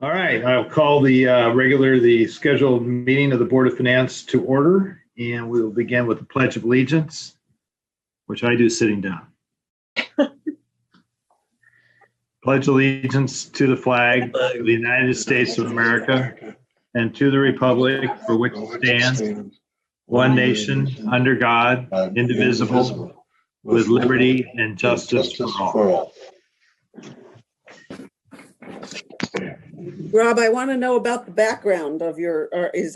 All right, I'll call the scheduled meeting of the Board of Finance to order, and we will begin with the Pledge of Allegiance, which I do sitting down. Pledge allegiance to the flag of the United States of America and to the republic for which it stands, one nation, under God, indivisible, with liberty and justice for all. Rob, I want to know about the background of your,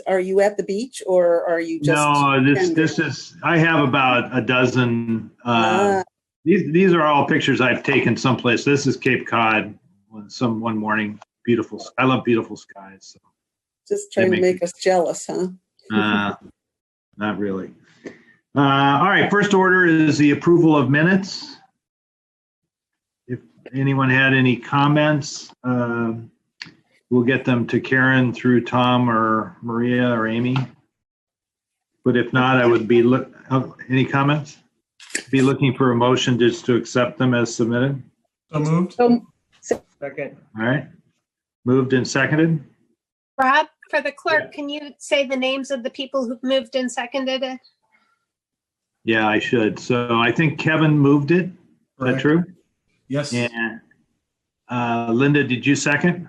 are you at the beach or are you just? No, this is, I have about a dozen, these are all pictures I've taken someplace. This is Cape Cod one morning, beautiful. I love beautiful skies. So. Just trying to make us jealous, huh? Not really. All right, first order is the approval of minutes. If anyone had any comments, we'll get them to Karen through Tom or Maria or Amy. But if not, I would be any comments? Be looking for a motion just to accept them as submitted. So moved. Second. All right. Moved and seconded. Rob, for the clerk, can you say the names of the people who've moved and seconded it? Yeah, I should. So I think Kevin moved it. Is that true? Yes. And Linda, did you second?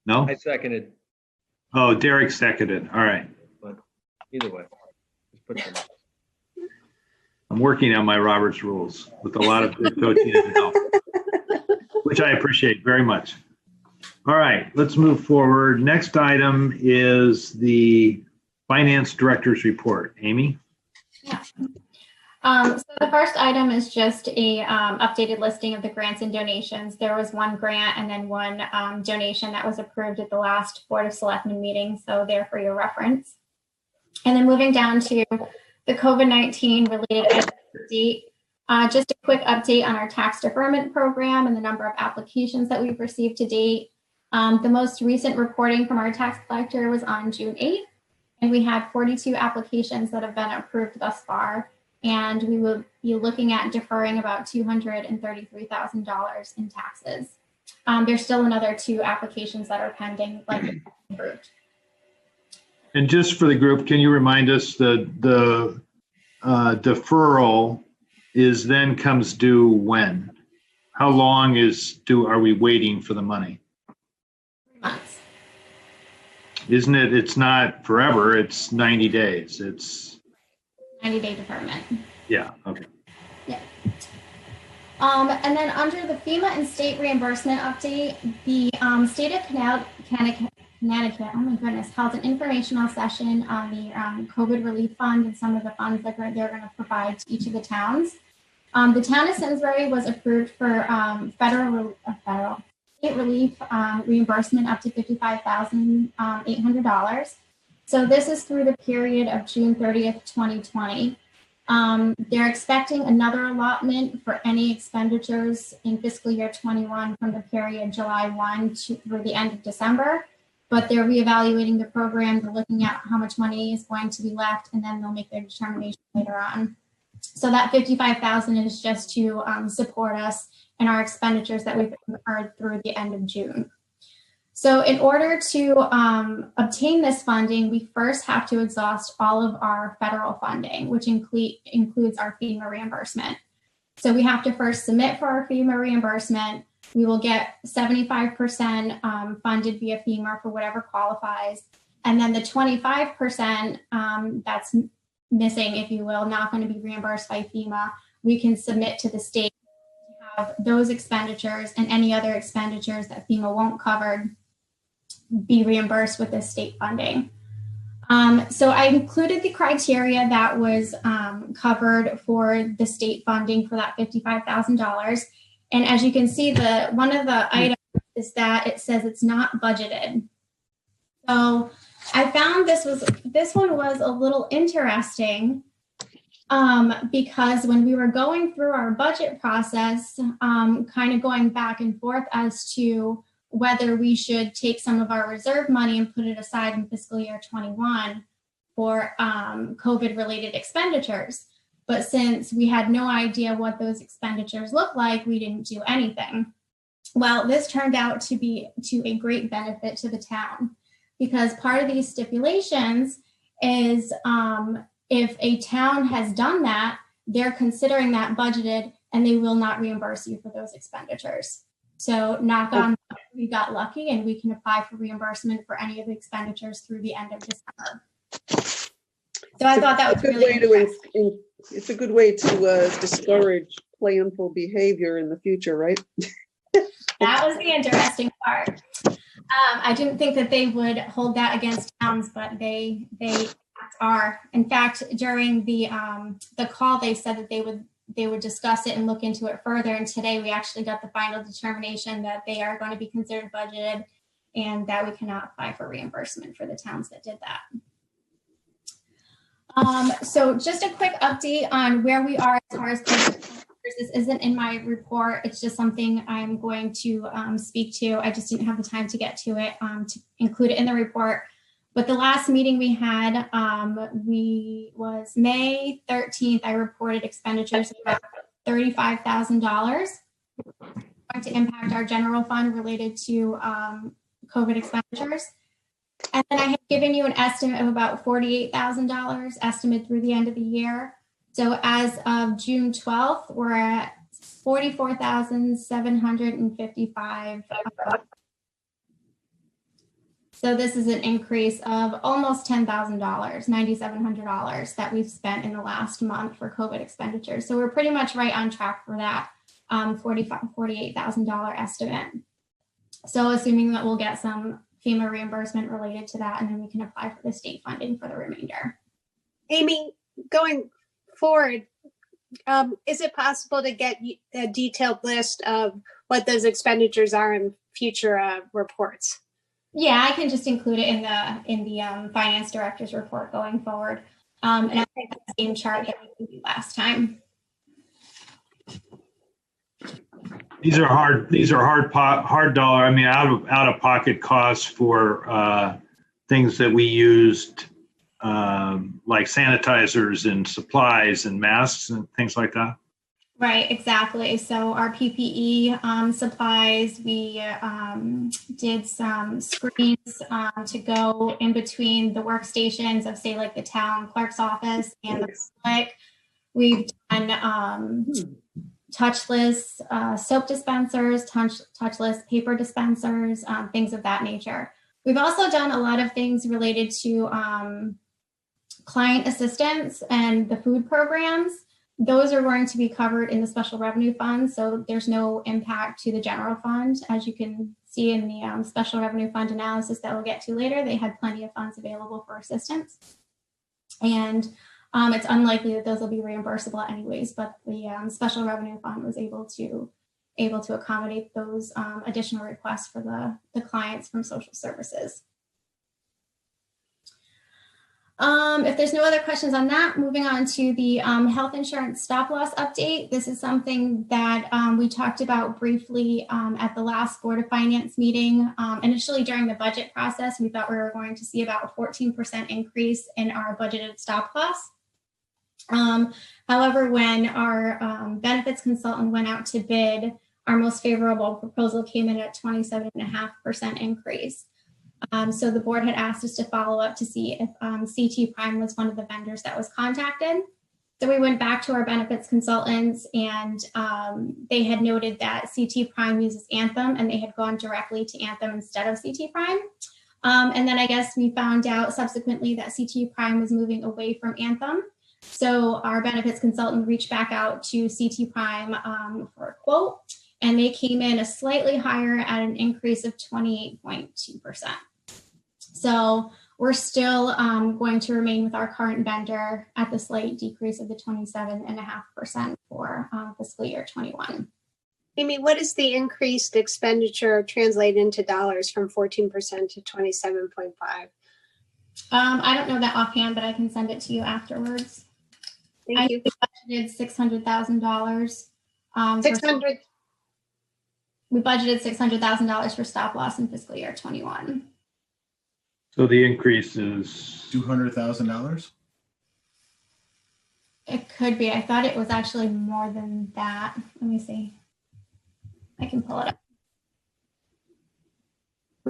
No? I seconded. Oh, Derek seconded. All right. But either way, just put them. I'm working on my Robert's rules with a lot of good coaching and help, which I appreciate very much. All right, let's move forward. Next item is the Finance Director's Report. Amy? Yeah. So the first item is just a updated listing of the grants and donations. There was one grant and then one donation that was approved at the last Board of Selectmen meeting, so there for your reference. And then moving down to the COVID-19 related update, just a quick update on our tax deferment program and the number of applications that we've received to date. The most recent reporting from our tax collector was on June 8th, and we had 42 applications that have been approved thus far. And we will be looking at deferring about $233,000 in taxes. There's still another 2 applications that are pending, like approved. And just for the group, can you remind us the deferral is then comes due when? How long are we waiting for the money? 3 months. Isn't it? It's not forever. It's 90 days. It's 90-day deferment. Yeah. Okay. Yeah. And then under the FEMA and state reimbursement update, the state of Connecticut, oh my goodness, held an informational session on the COVID relief fund and some of the funds that they're going to provide to each of the towns. The town of Simsbury was approved for federal state relief reimbursement up to $55,800. So this is through the period of June 30th, 2020. They're expecting another allotment for any expenditures in fiscal year 21 from the period July 1 through the end of December. But they're reevaluating the program. They're looking at how much money is going to be left, and then they'll make their determination later on. So that $55,000 is just to support us in our expenditures that we've incurred through the end of June. So in order to obtain this funding, we first have to exhaust all of our federal funding, which includes our FEMA reimbursement. So we have to first submit for our FEMA reimbursement. We will get 75% funded via FEMA for whatever qualifies. And then the 25% that's missing, if you will, not going to be reimbursed by FEMA, we can submit to the state to have those expenditures and any other expenditures that FEMA won't cover be reimbursed with this state funding. So I included the criteria that was covered for the state funding for that $55,000. And as you can see, one of the items is that it says it's not budgeted. So I found this one was a little interesting because when we were going through our budget process, kind of going back and forth as to whether we should take some of our reserve money and put it aside in fiscal year 21 for COVID-related expenditures. But since we had no idea what those expenditures looked like, we didn't do anything. Well, this turned out to be to a great benefit to the town, because part of these stipulations is if a town has done that, they're considering that budgeted and they will not reimburse you for those expenditures. So knock on wood, we got lucky and we can apply for reimbursement for any of the expenditures through the end of December. So I thought that was really interesting. It's a good way to discourage planful behavior in the future, right? That was the interesting part. I didn't think that they would hold that against towns, but they are. In fact, during the call, they said that they would discuss it and look into it further. And today we actually got the final determination that they are going to be considered budgeted and that we cannot apply for reimbursement for the towns that did that. So just a quick update on where we are as far as COVID. This isn't in my report. It's just something I'm going to speak to. I just didn't have the time to get to it to include it in the report. But the last meeting we had was May 13th. I reported expenditures of about $35,000 going to impact our general fund related to COVID expenditures. And then I had given you an estimate of about $48,000 estimate through the end of the year. So as of June 12th, we're at $44,755. So this is an increase of almost $10,000, $9,700 that we've spent in the last month for COVID expenditures. So we're pretty much right on track for that $48,000 estimate. So assuming that we'll get some FEMA reimbursement related to that, and then we can apply for the state funding for the remainder. Amy, going forward, is it possible to get a detailed list of what those expenditures are in future reports? Yeah, I can just include it in the finance director's report going forward. And I think the same chart that we did last time. These are hard dollar. I mean, out of pocket costs for things that we used, like sanitizers and supplies and masks and things like that. Right, exactly. So our PPE supplies, we did some screens to go in between the workstations of, say, like the town clerk's office and the public. We've done touchless soap dispensers, touchless paper dispensers, things of that nature. We've also done a lot of things related to client assistance and the food programs. Those are going to be covered in the special revenue fund, so there's no impact to the general fund. As you can see in the special revenue fund analysis that we'll get to later, they had plenty of funds available for assistance. And it's unlikely that those will be reimbursable anyways, but the special revenue fund was able to accommodate those additional requests for the clients from social services. If there's no other questions on that, moving on to the health insurance stop loss update. This is something that we talked about briefly at the last Board of Finance meeting. Initially during the budget process, we thought we were going to see about a 14% increase in our budgeted stop loss. However, when our benefits consultant went out to bid, our most favorable proposal came in at 27.5% increase. So the board had asked us to follow up to see if CT Prime was one of the vendors that was contacted. So we went back to our benefits consultants, and they had noted that CT Prime uses Anthem, and they had gone directly to Anthem instead of CT Prime. And then I guess we found out subsequently that CT Prime was moving away from Anthem. So our benefits consultant reached back out to CT Prime for a quote, and they came in a slightly higher at an increase of 28.2%. So we're still going to remain with our current vendor at the slight decrease of the 27.5% for fiscal year 21. Amy, what is the increased expenditure translate into dollars from 14% to 27.5? I don't know that offhand, but I can send it to you afterwards. Thank you. We budgeted $600,000. 600. We budgeted $600,000 for stop loss in fiscal year 21. So the increase is $200,000. It could be. I thought it was actually more than that. Let me see. I can pull it up.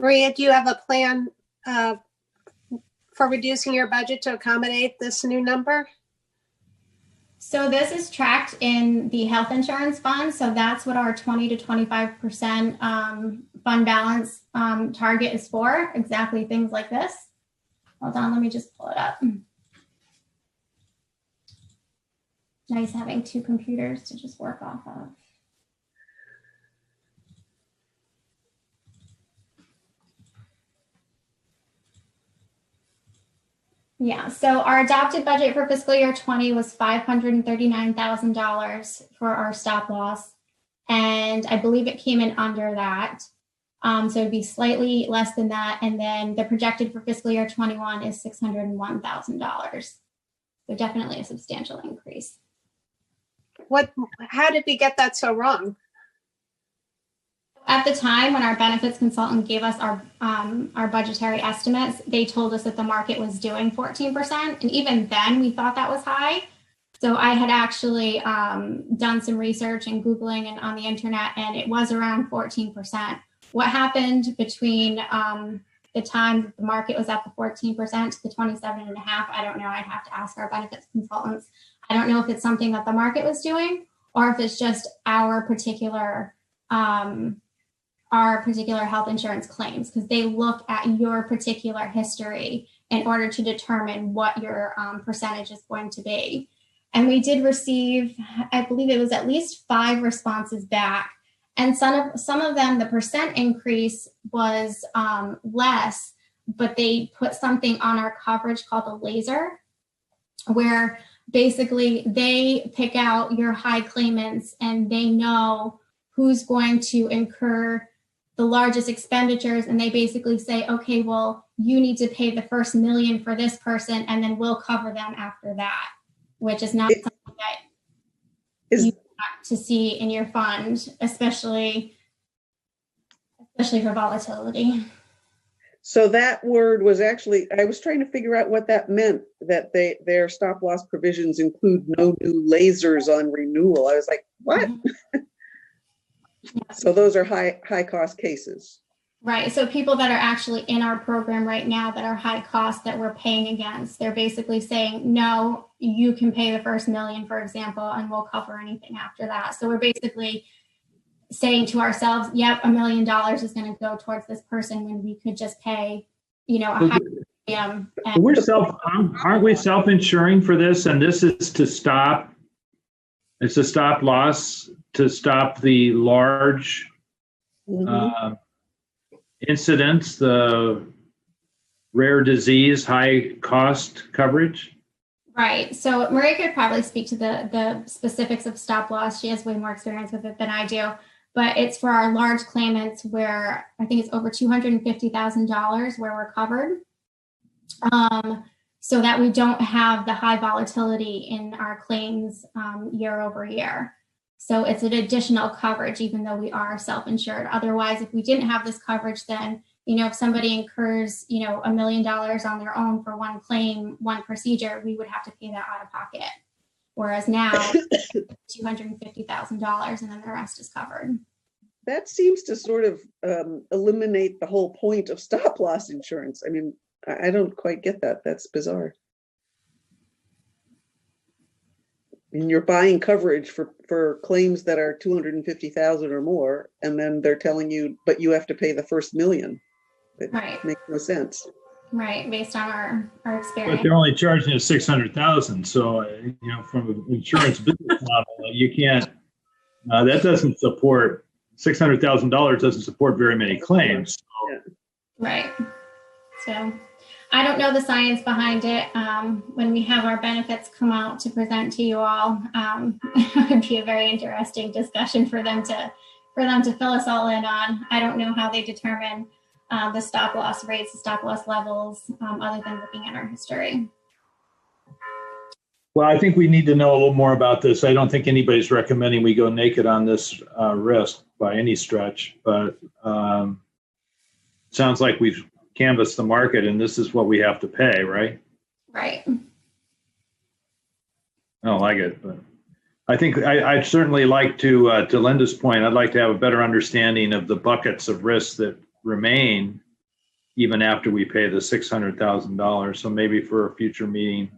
Maria, do you have a plan for reducing your budget to accommodate this new number? So this is tracked in the health insurance fund. So that's what our 20 to 25% fund balance target is for, exactly things like this. Hold on, let me just pull it up. Nice having two computers to just work off of. Yeah, so our adopted budget for fiscal year 20 was $539,000 for our stop loss. And I believe it came in under that. So it'd be slightly less than that. And then the projected for fiscal year 21 is $601,000. So definitely a substantial increase. How did we get that so wrong? At the time when our benefits consultant gave us our budgetary estimates, they told us that the market was doing 14%. And even then we thought that was high. So I had actually done some research and Googling and on the internet, and it was around 14%. What happened between the time that the market was at the 14% to the 27.5%, I don't know. I'd have to ask our benefits consultants. I don't know if it's something that the market was doing or if it's just our particular health insurance claims, because they look at your particular history in order to determine what your percentage is going to be. And we did receive, I believe it was at least 5 responses back. And some of them, the percent increase was less, but they put something on our coverage called a laser, where basically they pick out your high claimants and they know who's going to incur the largest expenditures. And they basically say, okay, well, you need to pay the first $1 million for this person, and then we'll cover them after that, which is not something that you want to see in your fund, especially for volatility. So that word was actually, I was trying to figure out what that meant, that their stop loss provisions include no new lasers on renewal. I was like, what? Mm-hmm. Yeah. So those are high cost cases. Right. So people that are actually in our program right now that are high cost that we're paying against, they're basically saying, no, you can pay the first $1 million, for example, and we'll cover anything after that. So we're basically saying to ourselves, yep, $1 million is going to go towards this person when we could just pay, a high premium. Aren't we self-insuring for this? And this is to stop, it's a stop loss to stop the large incidents, the rare disease, high cost coverage? Right. So Maria could probably speak to the specifics of stop loss. She has way more experience with it than I do. But it's for our large claimants where I think it's over $250,000 where we're covered. So that we don't have the high volatility in our claims year over year. So it's an additional coverage, even though we are self-insured. Otherwise, if we didn't have this coverage, then, if somebody incurs, $1 million on their own for one claim, one procedure, we would have to pay that out of pocket. Whereas now, $250,000 and then the rest is covered. That seems to sort of eliminate the whole point of stop loss insurance. I mean, I don't quite get that. That's bizarre. I mean, you're buying coverage for claims that are 250,000 or more, and then they're telling you, but you have to pay the first $1 million. It makes no sense. Right, based on our experience. But they're only charging us 600,000. So, from an insurance business model, you can't. That doesn't support $600,000. Doesn't support very many claims. So. Yeah. Right. So. I don't know the science behind it. When we have our benefits come out to present to you all, it would be a very interesting discussion for them to fill us all in on. I don't know how they determine the stop loss rates, the stop loss levels, other than looking at our history. Well, I think we need to know a little more about this. I don't think anybody's recommending we go naked on this risk by any stretch, but sounds like we've canvass the market and this is what we have to pay, right? Right. I don't like it, but I think I'd certainly like to Linda's point, I'd like to have a better understanding of the buckets of risks that remain even after we pay the $600,000. So maybe for a future meeting.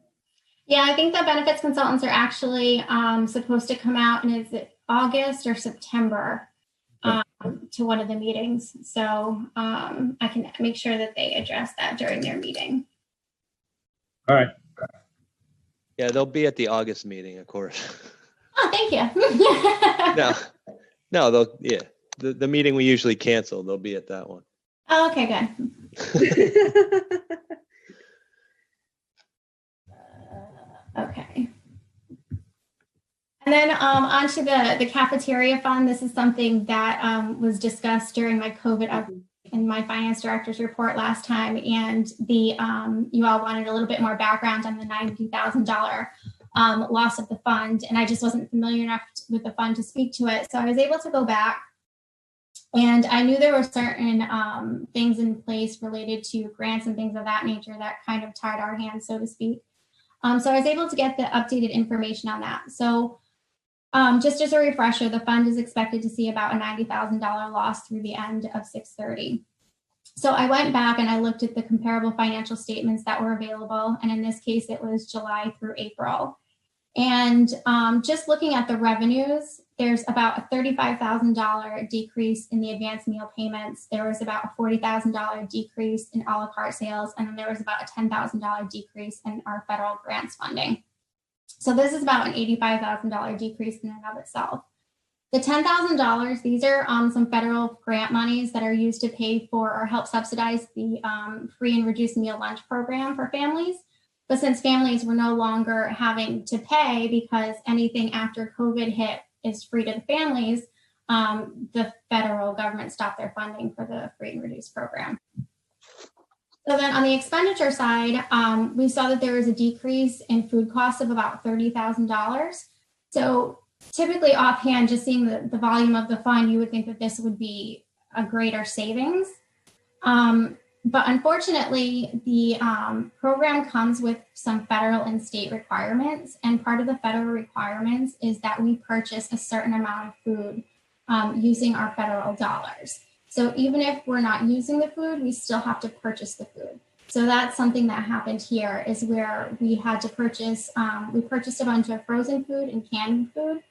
Yeah, I think the benefits consultants are actually supposed to come out, and is it August or September to one of the meetings. So I can make sure that they address that during their meeting. All right. Yeah, they'll be at the August meeting, of course. Oh, thank you. No, they'll, yeah. The meeting we usually cancel, they'll be at that one. Oh, okay, good. Okay. And then onto the cafeteria fund. This is something that was discussed during my COVID update in my finance director's report last time. And the you all wanted a little bit more background on the $90,000 loss of the fund. And I just wasn't familiar enough with the fund to speak to it. So I was able to go back, and I knew there were certain things in place related to grants and things of that nature that kind of tied our hands, so to speak. So I was able to get the updated information on that. So just as a refresher, the fund is expected to see about a $90,000 loss through the end of 6/30. So I went back and I looked at the comparable financial statements that were available. And in this case, it was July through April. And just looking at the revenues, there's about a $35,000 decrease in the advanced meal payments. There was about a $40,000 decrease in a la carte sales. And then there was about a $10,000 decrease in our federal grants funding. So this is about an $85,000 decrease in and of itself. The $10,000, these are some federal grant monies that are used to pay for or help subsidize the free and reduced meal lunch program for families. But since families were no longer having to pay because anything after COVID hit is free to the families, the federal government stopped their funding for the free and reduced program. So then on the expenditure side, we saw that there was a decrease in food costs of about $30,000. So typically offhand, just seeing the volume of the fund, you would think that this would be a greater savings. But unfortunately, the program comes with some federal and state requirements. And part of the federal requirements is that we purchase a certain amount of food using our federal dollars. So even if we're not using the food, we still have to purchase the food. So that's something that happened here, is where we had to purchase, we purchased a bunch of frozen food and canned food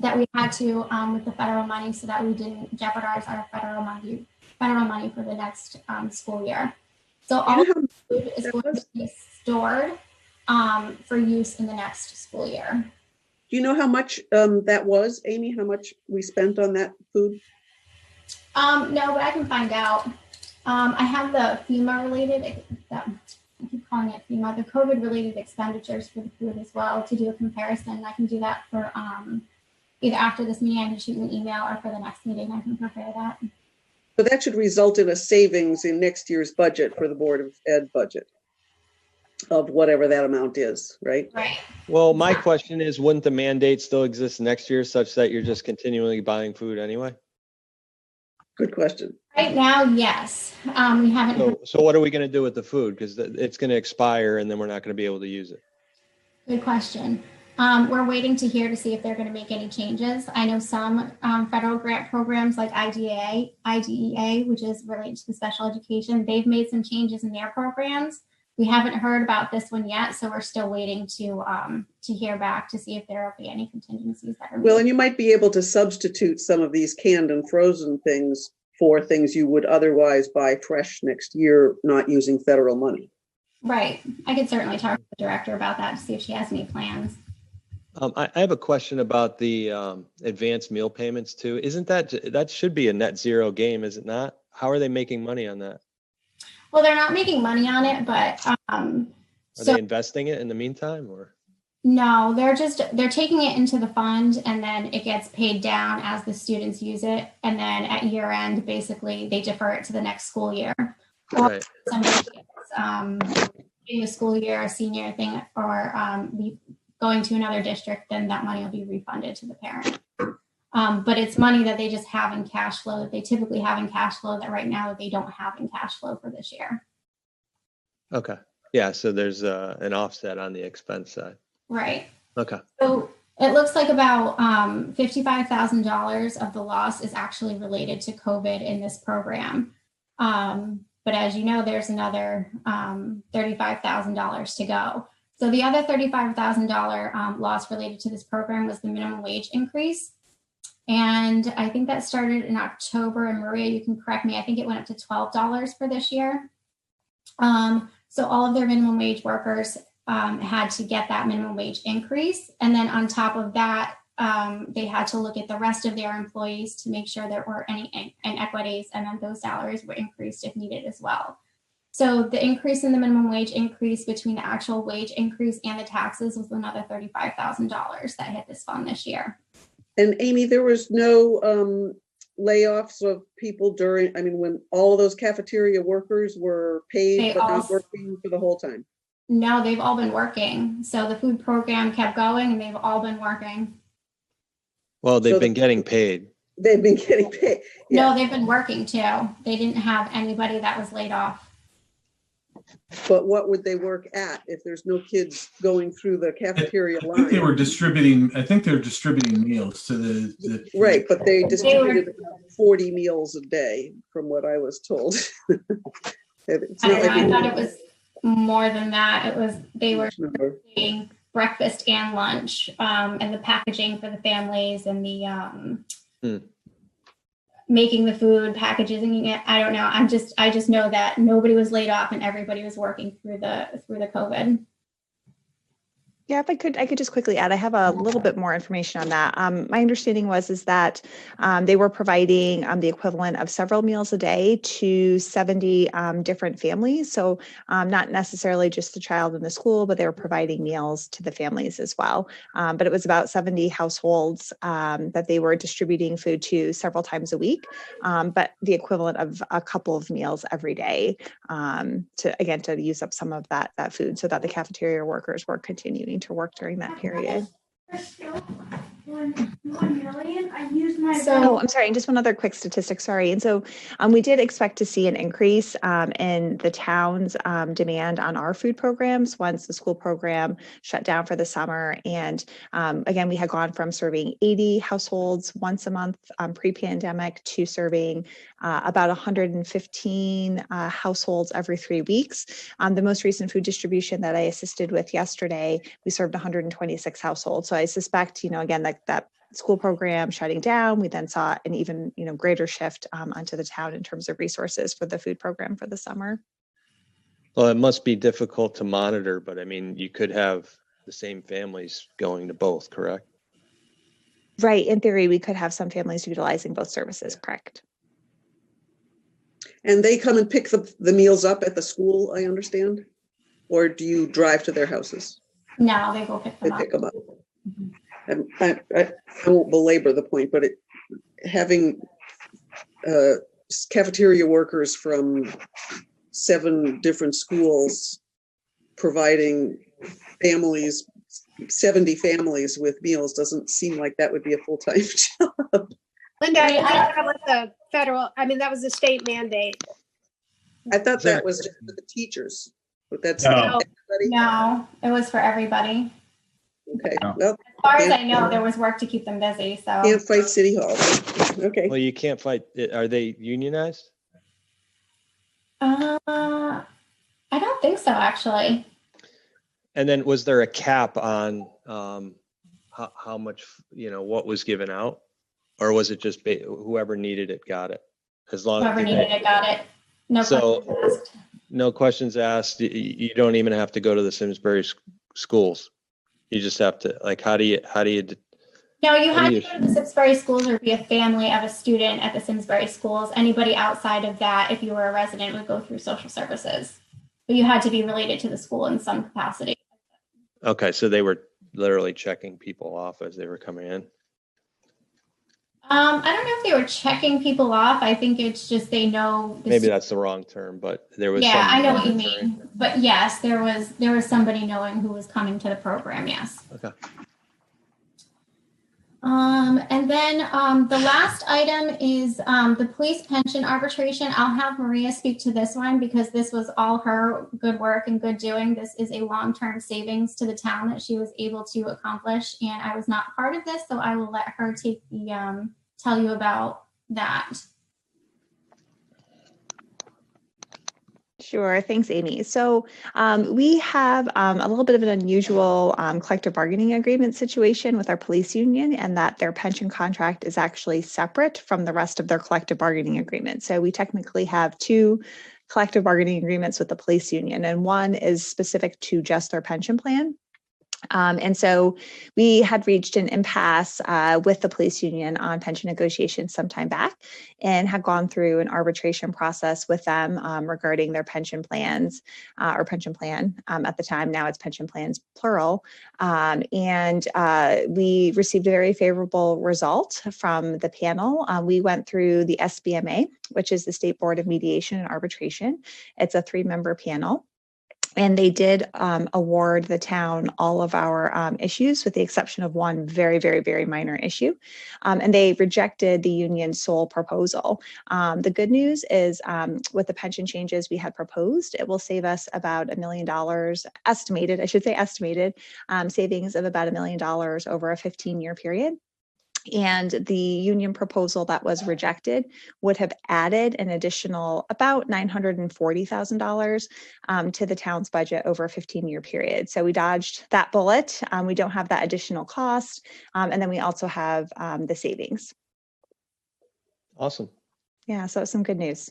that we had to with the federal money, so that we didn't jeopardize our federal money for the next school year. So all the food is going to be stored for use in the next school year. Do you know how much that was, Amy? How much we spent on that food? No, but I can find out. I have the FEMA related, I keep calling it FEMA, the COVID related expenditures for the food as well, to do a comparison. I can do that for either after this meeting, I can shoot you an email, or for the next meeting, I can prepare that. So that should result in a savings in next year's budget for the Board of Ed budget of whatever that amount is, right? Right. Well, my question is, wouldn't the mandate still exist next year such that you're just continually buying food anyway? Good question. Right now, yes. We haven't. So what are we going to do with the food? Because it's going to expire and then we're not going to be able to use it. Good question. We're waiting to hear to see if they're going to make any changes. I know some federal grant programs like IDEA, which is related to the special education, they've made some changes in their programs. We haven't heard about this one yet, so we're still waiting to hear back to see if there will be any contingencies that are made. Well, and you might be able to substitute some of these canned and frozen things for things you would otherwise buy fresh next year, not using federal money. Right. I could certainly talk to the director about that to see if she has any plans. I have a question about the advanced meal payments too. Isn't that should be a net zero game, is it not? How are they making money on that? Well, they're not making money on it, but are they investing it in the meantime, or? No, they're taking it into the fund, and then it gets paid down as the students use it. And then at year end, basically they defer it to the next school year. Or Right. somebody in the school year, a senior thing, or going to another district, then that money will be refunded to the parent. But it's money that they just have in cash flow, that they typically have in cash flow, that right now they don't have in cash flow for this year. Okay. Yeah. So there's an offset on the expense side. Right. Okay. So it looks like about $55,000 of the loss is actually related to COVID in this program. But as you know, there's another $35,000 to go. So the other $35,000 loss related to this program was the minimum wage increase. And I think that started in October. And Maria, you can correct me, I think it went up to $12 for this year. So all of their minimum wage workers had to get that minimum wage increase. And then on top of that, they had to look at the rest of their employees to make sure there were any inequities, and then those salaries were increased if needed as well. So the increase in the minimum wage increase between the actual wage increase and the taxes was another $35,000 that hit this fund this year. And Amy, there was no layoffs of people during, I mean, when all of those cafeteria workers were paid but not working for the whole time? No, they've all been working. So the food program kept going and they've all been working. Well, they've been getting paid. They've been getting paid. Yeah. No, they've been working too. They didn't have anybody that was laid off. But what would they work at if there's no kids going through the cafeteria line? I think they're distributing meals to the Right, but they distributed 40 meals a day, from what I was told. I thought it was more than that. They were doing breakfast and lunch, and the packaging for the families and the making the food, packaging it. I don't know. I just know that nobody was laid off and everybody was working through the COVID. Yeah, if I could just quickly add, I have a little bit more information on that. My understanding is that they were providing the equivalent of several meals a day to 70 different families. So not necessarily just the child in the school, but they were providing meals to the families as well. But it was about 70 households that they were distributing food to several times a week, but the equivalent of a couple of meals every day to use up some of that food so that the cafeteria workers were continuing to work during that period. I'm sorry, and just one other quick statistic, sorry. And so we did expect to see an increase in the town's demand on our food programs once the school program shut down for the summer. And again, we had gone from serving 80 households once a month pre-pandemic to serving about 115 households every 3 weeks. The most recent food distribution that I assisted with yesterday, we served 126 households. So I suspect, again, that school program shutting down, we then saw an even, greater shift onto the town in terms of resources for the food program for the summer. Well, it must be difficult to monitor, but I mean, you could have the same families going to both, correct? Right. In theory, we could have some families utilizing both services, correct? And they come and pick the meals up at the school, I understand? Or do you drive to their houses? No, they go pick them up. They pick them up. Mm-hmm. And I won't belabor the point, but having cafeteria workers from 7 different schools providing 70 families with meals doesn't seem like that would be a full-time job. Linda, I thought that was the federal, that was the state mandate. I thought that was just for the teachers, but that's No. not everybody. No, it was for everybody. Okay, No. well, As far as I know, there was work to keep them busy. So can't fight City Hall. Okay. Well, you can't fight. Are they unionized? I don't think so, actually. And then was there a cap on how much, what was given out? Or was it just whoever needed it got it? As long Whoever as needed it got it. No questions asked. No questions asked. You don't even have to go to the Simsbury schools. You just have to, how do you? No, you had to go to the Simsbury schools or be a family of a student at the Simsbury schools. Anybody outside of that, if you were a resident, would go through social services. But you had to be related to the school in some capacity. Okay, so they were literally checking people off as they were coming in. I don't know if they were checking people off. I think it's just they know. Maybe that's the wrong term, but there was. Yeah, I know what you mean. But yes, there was somebody knowing who was coming to the program. Yes. Okay. And then the last item is the police pension arbitration. I'll have Maria speak to this one because this was all her good work and good doing. This is a long-term savings to the town that she was able to accomplish, and I was not part of this, so I will let her take the tell you about that. Sure. Thanks, Amy. So we have a little bit of an unusual collective bargaining agreement situation with our police union, and that their pension contract is actually separate from the rest of their collective bargaining agreement. So we technically have two collective bargaining agreements with the police union, and one is specific to just their pension plan. And so we had reached an impasse with the police union on pension negotiations some time back, and had gone through an arbitration process with them regarding their pension plans or pension plan at the time. Now it's pension plans, plural. And we received a very favorable result from the panel. We went through the SBMA, which is the State Board of Mediation and Arbitration. It's a 3-member panel. And they did award the town all of our issues, with the exception of one very, very, very minor issue. And they rejected the union's sole proposal. The good news is with the pension changes we had proposed, it will save us about $1 million, estimated, I should say estimated, savings of about $1 million over a 15-year period. And the union proposal that was rejected would have added an additional about $940,000 to the town's budget over a 15-year period. So we dodged that bullet. We don't have that additional cost. And then we also have the savings. Awesome. Yeah, so some good news.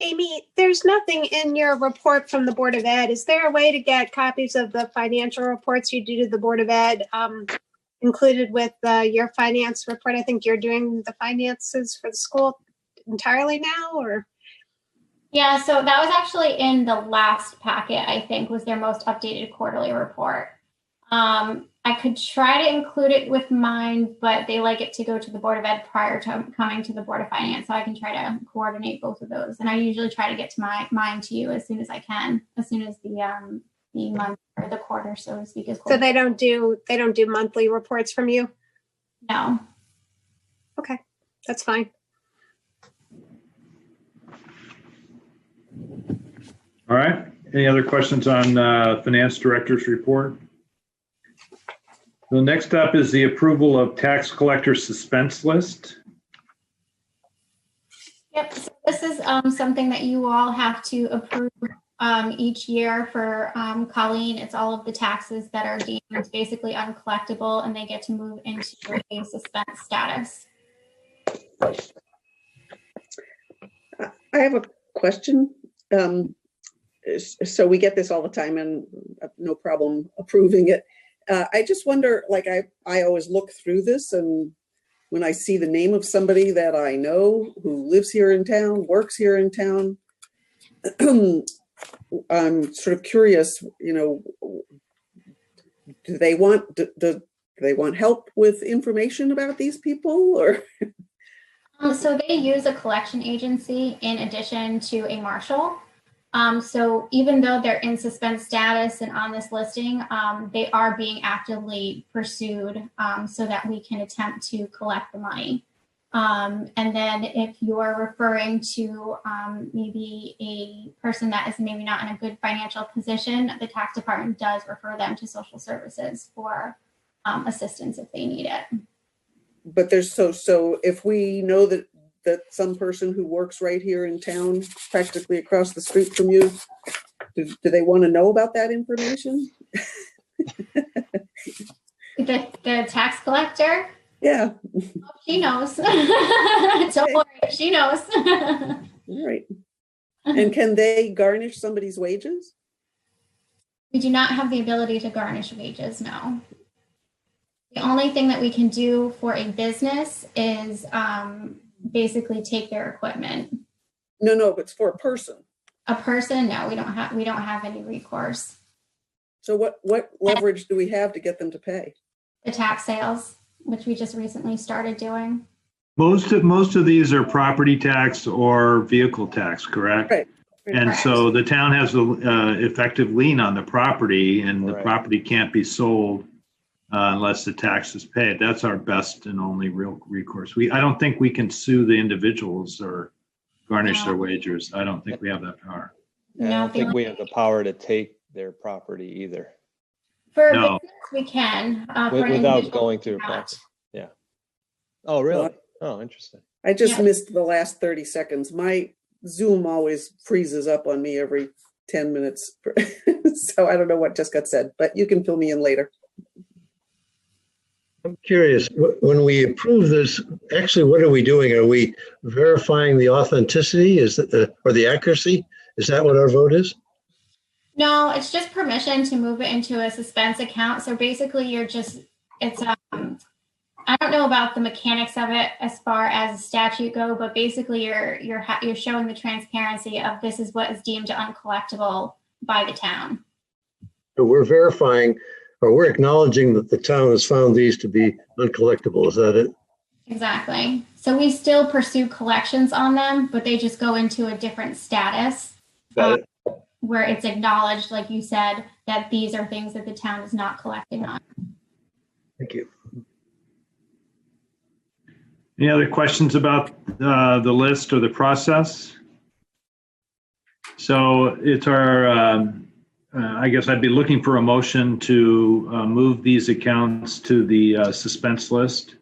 Amy, there's nothing in your report from the Board of Ed. Is there a way to get copies of the financial reports you do to the Board of Ed included with your finance report? I think you're doing the finances for the school entirely now, or? Yeah, so that was actually in the last packet, I think, was their most updated quarterly report. I could try to include it with mine, but they like it to go to the Board of Ed prior to coming to the Board of Finance, so I can try to coordinate both of those. And I usually try to get to mine to you as soon as I can, as soon as the month or the quarter, so to speak, is closed. So they don't do monthly reports from you? No. Okay, that's fine. All right. Any other questions on finance director's report? The next up is the approval of tax collector suspense list. Yep. So this is something that you all have to approve each year for Colleen. It's all of the taxes that are deemed basically uncollectible, and they get to move into a suspense status. I have a question. So we get this all the time, and no problem approving it. I just wonder, like, I always look through this, and when I see the name of somebody that I know who lives here in town, works here in town, I'm sort of curious, you know, do they want help with information about these people, or? So they use a collection agency in addition to a marshal. So even though they're in suspense status and on this listing, they are being actively pursued so that we can attempt to collect the money. And then if you're referring to maybe a person that is maybe not in a good financial position, the tax department does refer them to social services for assistance if they need it. But there's so if we know that some person who works right here in town, practically across the street from you, do they want to know about that information? The tax collector? Yeah. She knows. Don't worry, she knows. All right. And can they garnish somebody's wages? We do not have the ability to garnish wages, no. The only thing that we can do for a business is basically take their equipment. No, but it's for a person. A person, no, we don't have any recourse. So what leverage do we have to get them to pay? The tax sales, which we just recently started doing. Most of these are property tax or vehicle tax, correct? Right. And Correct. so the town has the effective lien on the property, and the Right. property can't be sold unless the tax is paid. That's our best and only real recourse. I don't think we can sue the individuals or garnish their wages. I don't think we have that power. And I don't think we have the power to take their property either. For a No. business, we can. For an Without individual, going through a we process. cannot. Yeah. Oh, really? Oh, interesting. I just Yeah. missed the last 30 seconds. My Zoom always freezes up on me every 10 minutes. So I don't know what just got said, but you can fill me in later. I'm curious, when we approve this, actually, what are we doing? Are we verifying the authenticity or the accuracy? Is that what our vote is? No, it's just permission to move it into a suspense account. So basically I don't know about the mechanics of it as far as statute go, but basically you're showing the transparency of this is what is deemed uncollectible by the town. So we're verifying, or we're acknowledging that the town has found these to be uncollectible. Is that it? Exactly. So we still pursue collections on them, but they just go into a different status where it's acknowledged, like you said, that these are things that the town is not collecting on. Thank you. Any other questions about the list or the process? So it's our, I guess I'd be looking for a motion to move these accounts to the suspense list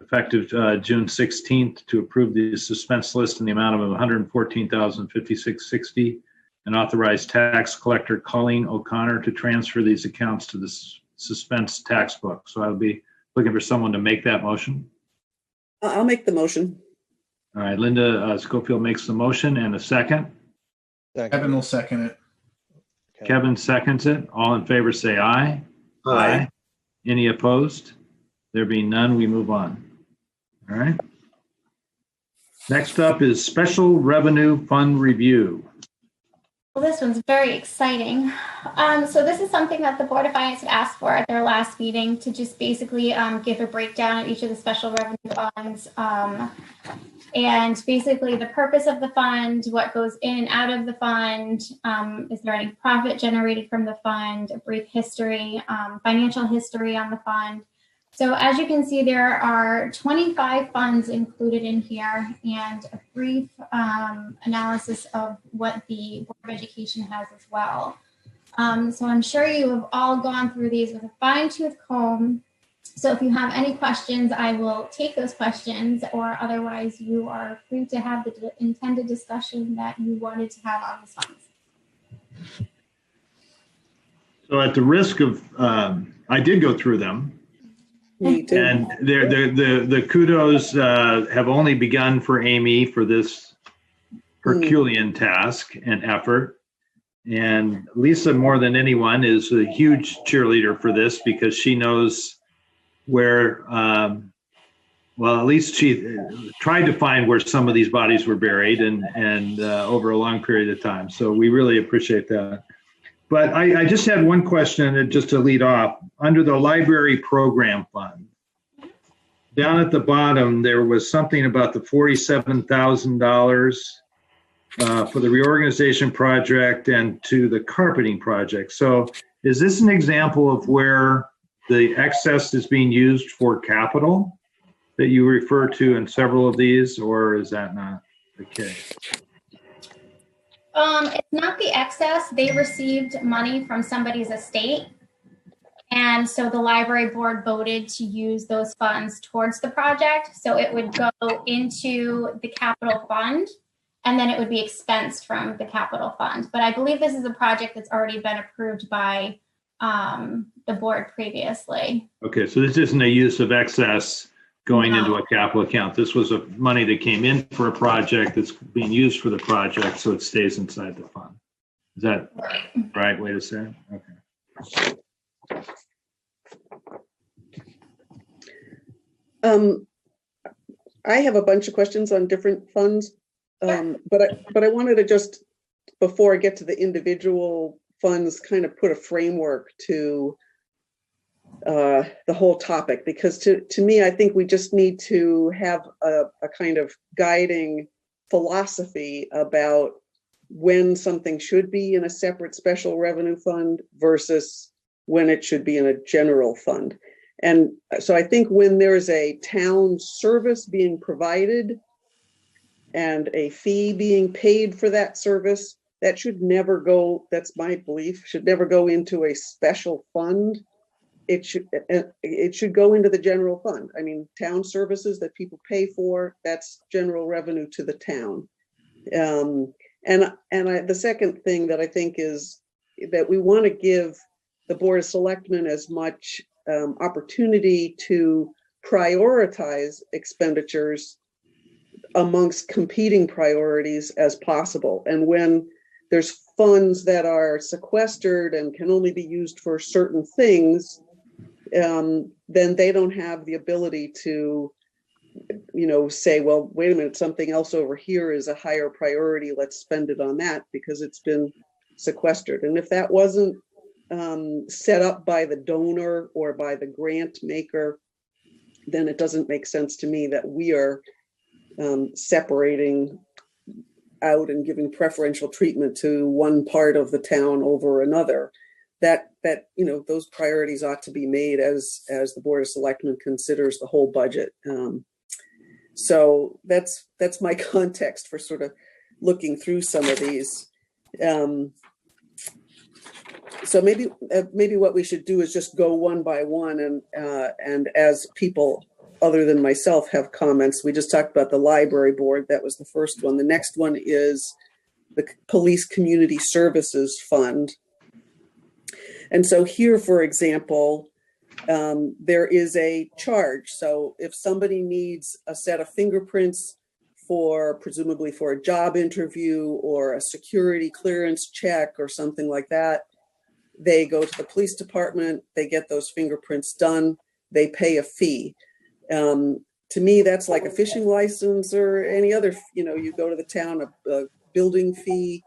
effective June 16th to approve the suspense list in the amount of $114,056.60 and authorize tax collector Colleen O'Connor to transfer these accounts to the suspense tax book. So I'll be looking for someone to make that motion. I'll make the motion. All right, Linda Schofield makes the motion, and a second. Kevin will second it. Okay. Kevin seconds it. All in favor say aye. Aye. Any opposed? There being none, we move on. All right. Next up is Special Revenue Fund Review. Well, this one's very exciting. So this is something that the Board of Finance had asked for at their last meeting to just basically give a breakdown of each of the special revenue funds. And basically the purpose of the fund, what goes in and out of the fund, is there any profit generated from the fund, a brief history, financial history on the fund. So as you can see, there are 25 funds included in here and a brief analysis of what the Board of Education has as well. So I'm sure you have all gone through these with a fine-tooth comb. So if you have any questions, I will take those questions, or otherwise you are free to have the intended discussion that you wanted to have on these funds. So at the risk of, I did go through them. Me too. And the kudos have only begun for Amy for this Herculean task and effort. And Lisa, more than anyone, is a huge cheerleader for this because she knows where, well, at least she tried to find where some of these bodies were buried and over a long period of time. So we really appreciate that. But I just had one question just to lead off. Under the library program fund, down at the bottom, there was something about the $47,000 for the reorganization project and to the carpeting project. So is this an example of where the excess is being used for capital that you refer to in several of these, or is that not the case? It's not the excess. They received money from somebody's estate. And so the library board voted to use those funds towards the project. So it would go into the capital fund and then it would be expensed from the capital fund. But I believe this is a project that's already been approved by the board previously. Okay, so this isn't a use of excess going into a capital account. This was a money that came in for a project that's being used for the project, so it stays inside the fund. Is that the right way to say it? Okay. I have a bunch of questions on different funds, but I wanted to just, before I get to the individual funds, kind of put a framework to the whole topic, because to me, I think we just need to have a kind of guiding philosophy about when something should be in a separate special revenue fund versus when it should be in a general fund. And so I think when there's a town service being provided and a fee being paid for that service, that should never go, that's my belief, should never go into a special fund. It should go into the general fund. I mean, town services that people pay for, that's general revenue to the town. The second thing that I think is that we want to give the Board of Selectmen as much opportunity to prioritize expenditures amongst competing priorities as possible. And when there's funds that are sequestered and can only be used for certain things, then they don't have the ability to, say, well, wait a minute, something else over here is a higher priority. Let's spend it on that because it's been sequestered. And if that wasn't set up by the donor or by the grant maker, then it doesn't make sense to me that we are separating out and giving preferential treatment to one part of the town over another. That those priorities ought to be made as the Board of Selectmen considers the whole budget. So that's my context for sort of looking through some of these. So maybe what we should do is just go one by one, and as people other than myself have comments. We just talked about the library board. That was the first one. The next one is the Police Community Services Fund. And so here, for example, there is a charge. So if somebody needs a set of fingerprints presumably for a job interview or a security clearance check or something like that, they go to the police department, they get those fingerprints done, they pay a fee. To me, that's like a fishing license or any other, you go to the town, a building fee.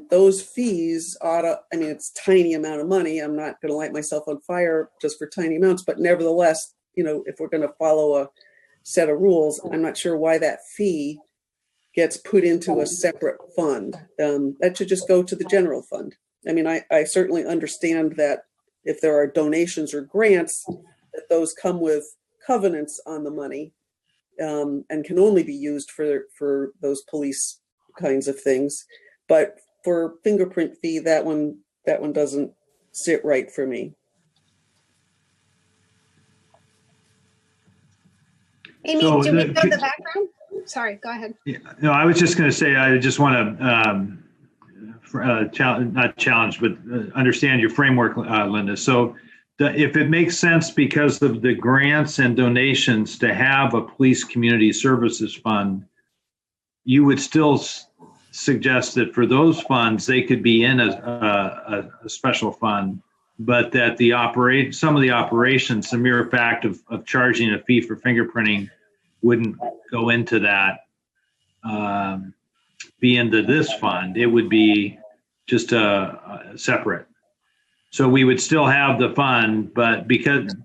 Those fees it's a tiny amount of money. I'm not going to light myself on fire just for tiny amounts, but nevertheless, if we're going to follow a set of rules, I'm not sure why that fee gets put into a separate fund. That should just go to the general fund. I certainly understand that if there are donations or grants, that those come with covenants on the money and can only be used for those police kinds of things. But for fingerprint fee, that one doesn't sit right for me. Amy, So do we know the background? Sorry, go ahead. Yeah, no, I was just going to say, I just want to not challenge, but understand your framework, Linda. So if it makes sense because of the grants and donations to have a police community services fund, you would still suggest that for those funds, they could be in a special fund, but that some of the operations, the mere fact of charging a fee for fingerprinting wouldn't go into that, be into this fund. It would be just separate. So we would still have the fund, but because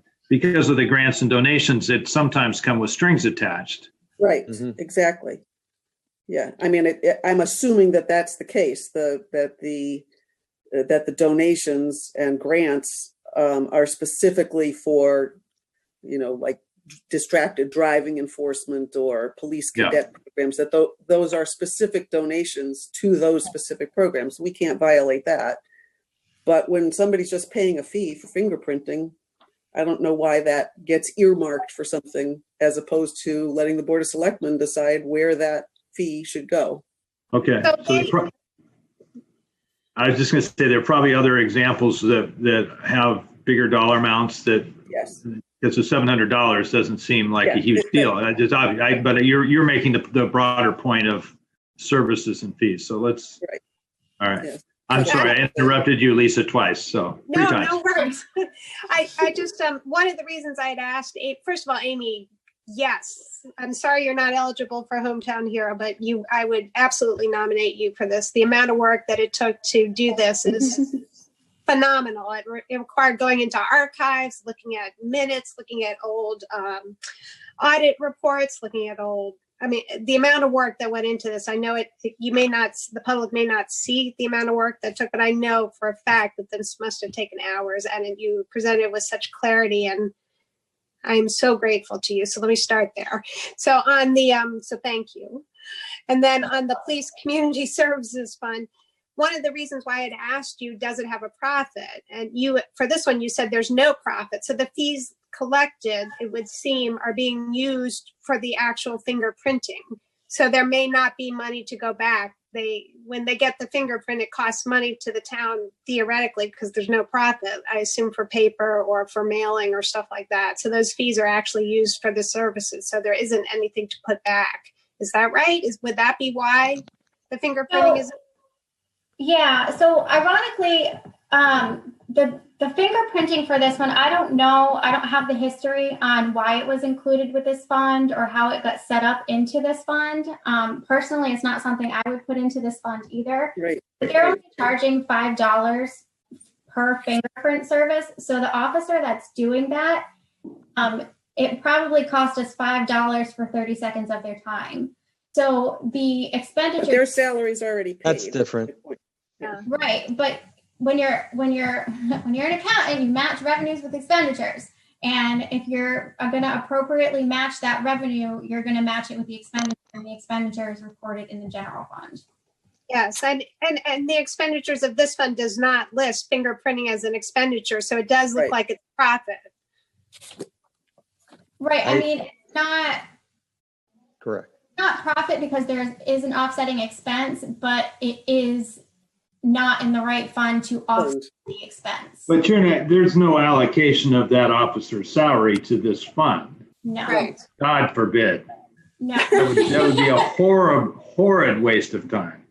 of the grants and donations, it sometimes come with strings attached. Right, exactly. Yeah, I'm assuming that that's the case, that the donations and grants are specifically for, like distracted driving enforcement or police cadet programs, that those are specific donations to those specific programs. We can't violate that. But when somebody's just paying a fee for fingerprinting, I don't know why that gets earmarked for something as opposed to letting the Board of Selectmen decide where that fee should go. Okay. So I was just going to say there are probably other examples that have bigger dollar amounts that. Yes. Because the $700 doesn't seem like a huge deal. But you're making the broader point of services and fees. So let's. Right. All right. Yes. I'm sorry, I interrupted you, Lisa, twice. So three times. No worries. I just one of the reasons I had asked, first of all, Amy, yes, I'm sorry you're not eligible for Hometown Hero, but I would absolutely nominate you for this. The amount of work that it took to do this is phenomenal. It required going into archives, looking at minutes, looking at old audit reports, looking at the amount of work that went into this. I know the public may not see the amount of work that took, but I know for a fact that this must have taken hours, and you presented with such clarity, and I'm so grateful to you. So let me start there. So so thank you. And then on the Police Community Services Fund, one of the reasons why I had asked you, does it have a profit? And for this one, you said there's no profit. So the fees collected, it would seem, are being used for the actual fingerprinting. So there may not be money to go back. When they get the fingerprint, it costs money to the town theoretically because there's no profit, I assume, for paper or for mailing or stuff like that. So those fees are actually used for the services. So there isn't anything to put back. Is that right? Would that be why the fingerprinting is? Yeah, so ironically, the fingerprinting for this one, I don't know. I don't have the history on why it was included with this fund or how it got set up into this fund. Personally, it's not something I would put into this fund either. Right. They're only charging $5 per fingerprint service. So the officer that's doing that, it probably cost us $5 for 30 seconds of their time. So the expenditure. But their salary's already paid. That's different. Yeah. Right, but when you're an accountant, you match revenues with expenditures, and if you're going to appropriately match that revenue, you're going to match it with the expenditure, and the expenditure is reported in the general fund. Yes, and the expenditures of this fund does not list fingerprinting as an expenditure, so it does look Right. like it's profit. Right. I mean, it's not Correct. profit because there is an offsetting expense, but it is not in the right fund to offset the expense. But there's no allocation of that officer's salary to this fund. No. Right. God forbid. No. That would be a horrid waste of time.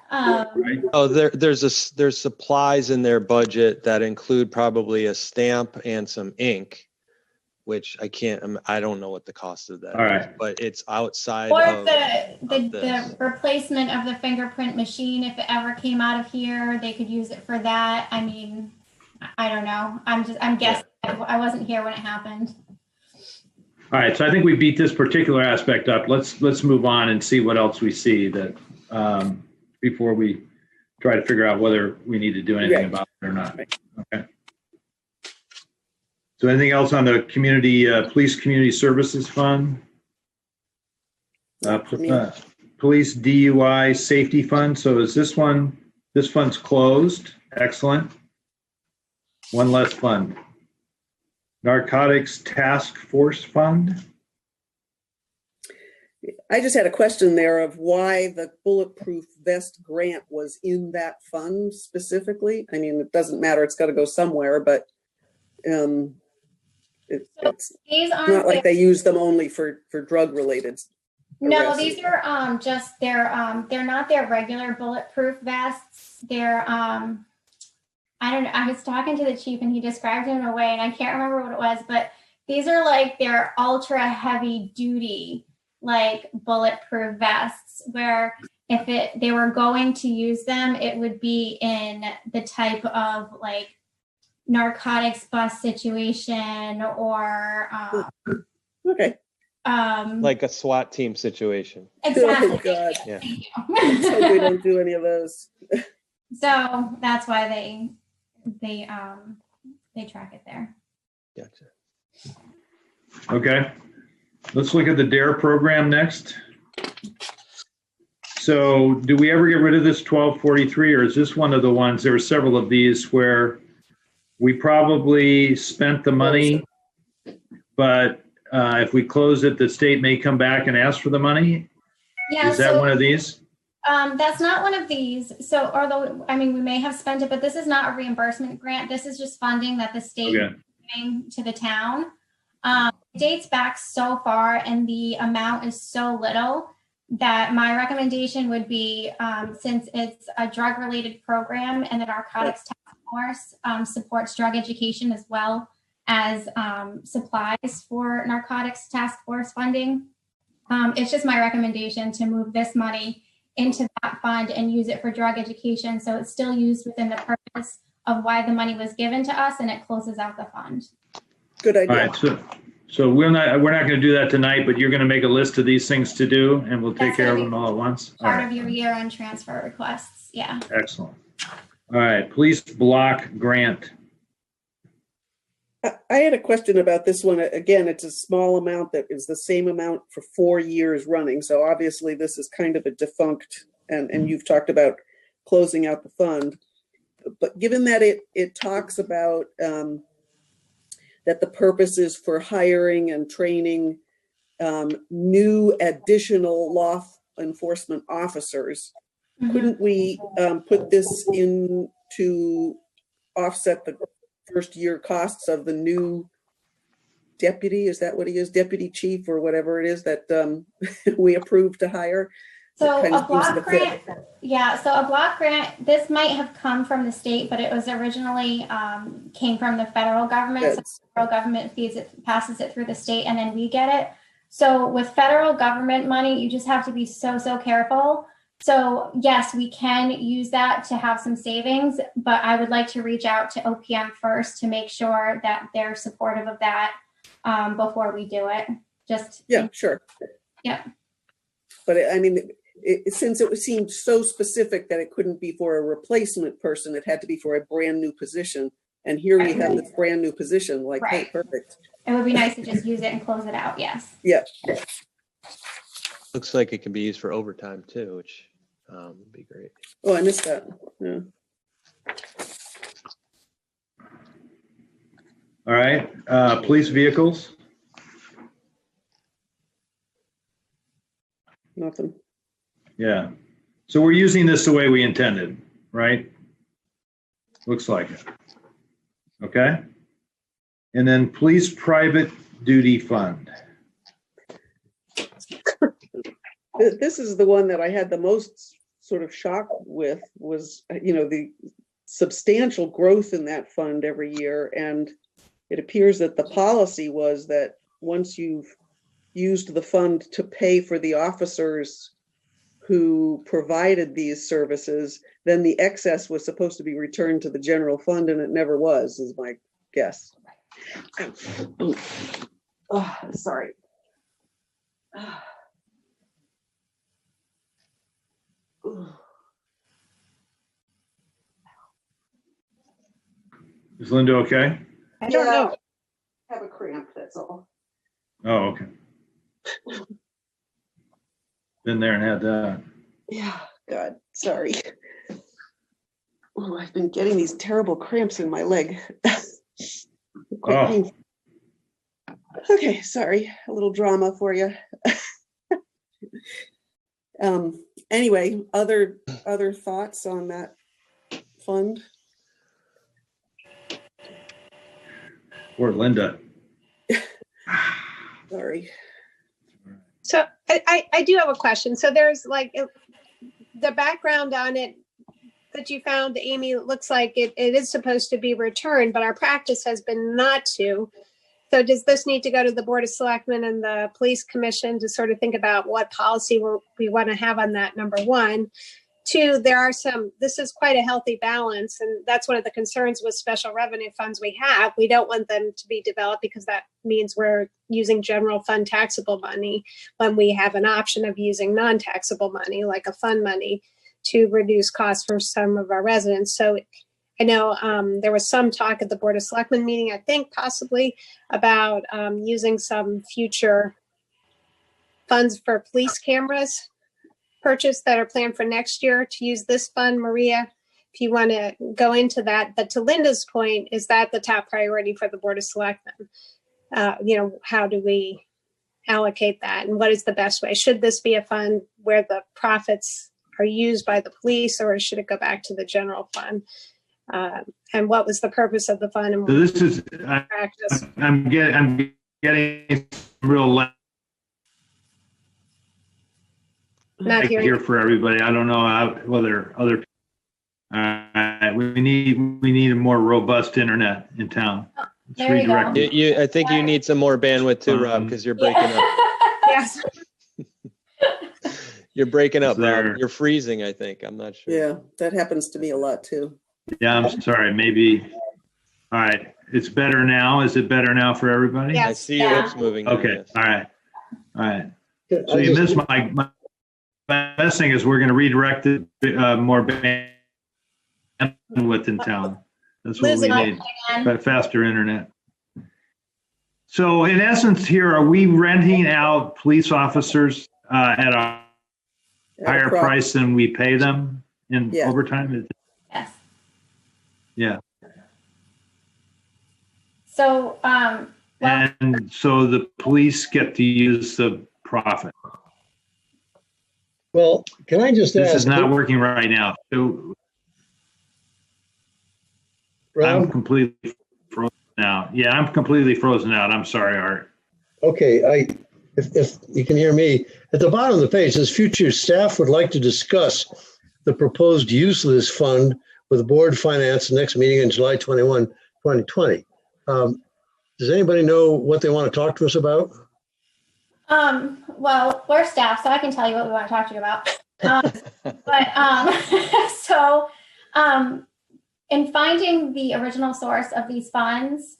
Right? Oh, there's supplies in their budget that include probably a stamp and some ink, which I don't know what the cost of that All is, right. but it's outside Or of the this. replacement of the fingerprint machine, if it ever came out of here, they could use it for that. I mean, I don't know. I'm guessing. I wasn't here when it happened. All right, so I think we beat this particular aspect up. Let's move on and see what else we see that before we try to figure out whether we need to do anything about it or not. Okay. So anything else on the police community services fund? Police DUI safety fund. So is this fund's closed? Excellent. One less fund. Narcotics Task Force Fund. I just had a question there of why the bulletproof vest grant was in that fund specifically. I mean, it doesn't matter. It's got to go somewhere, but it's These aren't not like they use them only for drug related. No, these are just they're not their regular bulletproof vests. They're I don't know. I was talking to the chief and he described it in a way, and I can't remember what it was, but these are like their ultra heavy duty like bulletproof vests where if they were going to use them, it would be in the type of like narcotics bust situation or Okay. Like a SWAT team situation. Exactly. Oh, God. Yeah. Let's hope we don't do any of those. So that's why they track it there. Gotcha. Okay. Let's look at the DARE program next. So do we ever get rid of this 1243, or is this one of the ones, there were several of these where we probably spent the money, but if we close it, the state may come back and ask for the money? Yeah. Is that one of these? That's not one of these. So, although, I mean, we may have spent it, but this is not a reimbursement grant. This is just funding that the state is giving to the town. It dates back so far and the amount is so little that my recommendation would be, since it's a drug-related program and the Narcotics Task Force supports drug education as well as supplies for Narcotics Task Force funding, it's just my recommendation to move this money into that fund and use it for drug education. So it's still used within the purpose of why the money was given to us, and it closes out the fund. Good idea. All right, so we're not going to do that tonight, but you're going to make a list of these things to do, and we'll take care of them all at once. All Part right. of your year-end transfer requests, yeah. Excellent. All right, police block grant. I had a question about this one. Again, it's a small amount that is the same amount for 4 years running. So obviously this is kind of a defunct, and you've talked about closing out the fund. But given that it talks about that the purpose is for hiring and training new additional law enforcement officers. Mhm. Couldn't we put this in to offset the first year costs of the new deputy? Is that what he is? Deputy chief or whatever it is that we approved to hire? So Kind a of seems block to fit. grant, yeah, so a block grant, this might have come from the state, but it was originally came from the federal government. So Yes. the federal government passes it through the state, and then we get it. So with federal government money, you just have to be so careful. So yes, we can use that to have some savings, but I would like to reach out to OPM first to make sure that they're supportive of that before we do it. Just Yeah, sure. Yeah. But I mean, since it seemed so specific that it couldn't be for a replacement person, it had to be for a brand new position. And here we have this brand new position, like, hey, Right. perfect. It would be nice to just use it and close it out. Yes. Yeah. Looks like it can be used for overtime too, which would be great. Oh, I missed that. Yeah. All right, police vehicles. Nothing. Yeah. So we're using this the way we intended, right? Looks like it. Okay. And then police private duty fund. This is the one that I had the most sort of shock with was, the substantial growth in that fund every year. And it appears that the policy was that once you've used the fund to pay for the officers who provided these services, then the excess was supposed to be returned to the general fund, and it never was, is my guess. Oh, sorry. Is Linda okay? I don't know. Have a cramp, that's all. Oh, okay. Been there and had that. Yeah, God, sorry. Oh, I've been getting these terrible cramps in my leg. Quite Oh. painful. Okay, sorry, a little drama for you. Anyway, other thoughts on that fund? Poor Linda. Sorry. So I do have a question. So there's like the background on it that you found, Amy, it looks like it is supposed to be returned, but our practice has been not to. So does this need to go to the Board of Selectmen and the Police Commission to sort of think about what policy we want to have on that, number one? Two, this is quite a healthy balance, and that's one of the concerns with special revenue funds we have. We don't want them to be developed because that means we're using general fund taxable money when we have an option of using non-taxable money, like a fund money, to reduce costs for some of our residents. So I know there was some talk at the Board of Selectmen meeting, I think possibly, about using some future funds for police cameras purchase that are planned for next year to use this fund. Maria, if you want to go into that. But to Linda's point, is that the top priority for the Board of Selectmen? How do we allocate that, and what is the best way? Should this be a fund where the profits are used by the police, or should it go back to the general fund? And what was the purpose of the fund? And So this is, practice? I'm getting real Not hearing. here for everybody. I don't know whether other, we need a more robust internet in town. Let's There you go. redirect. I think you need some more bandwidth too, Rob, because you're breaking up. Yes. You're breaking up, Is there- Rob. You're freezing, I think. I'm not sure. Yeah, that happens to me a lot too. Yeah, I'm sorry, maybe. All right, it's better now. Is it better now for everybody? Yeah. I see your Yeah. lips moving. now, Okay, yes. all right. So you missed my best thing is we're going to redirect it, more bandwidth in town. That's what we Liz, need, but faster internet. So in essence here, are we renting out police officers at a higher price than we pay them in Yeah. overtime? Yes. Yeah. So, well, And so the police get to use the profit. Well, can I just This ask? is not working right now. So I'm Rob? completely frozen out. Yeah, I'm completely frozen out. I'm sorry, Art. Okay, if you can hear me, at the bottom of the page, says future staff would like to discuss the proposed use of this fund with the board finance next meeting in July 21, 2020. Does anybody know what they want to talk to us about? Well, we're staff, so I can tell you what we want to talk to you about. So, in finding the original source of these funds,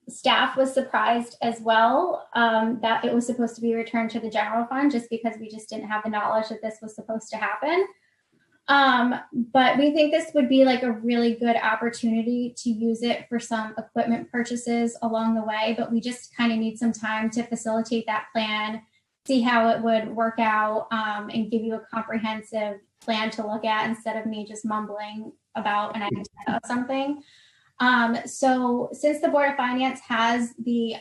staff was surprised as well that it was supposed to be returned to the general fund, just because we just didn't have the knowledge that this was supposed to happen. But we think this would be like a really good opportunity to use it for some equipment purchases along the way, but we just kind of need some time to facilitate that plan, see how it would work out, and give you a comprehensive plan to look at instead of me just mumbling about an idea of something. So since the Board of Finance has the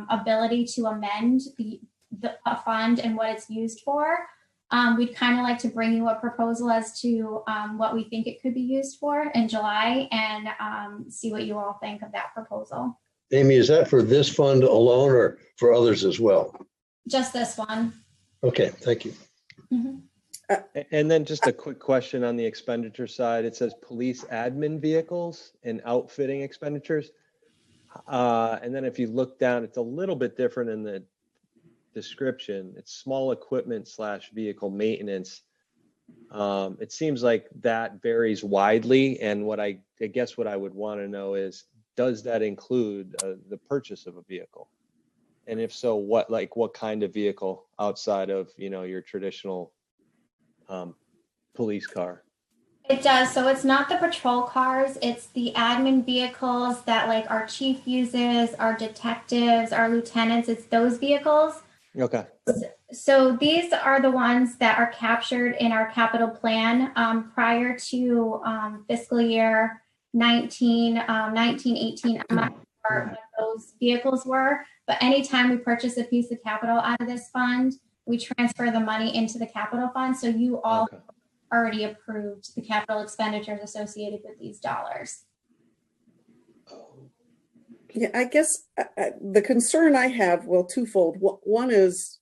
ability to amend a fund and what it's used for, we'd kind of like to bring you a proposal as to what we think it could be used for in July, and see what you all think of that proposal. Amy, is that for this fund alone or for others as well? Just this one. Okay, thank you. Mhm. And then just a quick question on the expenditure side. It says police admin vehicles and outfitting expenditures. And then if you look down, it's a little bit different in the description. It's small equipment / vehicle maintenance. It seems like that varies widely. And what I guess what I would want to know is, does that include the purchase of a vehicle? And if so, what kind of vehicle outside of, your traditional police car? It does. So it's not the patrol cars. It's the admin vehicles that like our chief uses, our detectives, our lieutenants. It's those vehicles. Okay. So these are the ones that are captured in our capital plan prior to fiscal year 19, 18. I'm not sure what those vehicles were, but anytime we purchase a piece of capital out of this fund, we transfer the money into the capital fund. So you all already approved the capital expenditures associated with these dollars. Yeah, I guess the concern I have, well, twofold. One is,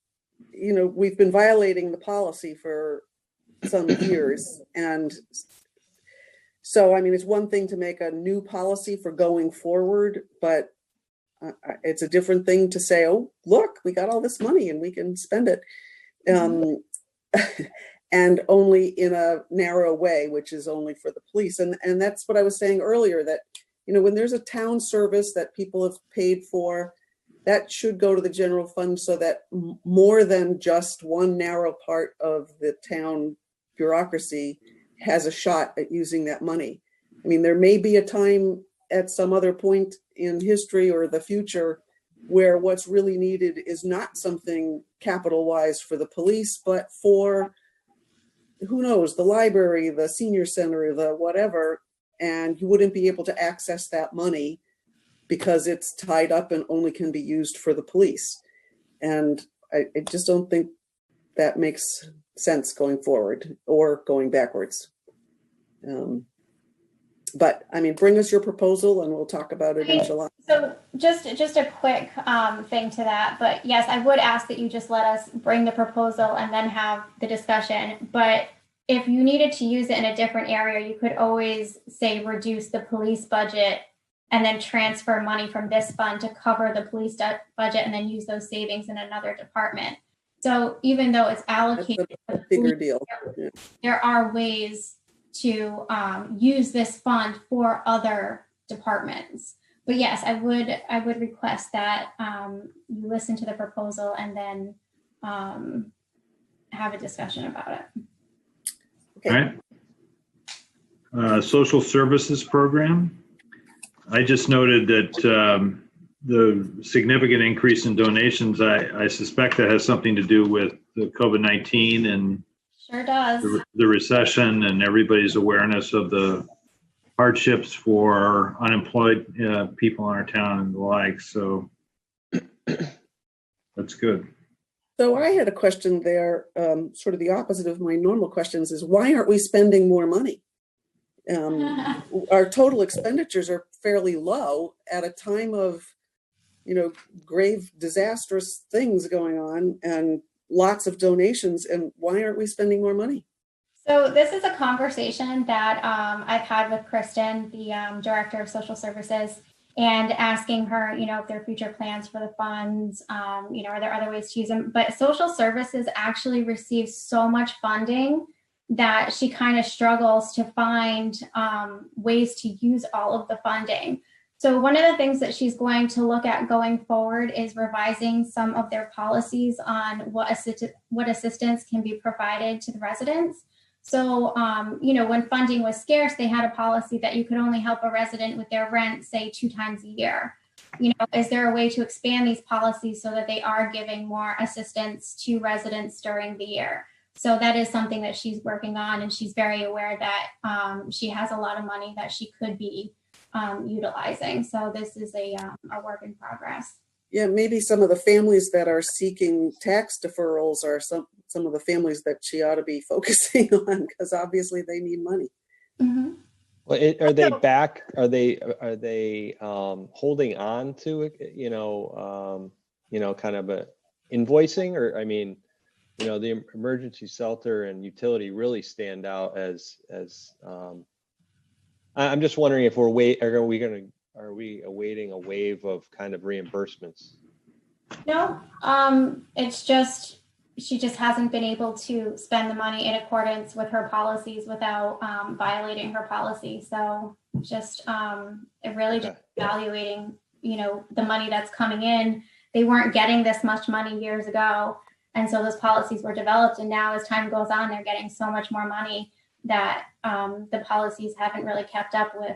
we've been violating the policy for some years. And so, I mean, it's one thing to make a new policy for going forward, but it's a different thing to say, oh, look, we got all this money and we can spend it. And only in a narrow way, which is only for the police. And that's what I was saying earlier, that, when there's a town service that people have paid for, that should go to the general fund so that more than just one narrow part of the town bureaucracy has a shot at using that money. I mean, there may be a time at some other point in history or the future where what's really needed is not something capital-wise for the police, but for, who knows, the library, the senior center, the whatever, and you wouldn't be able to access that money because it's tied up and only can be used for the police. And I just don't think that makes sense going forward or going backwards. But I mean, bring us your proposal and we'll talk about it in July. So just a quick thing to that, but yes, I would ask that you just let us bring the proposal and then have the discussion. But if you needed to use it in a different area, you could always say reduce the police budget and then transfer money from this fund to cover the police budget and then use those savings in another department. So even though it's allocated, that's a bigger deal. There are ways to use this fund for other departments. But yes, I would request that you listen to the proposal and then have a discussion about it. Okay. All right. Social services program. I just noted that the significant increase in donations, I suspect that has something to do with the COVID-19 and Sure does. the recession and everybody's awareness of the hardships for unemployed people in our town and the like. So that's good. So I had a question there, sort of the opposite of my normal questions is why aren't we spending more money? Our total expenditures are fairly low at a time of, grave disastrous things going on and lots of donations. And why aren't we spending more money? So this is a conversation that I've had with Kristen, the Director of Social Services, and asking her, if there are future plans for the funds, are there other ways to use them? But Social Services actually receives so much funding that she kind of struggles to find ways to use all of the funding. So one of the things that she's going to look at going forward is revising some of their policies on what assistance can be provided to the residents. So, when funding was scarce, they had a policy that you could only help a resident with their rent, say 2 times a year. Is there a way to expand these policies so that they are giving more assistance to residents during the year? So that is something that she's working on, and she's very aware that she has a lot of money that she could be utilizing. So this is a work in progress. Yeah, maybe some of the families that are seeking tax deferrals are some of the families that she ought to be focusing on, because obviously they need money. Mm-hmm. Well, are they back? Are they holding on to it? Kind of a invoicing, or the emergency shelter and utility really stand out as. I'm just wondering if are we awaiting a wave of kind of reimbursements? No, it's just she just hasn't been able to spend the money in accordance with her policies without violating her policy. So just evaluating, the money that's coming in. They weren't getting this much money years ago. And so those policies were developed. And now as time goes on, they're getting so much more money that the policies haven't really kept up with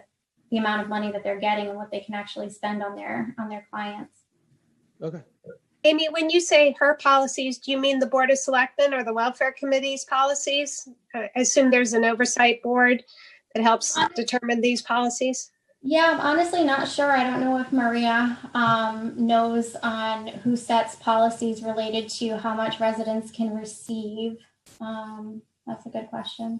the amount of money that they're getting and what they can actually spend on their clients. Okay. Amy, when you say her policies, do you mean the Board of Selectmen or the Welfare Committee's policies? I assume there's an oversight board that helps determine these policies. Yeah, I'm honestly not sure. I don't know if Maria knows on who sets policies related to how much residents can receive. That's a good question.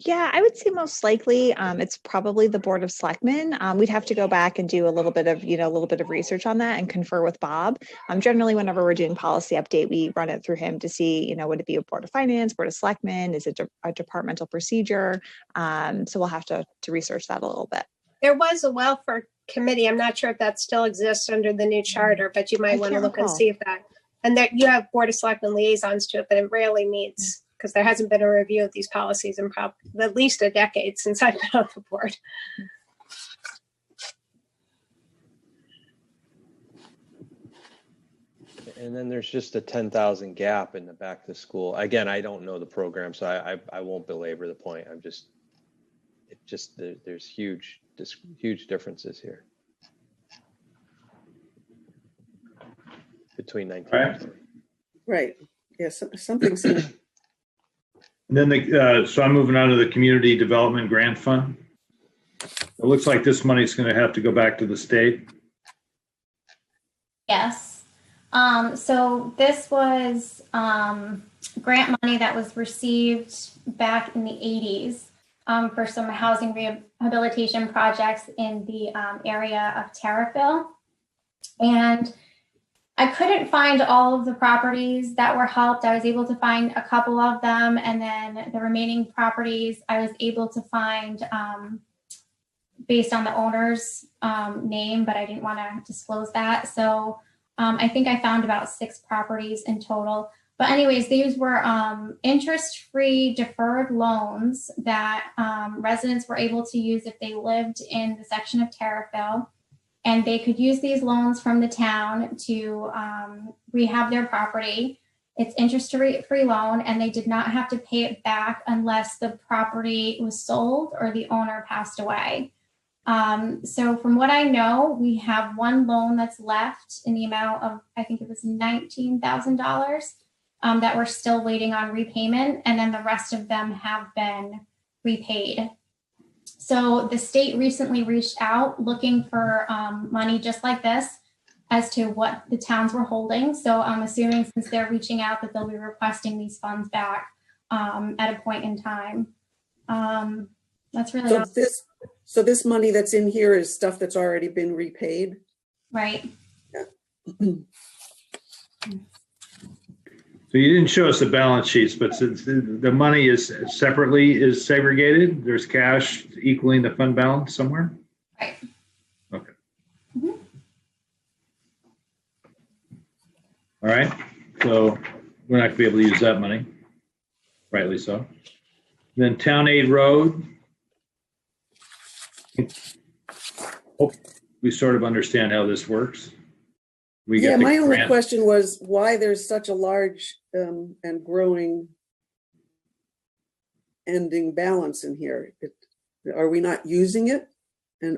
Yeah, I would say most likely it's probably the Board of Selectmen. We'd have to go back and do a little bit of research on that and confer with Bob. Generally, whenever we're doing policy update, we run it through him to see, would it be a Board of Finance, Board of Selectmen? Is it a departmental procedure? So we'll have to research that a little bit. There was a welfare committee. I'm not sure if that still exists under the new charter, but you might want to look and see if that. And that you have Board of Selectmen liaisons to it, but it rarely meets. Because there hasn't been a review of these policies in probably at least a decade since I've been on the board. And then there's just a 10,000 gap in the back to school. Again, I don't know the program, so I won't belabor the point. There's huge differences here between 19. Right. Yes. Yeah, something's. And then so I'm moving on to the Community Development Grant Fund. It looks like this money is going to have to go back to the state. Yes. So this was grant money that was received back in the 80s for some housing rehabilitation projects in the area of Terriffill. And I couldn't find all of the properties that were helped. I was able to find a couple of them, and then the remaining properties I was able to find based on the owner's name, but I didn't want to disclose that. So I think I found about 6 properties in total. But anyways, these were interest-free deferred loans that residents were able to use if they lived in the section of Terriffill. And they could use these loans from the town to rehab their property. It's interest-free loan, and they did not have to pay it back unless the property was sold or the owner passed away. So from what I know, we have one loan that's left in the amount of, I think it was $19,000 that we're still waiting on repayment. And then the rest of them have been repaid. So the state recently reached out looking for money just like this as to what the towns were holding. So I'm assuming since they're reaching out that they'll be requesting these funds back at a point in time. That's really So all. this money that's in here is stuff that's already been repaid? Right. So you didn't show us the balance sheets, but since the money is segregated, there's cash equaling the fund balance somewhere? Right. Okay. Mhm. All right. So we're not gonna be able to use that money, rightly so. Then Town Aid Road. Hope we sort of understand how this works. We Yeah, get the my only grant. question was why there's such a large and growing ending balance in here. Are we not using it?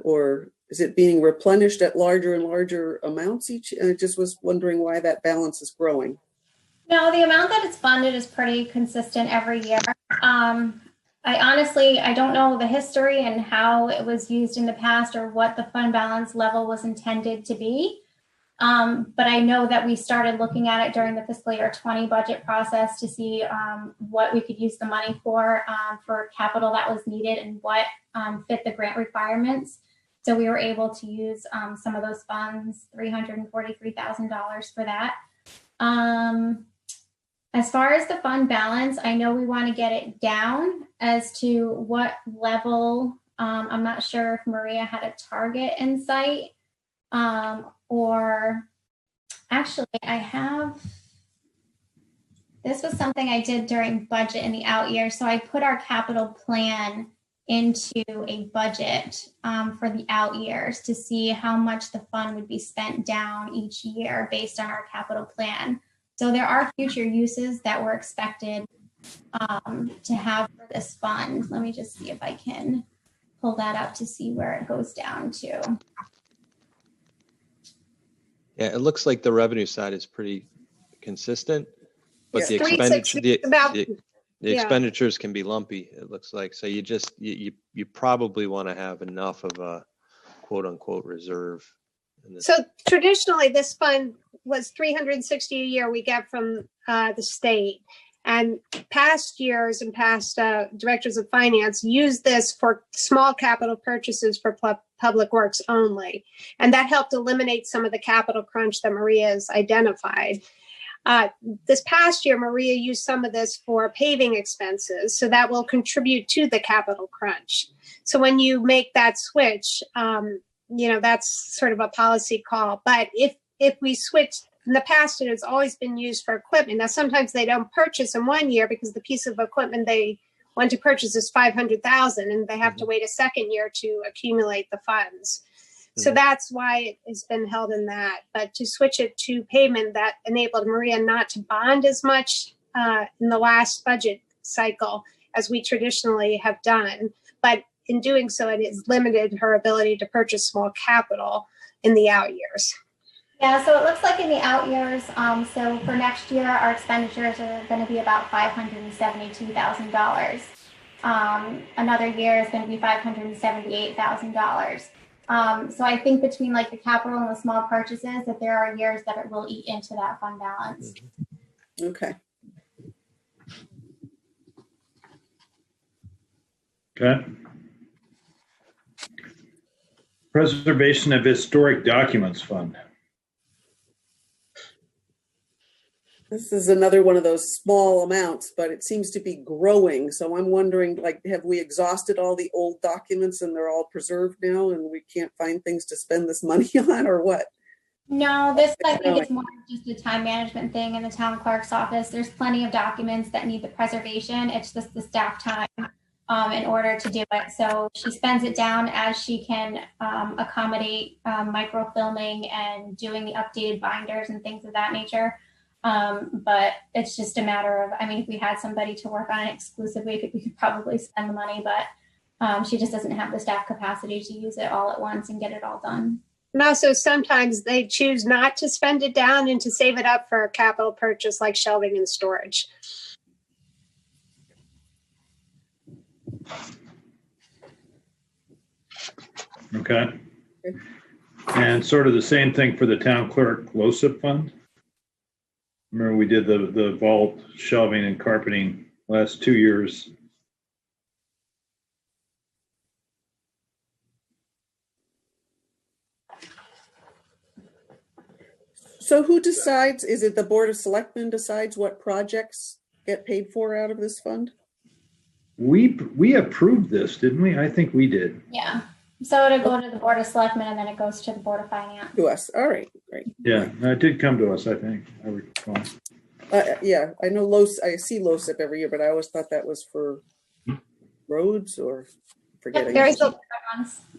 Or is it being replenished at larger and larger amounts each? And I just was wondering why that balance is growing. No, the amount that it's funded is pretty consistent every year. I don't know the history and how it was used in the past or what the fund balance level was intended to be. But I know that we started looking at it during the fiscal year 20 budget process to see what we could use the money for capital that was needed and what fit the grant requirements. So we were able to use some of those funds, $343,000 for that. As far as the fund balance, I know we want to get it down. As to what level, I'm not sure if Maria had a target in sight. Or actually this was something I did during budget in the out year. So I put our capital plan into a budget for the out years to see how much the fund would be spent down each year based on our capital plan. So there are future uses that we're expected to have for this fund. Let me just see if I can pull that up to see where it goes down to. Yeah, it looks like the revenue side is pretty consistent, but the Yeah. expenditure, 360 about, the yeah. expenditures can be lumpy, it looks like. So you probably want to have enough of a quote unquote reserve. So traditionally, this fund was $360 a year we get from the state. And past years and past directors of finance used this for small capital purchases for public works only. And that helped eliminate some of the capital crunch that Maria has identified. This past year, Maria used some of this for paving expenses. So that will contribute to the capital crunch. So when you make that switch, that's sort of a policy call. But if we switch, in the past, it has always been used for equipment. Now, sometimes they don't purchase in 1 year because the piece of equipment they want to purchase is $500,000, and they have to wait a second year to accumulate the funds. So that's why it has been held in that. But to switch it to payment, that enabled Maria not to bond as much in the last budget cycle as we traditionally have done. But in doing so, it has limited her ability to purchase small capital in the out years. Yeah, so it looks like in the out years, so for next year, our expenditures are going to be about $572,000. Another year is going to be $578,000. So I think between like the capital and the small purchases, that there are years that it will eat into that fund balance. Okay. Okay. Preservation of Historic Documents Fund. This is another one of those small amounts, but it seems to be growing. So I'm wondering, like, have we exhausted all the old documents and they're all preserved now and we can't find things to spend this money on, or what? No, this I think is more just a time management thing in the town clerk's office. There's plenty of documents that need the preservation. It's just the staff time in order to do it. So she spends it down as she can accommodate microfilming and doing the updated binders and things of that nature. But it's just a matter of, if we had somebody to work on it exclusively, we could probably spend the money, but she just doesn't have the staff capacity to use it all at once and get it all done. And also sometimes they choose not to spend it down and to save it up for a capital purchase like shelving and storage. Okay. And sort of the same thing for the town clerk LoSiP fund. Remember we did the vault shelving and carpeting last 2 years. So who decides? Is it the Board of Selectmen decides what projects get paid for out of this fund? We approved this, didn't we? I think we did. Yeah. So it'll go to the Board of Selectmen and then it goes to the Board of Finance. To us. All right, great. Yeah, it did come to us, I think. I recall. Yeah, I know I see LoSiP every year, but I always thought that was for roads or forgetting. There is a,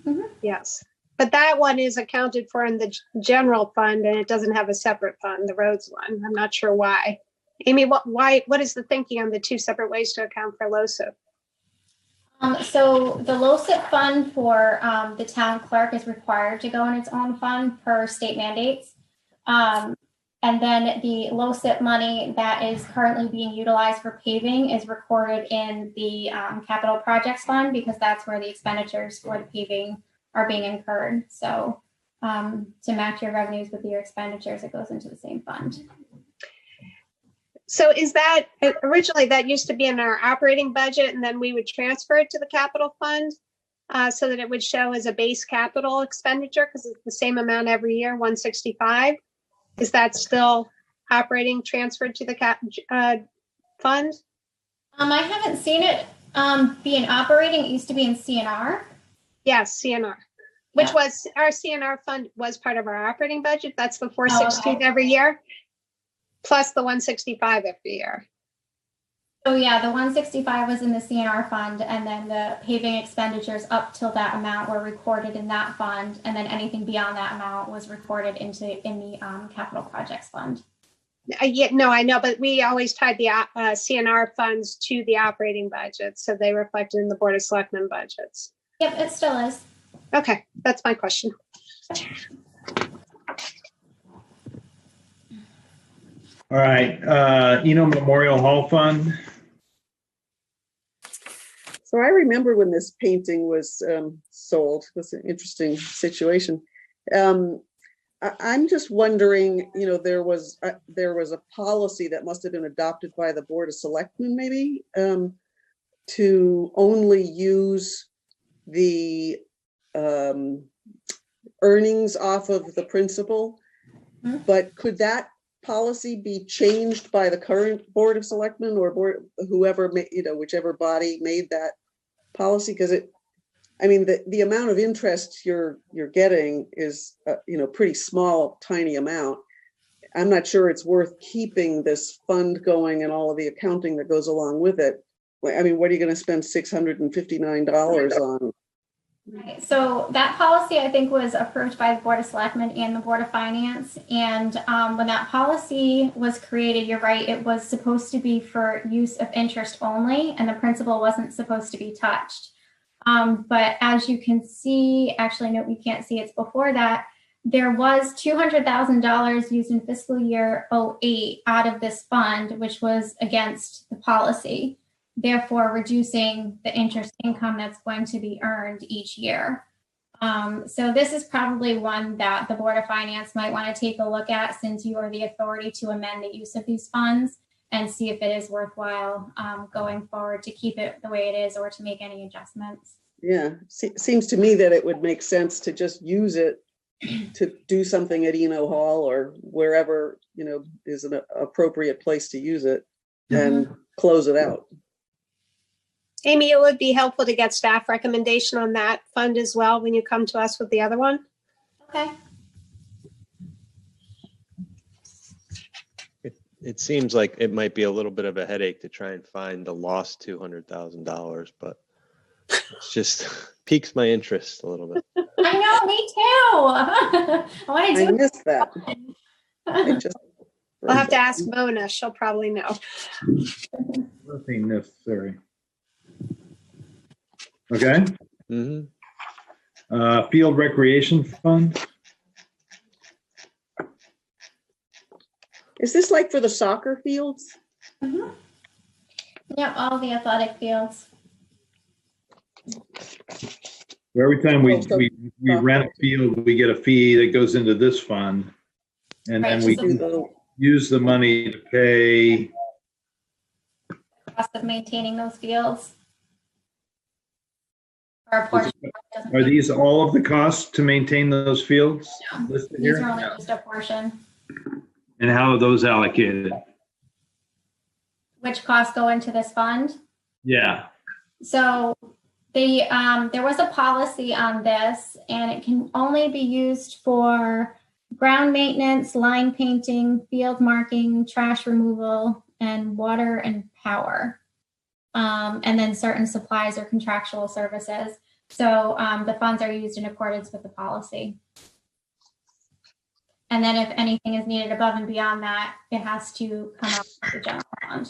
Mhm. yes, but that one is accounted for in the general fund and it doesn't have a separate fund, the roads one. I'm not sure why. Amy, what is the thinking on the two separate ways to account for LoSiP? So the LoSiP fund for the town clerk is required to go in its own fund per state mandates. And then the LoSiP money that is currently being utilized for paving is recorded in the capital projects fund because that's where the expenditures for the paving are being incurred. So to match your revenues with your expenditures, it goes into the same fund. So is that, originally that used to be in our operating budget and then we would transfer it to the capital fund so that it would show as a base capital expenditure because it's the same amount every year, 165. Is that still operating transferred to the fund? I haven't seen it be in operating. It used to be in CNR. Yes, CNR, which Yeah. was our CNR fund was part of our operating budget. That's the 416 every year, plus the 165 every year. So yeah, the 165 was in the CNR fund, and then the paving expenditures up till that amount were recorded in that fund, and then anything beyond that amount was recorded in the capital projects fund. Yeah, no, I know, but we always tied the CNR funds to the operating budget, so they reflected in the Board of Selectmen budgets. Yep, it still is. Okay, that's my question. All right, Eno Memorial Hall Fund. So I remember when this painting was sold. It was an interesting situation. I'm just wondering, there was a policy that must have been adopted by the Board of Selectmen, maybe, to only use the earnings off of the principal. Mhm. But could that policy be changed by the current Board of Selectmen or whoever, whichever body made that policy? Because the amount of interest you're getting is, pretty small, tiny amount. I'm not sure it's worth keeping this fund going and all of the accounting that goes along with it. What are you going to spend $659 on? Right. So that policy, I think, was approved by the Board of Selectmen and the Board of Finance. And when that policy was created, you're right, it was supposed to be for use of interest only, and the principal wasn't supposed to be touched. But as you can see, actually, no, you can't see, it's before that, there was $200,000 used in fiscal year 08 out of this fund, which was against the policy, therefore reducing the interest income that's going to be earned each year. So this is probably one that the Board of Finance might want to take a look at, since you are the authority to amend the use of these funds and see if it is worthwhile going forward to keep it the way it is or to make any adjustments. Yeah, seems to me that it would make sense to just use it to do something at Eno Hall or wherever, is an appropriate place to use it and close it out. Amy, it would be helpful to get staff recommendation on that fund as well when you come to us with the other one. Okay. It seems like it might be a little bit of a headache to try and find the lost $200,000, but it's just piques my interest a little bit. I know, me too. I want to I do missed that. We'll have to ask Mona. She'll probably know. Nothing necessary. Okay. Mm-hmm. Field Recreation Fund. Is this like for the soccer fields? Mm-hmm. Yep, all the athletic fields. Every time we we rent a field, we get a fee that goes into this fund. And then Right, we just the- use the money to pay. cost of maintaining those fields. Or a portion. doesn't Are pay- these all of the costs to maintain those fields No, listed These here? are only just a portion. And how are those allocated? Which costs go into this fund? Yeah. So there was a policy on this, and it can only be used for ground maintenance, line painting, field marking, trash removal, and water and power. And then certain supplies or contractual services. So the funds are used in accordance with the policy. And then if anything is needed above and beyond that, it has to come out of the general fund.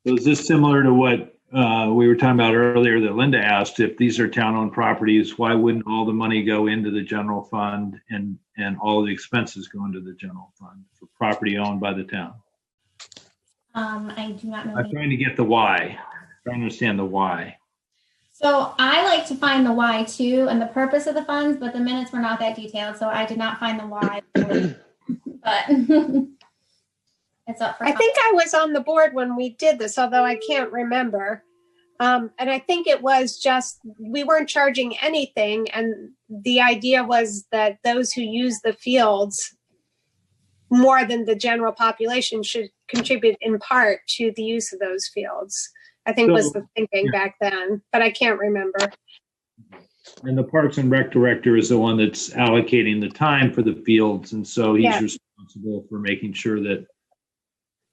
So is this similar to what we were talking about earlier that Linda asked? If these are town-owned properties, why wouldn't all the money go into the general fund and all the expenses go into the general fund for property owned by the town? I do not know. I'm trying to get the why. Trying to understand the why. So I like to find the why too, and the purpose of the funds, but the minutes were not that detailed, so I did not find the why. But it's up for. I think I was on the board when we did this, although I can't remember. And I think it was just, we weren't charging anything. And the idea was that those who use the fields more than the general population should contribute in part to the use of those fields, I think was the thinking back then, but I can't remember. And the Parks and Rec director is the one that's allocating the time for the fields. And so he's Yeah. responsible for making sure that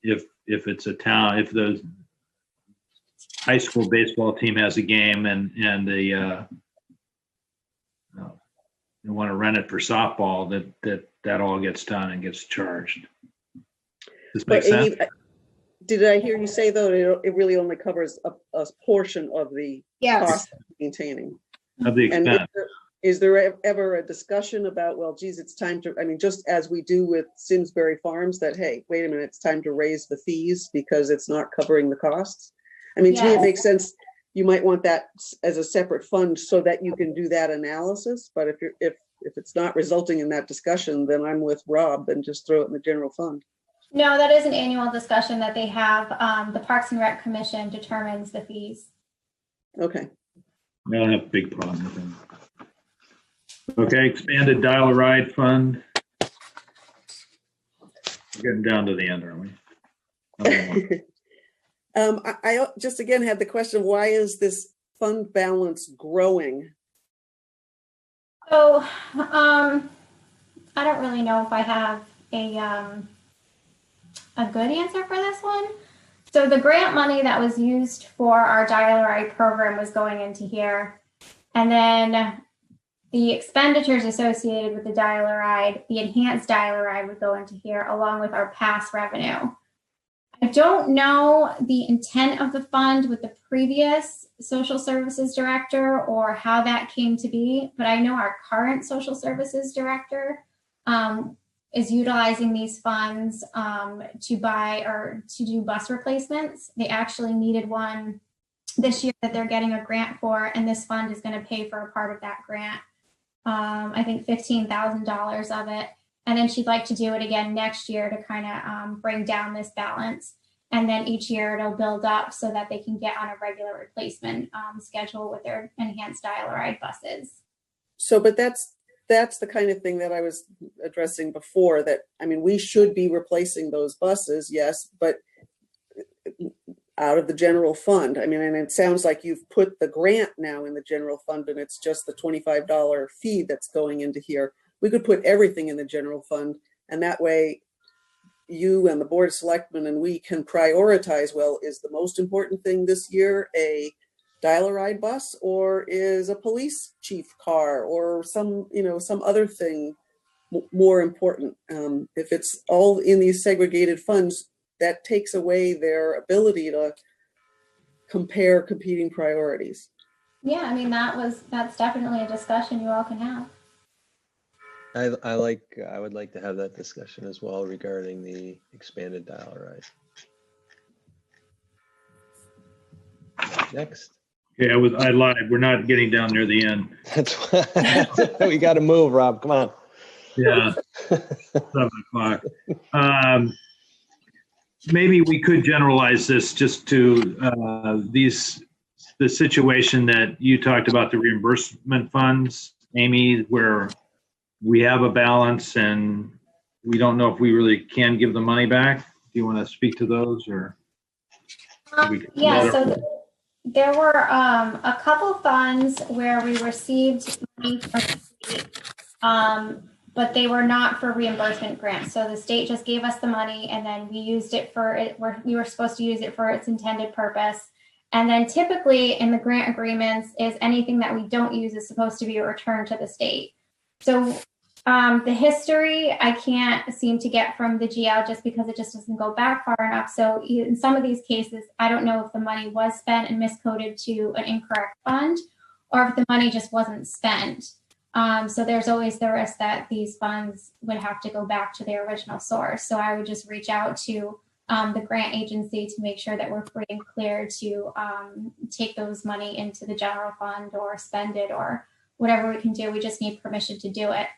if it's a town, if the high school baseball team has a game and they want to rent it for softball, that all gets done and gets charged. Does this make But sense? did I hear you say though, it really only covers a portion of the Yes. cost of maintaining? Of the And expense. is there ever a discussion about, well, geez, it's time to, I mean, just as we do with Simsbury Farms, that, hey, wait a minute, it's time to raise the fees because it's not covering the costs? I mean, to me, it Yes. makes sense. You might want that as a separate fund so that you can do that analysis. But if it's not resulting in that discussion, then I'm with Rob and just throw it in the general fund. No, that is an annual discussion that they have. The Parks and Rec Commission determines the fees. Okay. I don't have a big problem with them. Okay, expanded dial-a-ride fund. We're getting down to the end, aren't we? Another one. I just again had the question, why is this fund balance growing? So I don't really know if I have a good answer for this one. So the grant money that was used for our dial-a-ride program was going into here. And then the expenditures associated with the dial-a-ride, the enhanced dial-a-ride would go into here along with our past revenue. I don't know the intent of the fund with the previous social services director or how that came to be, but I know our current social services director is utilizing these funds to buy or to do bus replacements. They actually needed one this year that they're getting a grant for, and this fund is going to pay for a part of that grant. I think $15,000 of it. And then she'd like to do it again next year to kind of bring down this balance. And then each year it'll build up so that they can get on a regular replacement schedule with their enhanced dial-a-ride buses. So, but that's the kind of thing that I was addressing before, that, I mean, we should be replacing those buses, yes, but out of the general fund. I mean, and it sounds like you've put the grant now in the general fund and it's just the $25 fee that's going into here. We could put everything in the general fund, and that way you and the Board of Selectmen and we can prioritize, well, is the most important thing this year a dial-a-ride bus, or is a police chief car, or some other thing more important? If it's all in these segregated funds, that takes away their ability to compare competing priorities. Yeah, I mean, that's definitely a discussion you all can have. I would like to have that discussion as well regarding the expanded dial-a-ride. Next. Yeah, I lied. We're not getting down near the end. That's why we got to move, Rob. Come on. Yeah, 7:00. Maybe we could generalize this just to the situation that you talked about, the reimbursement funds, Amy, where we have a balance and we don't know if we really can give the money back. Do you want to speak to those, or? Yeah, so there were a couple funds where we received money from the state, but they were not for reimbursement grants. So the state just gave us the money, and then we used it for it. We were supposed to use it for its intended purpose. And then typically in the grant agreements is anything that we don't use is supposed to be returned to the state. So the history I can't seem to get from the GL just because it just doesn't go back far enough. So in some of these cases, I don't know if the money was spent and miscoded to an incorrect fund, or if the money just wasn't spent. So there's always the risk that these funds would have to go back to their original source. So I would just reach out to the grant agency to make sure that we're free and clear to take those money into the general fund or spend it or whatever we can do. We just need permission to do it.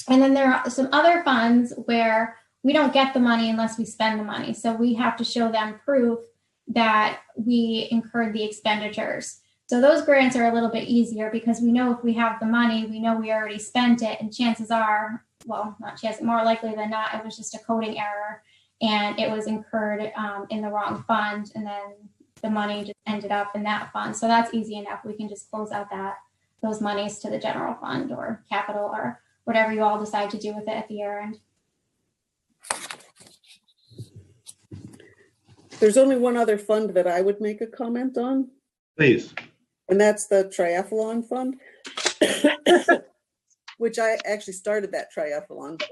And then there are some other funds where we don't get the money unless we spend the money. So we have to show them proof that we incurred the expenditures. So those grants are a little bit easier because we know if we have the money, we know we already spent it, and chances are, well, not chances, more likely than not, it was just a coding error and it was incurred in the wrong fund, and then the money just ended up in that fund. So that's easy enough. We can just close out those monies to the general fund or capital or whatever you all decide to do with it at the year end. There's only one other fund that I would make a comment on, Please. and that's the triathlon fund, which I actually started that triathlon.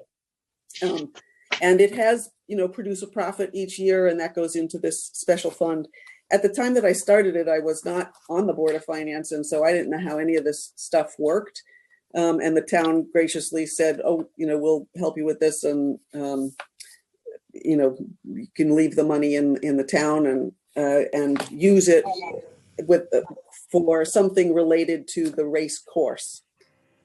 And it has, produce a profit each year, and that goes into this special fund. At the time that I started it, I was not on the Board of Finance, and so I didn't know how any of this stuff worked. And the town graciously said, "Oh, we'll help you with this, and you can leave the money in the town and use it for something related to the race course."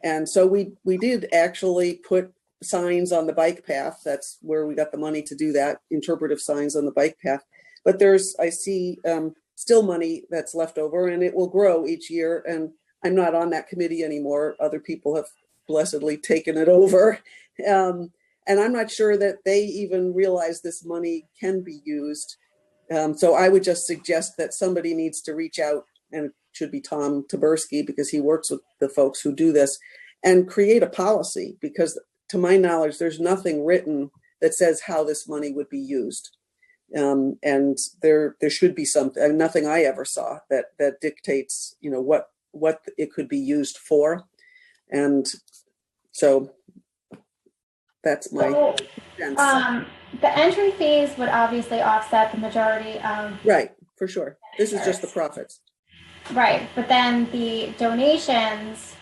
And so we did actually put signs on the bike path. That's where we got the money to do that, interpretive signs on the bike path. But I see still money that's left over, and it will grow each year. And I'm not on that committee anymore. Other people have blessedly taken it over. And I'm not sure that they even realize this money can be used. So I would just suggest that somebody needs to reach out, and it should be Tom Taberski because he works with the folks who do this, and create a policy, because to my knowledge, there's nothing written that says how this money would be used. And there should be something, nothing I ever saw that dictates, what it could be used for. And so that's my sense. The entry fees would obviously offset the majority of. Right, for sure. This is just the profits. Right, but then the donations,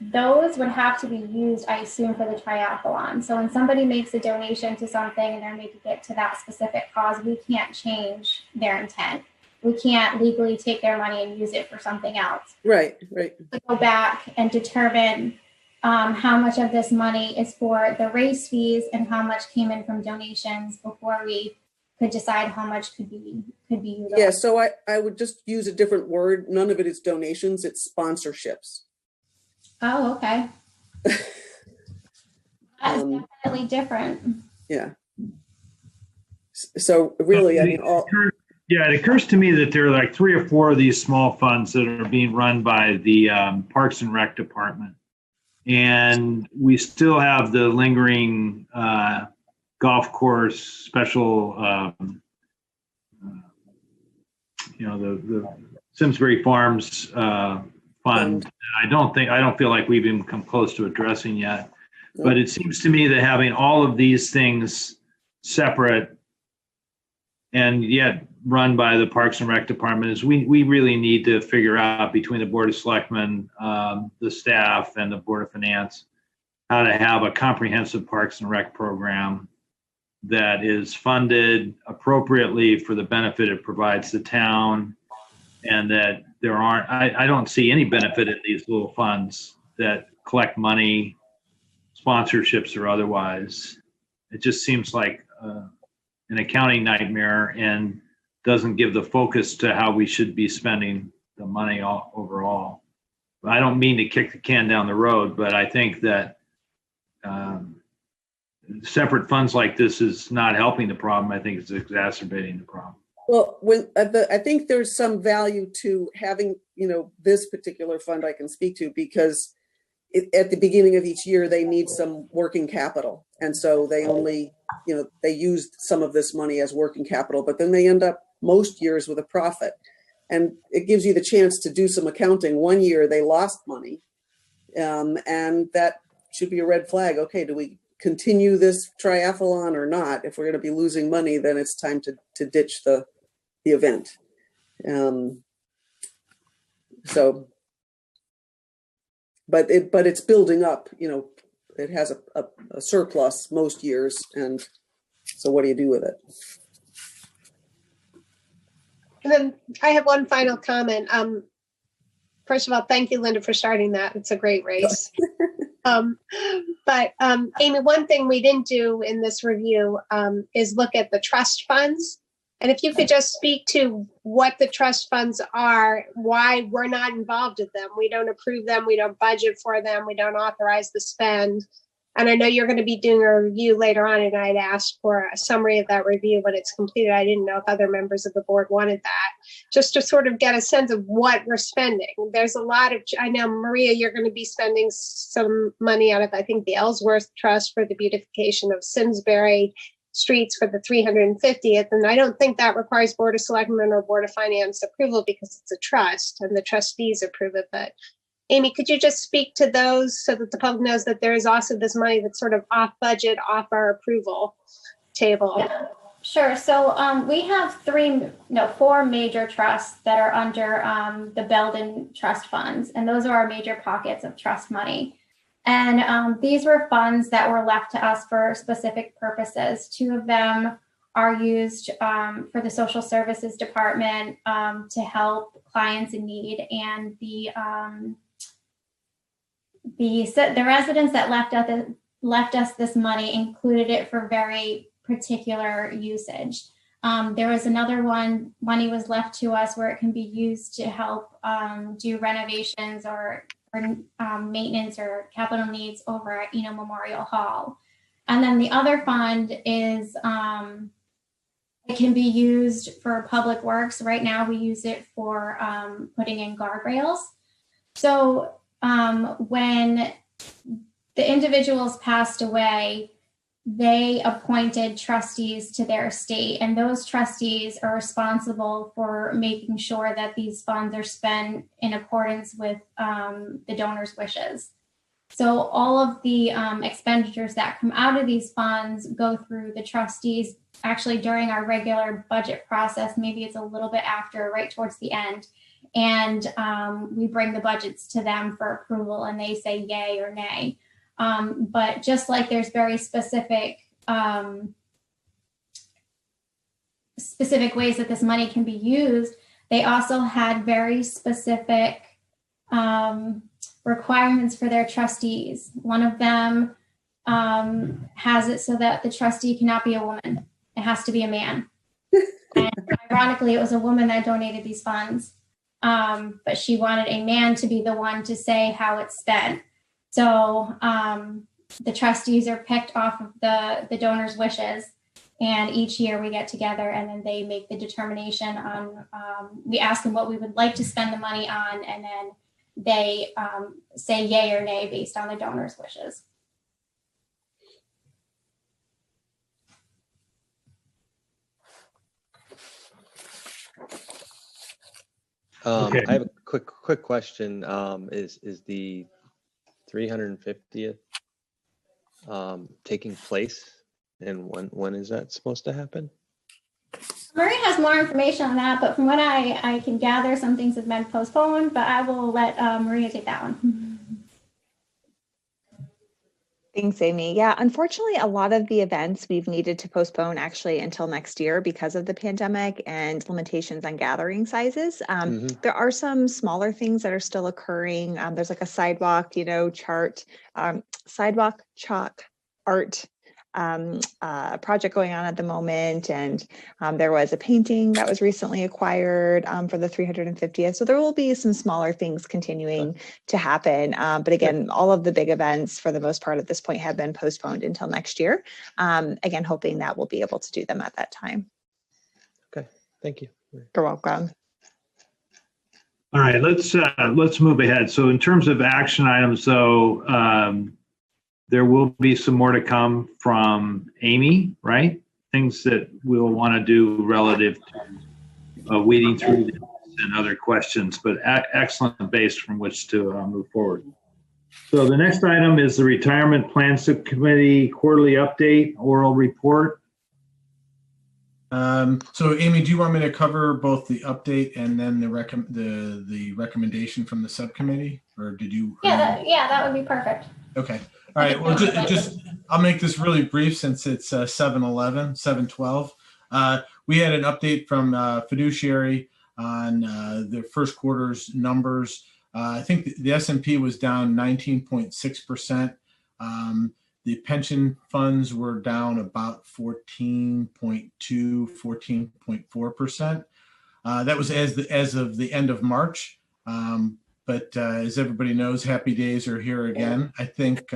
those would have to be used, I assume, for the triathlon. So when somebody makes a donation to something and they're making it to that specific cause, we can't change their intent. We can't legally take their money and use it for something else. Right. We go back and determine how much of this money is for the race fees and how much came in from donations before we could decide how much could be utilized. Yeah, so I would just use a different word. None of it is donations, it's sponsorships. Oh, okay. That is definitely different. Yeah. So really, I mean, it occurs to me that there are like 3 or 4 of these small funds that are being run by the Parks and Rec Department. And we still have the lingering golf course special, the Simsbury Farms fund. I don't feel like we've even come close to addressing yet. But it seems to me that having all of these things separate and yet run by the Parks and Rec Department is we really need to figure out between the Board of Selectmen, the staff, and the Board of Finance how to have a comprehensive Parks and Rec program that is funded appropriately for the benefit it provides the town, and that there aren't, I don't see any benefit in these little funds that collect money, sponsorships or otherwise. It just seems like an accounting nightmare and doesn't give the focus to how we should be spending the money overall. I don't mean to kick the can down the road, but I think that separate funds like this is not helping the problem. I think it's exacerbating the problem. Well, I think there's some value to having, this particular fund I can speak to, because at the beginning of each year, they need some working capital. And so they only, they used some of this money as working capital, but then they end up most years with a profit. And it gives you the chance to do some accounting. One year they lost money, and that should be a red flag. Okay, do we continue this triathlon or not? If we're going to be losing money, then it's time to ditch the event. But it's building up. It has a surplus most years, and so what do you do with it? And then I have one final comment. First of all, thank you, Linda, for starting that. It's a great race. But Amy, one thing we didn't do in this review is look at the trust funds. And if you could just speak to what the trust funds are, why we're not involved with them. We don't approve them. We don't budget for them. We don't authorize the spend. And I know you're going to be doing a review later on, and I'd asked for a summary of that review when it's completed. I didn't know if other members of the board wanted that, just to sort of get a sense of what we're spending. There's a lot of, I know, Maria, you're going to be spending some money out of, I think, the Ellsworth Trust for the beautification of Simsbury streets for the 350th. And I don't think that requires Board of Selectmen or Board of Finance approval because it's a trust and the trustees approve it. But Amy, could you just speak to those so that the public knows that there is also this money that's sort of off budget, off our approval table? Yeah, sure. So we have four major trusts that are under the Belden Trust Funds, and those are our major pockets of trust money. And these were funds that were left to us for specific purposes. Two of them are used for the social services department to help clients in need, and the residents that left us this money included it for very particular usage. There was another one, money was left to us where it can be used to help do renovations or maintenance or capital needs over at Memorial Hall. And then the other fund is, it can be used for public works. Right now we use it for putting in guardrails. So when the individuals passed away, they appointed trustees to their estate, and those trustees are responsible for making sure that these funds are spent in accordance with the donor's wishes. So all of the expenditures that come out of these funds go through the trustees actually during our regular budget process. Maybe it's a little bit after, right towards the end. And we bring the budgets to them for approval and they say yay or nay. But just like there's very specific ways that this money can be used, they also had very specific requirements for their trustees. One of them has it so that the trustee cannot be a woman. It has to be a man. And ironically, it was a woman that donated these funds. But she wanted a man to be the one to say how it's spent. So the trustees are picked off of the donor's wishes, and each year we get together and then they make the determination on, we ask them what we would like to spend the money on, and then they say yay or nay based on the donor's wishes. Okay. I have a quick question. Is the 350th taking place, and when is that supposed to happen? Maria has more information on that, but from what I can gather, some things have been postponed, but I will let Maria take that one. Thanks, Amy. Yeah, unfortunately, a lot of the events we've needed to postpone actually until next year because of the pandemic and limitations on gathering sizes. Mhm. There are some smaller things that are still occurring. There's like a sidewalk, chart, sidewalk chalk art project going on at the moment. And there was a painting that was recently acquired for the 350th. So there will be some smaller things continuing to happen. But again, all of the big events for the most part at this point have been postponed until next year. Again, hoping that we'll be able to do them at that time. Okay, thank you. You're welcome. All right, let's move ahead. So in terms of action items, there will be some more to come from Amy, right? Things that we'll want to do relative to weeding through this and other questions, but excellent base from which to move forward. So the next item is the Retirement Plan Subcommittee Quarterly Update Oral Report. So Amy, do you want me to cover both the update and then the recommendation from the subcommittee, or did you? Yeah, that would be perfect. Okay. All right. Well, I'll make this really brief since it's 7/12. We had an update from Fiduciary on the first quarter's numbers. I think the S&P was down 19.6%. The pension funds were down about 14.2, 14.4%. That was as of the end of March. But as everybody knows, happy days are here again. I think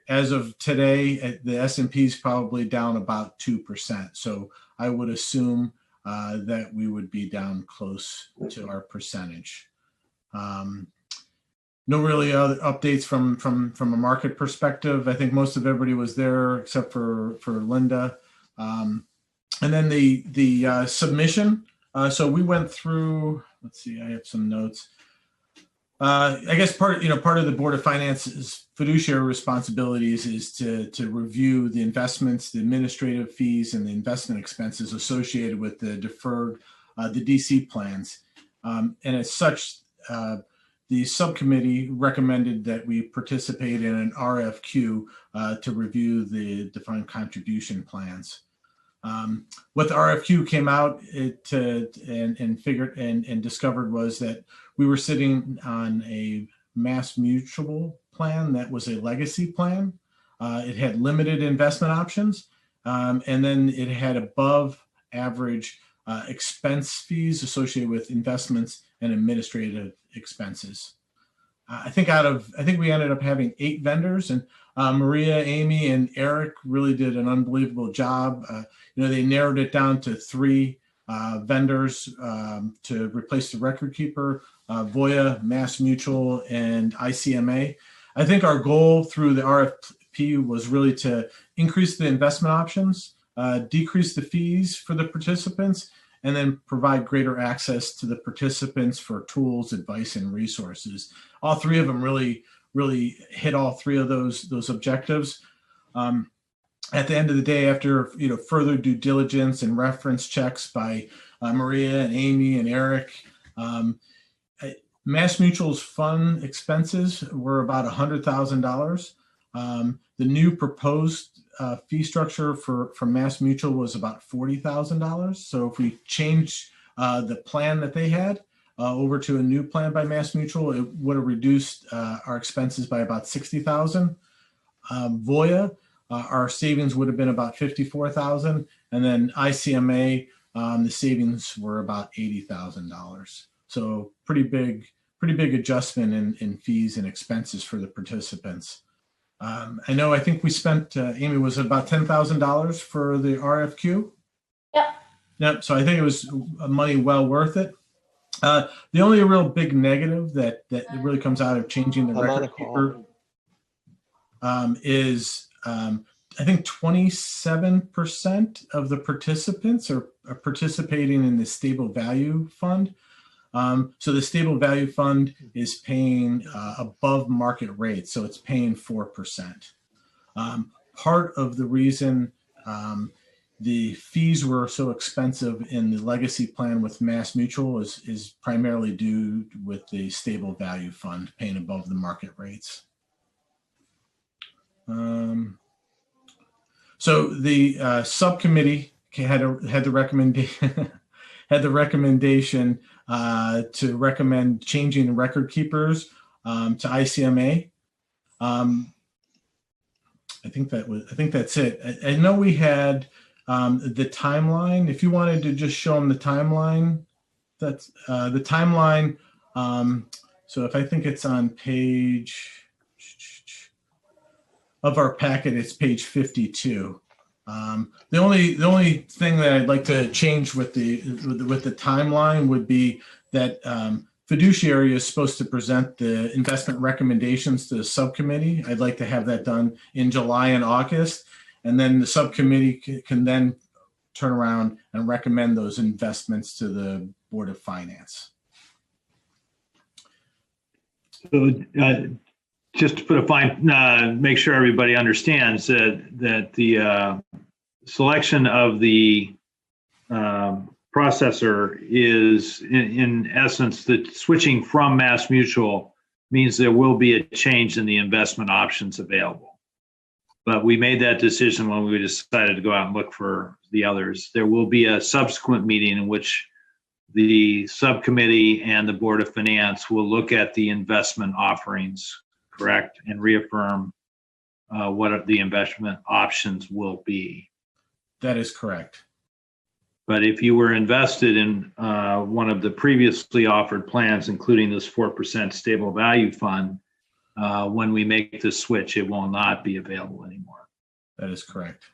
as of today, the S&P is probably down about 2%. So I would assume that we would be down close to our percentage. No really other updates from a market perspective. I think most of everybody was there except for Linda. And then the submission. So we went through. Let's see. I have some notes. I guess part of the Board of Finance's fiduciary responsibilities is to review the investments, the administrative fees, and the investment expenses associated with the deferred, the DC plans. And as such, the subcommittee recommended that we participate in an RFQ to review the defined contribution plans. What the RFQ came out and discovered was that we were sitting on a Mass Mutual plan that was a legacy plan. It had limited investment options, and then it had above average expense fees associated with investments and administrative expenses. I think we ended up having 8 vendors, and Maria, Amy, and Eric really did an unbelievable job. They narrowed it down to 3 vendors to replace the record keeper, Voya, Mass Mutual, and ICMA. I think our goal through the RFP was really to increase the investment options, decrease the fees for the participants, and then provide greater access to the participants for tools, advice, and resources. All 3 of them really hit all 3 of those objectives. At the end of the day, after further due diligence and reference checks by Maria and Amy and Eric, Mass Mutual's fund expenses were about $100,000. The new proposed fee structure for Mass Mutual was about $40,000. So if we change the plan that they had over to a new plan by Mass Mutual, it would have reduced our expenses by about $60,000. Voya, our savings would have been about $54,000, and then ICMA, the savings were about $80,000. So pretty big adjustment in fees and expenses for the participants. I think we spent, Amy, was it about $10,000 for the RFQ? Yep. So I think it was money well worth it. The only real big negative that really comes out of changing the record keeper is I think 27% of the participants are participating in the stable value fund. So the stable value fund is paying above market rate, so it's paying 4%. Part of the reason the fees were so expensive in the legacy plan with Mass Mutual is primarily due with the stable value fund paying above the market rates. So the subcommittee had the recommendation had the recommendation to recommend changing the record keepers to ICMA. I think that's it. I know we had the timeline. If you wanted to just show them the timeline, that's the timeline. So if I think it's on page of our packet, it's page 52. The only thing that I'd like to change with the timeline would be that fiduciary is supposed to present the investment recommendations to the subcommittee. I'd like to have that done in July and August, and then the subcommittee can then turn around and recommend those investments to the Board of Finance. So just to put a fine, make sure everybody understands that the selection of the processor is in essence that switching from MassMutual means there will be a change in the investment options available. But we made that decision when we decided to go out and look for the others. There will be a subsequent meeting in which the subcommittee and the Board of Finance will look at the investment offerings, correct, and reaffirm what the investment options will be. That is correct. But if you were invested in one of the previously offered plans, including this 4% stable value fund, when we make the switch, it will not be available anymore. That is correct.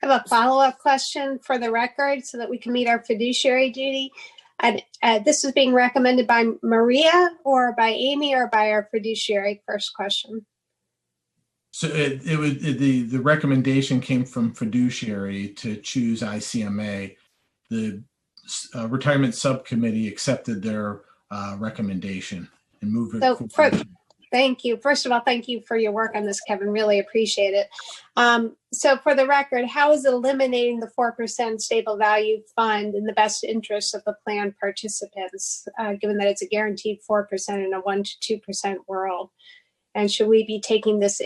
I have a follow-up question for the record so that we can meet our fiduciary duty. And this is being recommended by Maria or by Amy or by our fiduciary? First question. So the recommendation came from fiduciary to choose ICMA. The retirement subcommittee accepted their recommendation and moved it forward. Thank you. First of all, thank you for your work on this, Kevin. Really appreciate it. So for the record, how is eliminating the 4% stable value fund in the best interest of the plan participants, given that it's a guaranteed 4% in a 1% to 2% world? And should we be taking this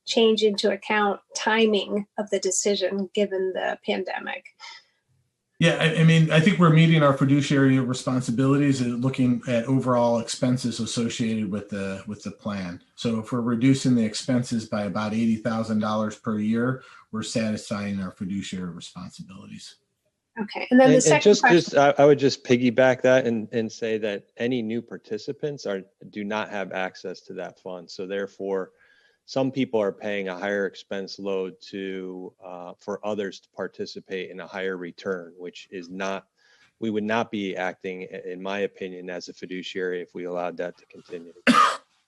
change into account timing of the decision given the pandemic? Yeah, I mean, I think we're meeting our fiduciary responsibilities and looking at overall expenses associated with the plan. So if we're reducing the expenses by about $80,000 per year, we're satisfying our fiduciary responsibilities. Okay, and then the second question. I would just piggyback that and say that any new participants do not have access to that fund. So therefore, some people are paying a higher expense load for others to participate in a higher return, which is not, we would not be acting, in my opinion, as a fiduciary if we allowed that to continue.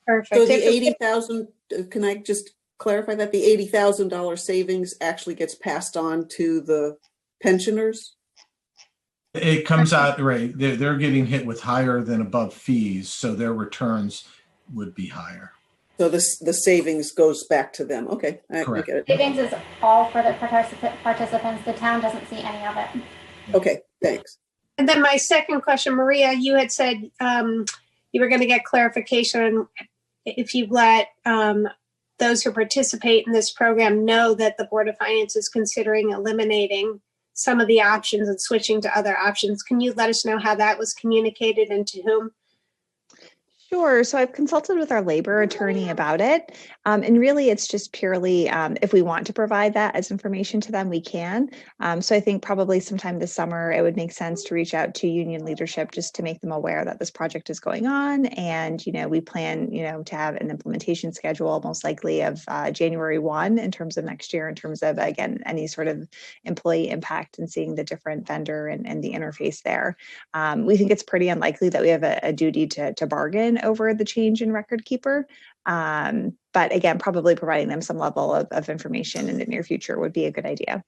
Perfect. So the 80,000, can I just clarify that the $80,000 savings actually gets passed on to the pensioners? It comes out, right, they're getting hit with higher than above fees, so their returns would be higher. So the savings goes back to them. Okay, I get it. Savings is all for the participants. The town doesn't see any of it. Okay, thanks. And then my second question, Maria, you had said you were going to get clarification if you let those who participate in this program know that the Board of Finance is considering eliminating some of the options and switching to other options. Can you let us know how that was communicated and to whom? Sure. So I've consulted with our labor attorney about it. And really, it's just purely if we want to provide that as information to them, we can. So I think probably sometime this summer, it would make sense to reach out to union leadership just to make them aware that this project is going on. And, we plan, to have an implementation schedule most likely of January 1 in terms of next year, in terms of, again, any sort of employee impact and seeing the different vendor and the interface there. We think it's pretty unlikely that we have a duty to bargain over the change in record keeper. But again, probably providing them some level of information in the near future would be a good idea.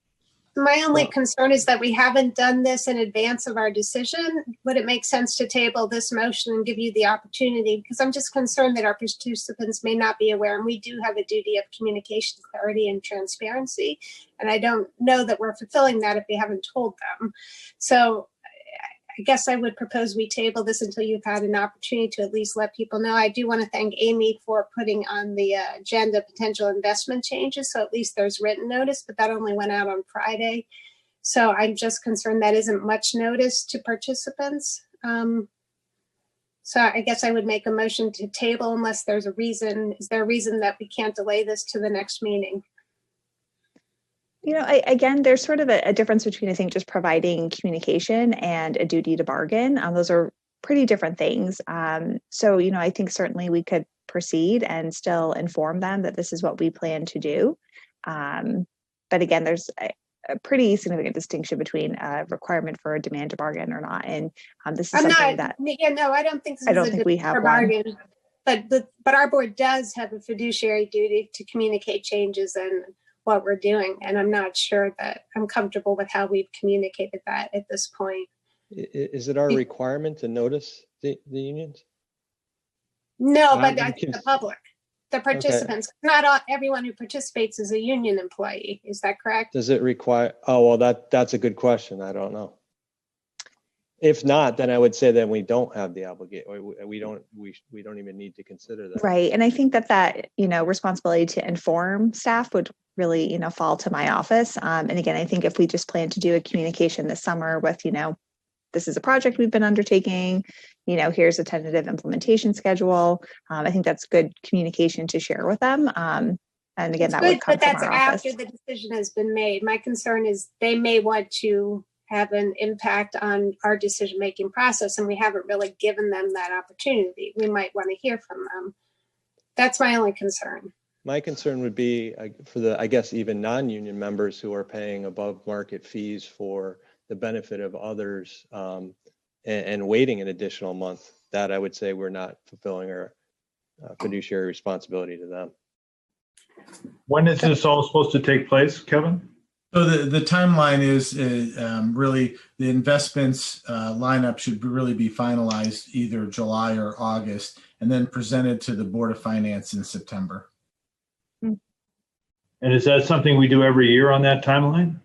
My only concern is that we haven't done this in advance of our decision. Would it make sense to table this motion and give you the opportunity? Because I'm just concerned that our participants may not be aware, and we do have a duty of communication, clarity, and transparency. And I don't know that we're fulfilling that if we haven't told them. So I guess I would propose we table this until you've had an opportunity to at least let people know. I do want to thank Amy for putting on the agenda potential investment changes. So at least there's written notice, but that only went out on Friday. So I'm just concerned that isn't much notice to participants. So I guess I would make a motion to table unless there's a reason. Is there a reason that we can't delay this to the next meeting? You know, again, there's sort of a difference between, I think, just providing communication and a duty to bargain. Those are pretty different things. So, you know, I think certainly we could proceed and still inform them that this is what we plan to do. But again, there's a pretty significant distinction between a requirement for a demand to bargain or not. And this is something that I don't think this I is don't a think we demand have for one. bargain. But our board does have a fiduciary duty to communicate changes and what we're doing. And I'm not sure that I'm comfortable with how we've communicated that at this point. Is it our requirement to notice the unions? No, I'm but I think the public, the participants, not everyone who participates is a union employee. Is that correct? Does it require? Oh, well, that's a good question. I don't know. If not, then I would say that we don't have the obligation. We don't even need to consider that. Right. And I think that, you know, responsibility to inform staff would really, you know, fall to my office. And again, I think if we just plan to do a communication this summer with, you know, this is a project we've been undertaking, you know, here's a tentative implementation schedule. I think that's good communication to share with them. And again, that would come but that's from our office. after the decision has been made. My concern is they may want to have an impact on our decision-making process, and we haven't really given them that opportunity. We might want to hear from them. That's my only concern. My concern would be for the, I guess, even non-union members who are paying above market fees for the benefit of others and waiting an additional month. That I would say we're not fulfilling our fiduciary responsibility to them. When is this all supposed to take place, Kevin? So the timeline is really the investments lineup should really be finalized either July or August, and then presented to the Board of Finance in September. And is that something we do every year on that timeline?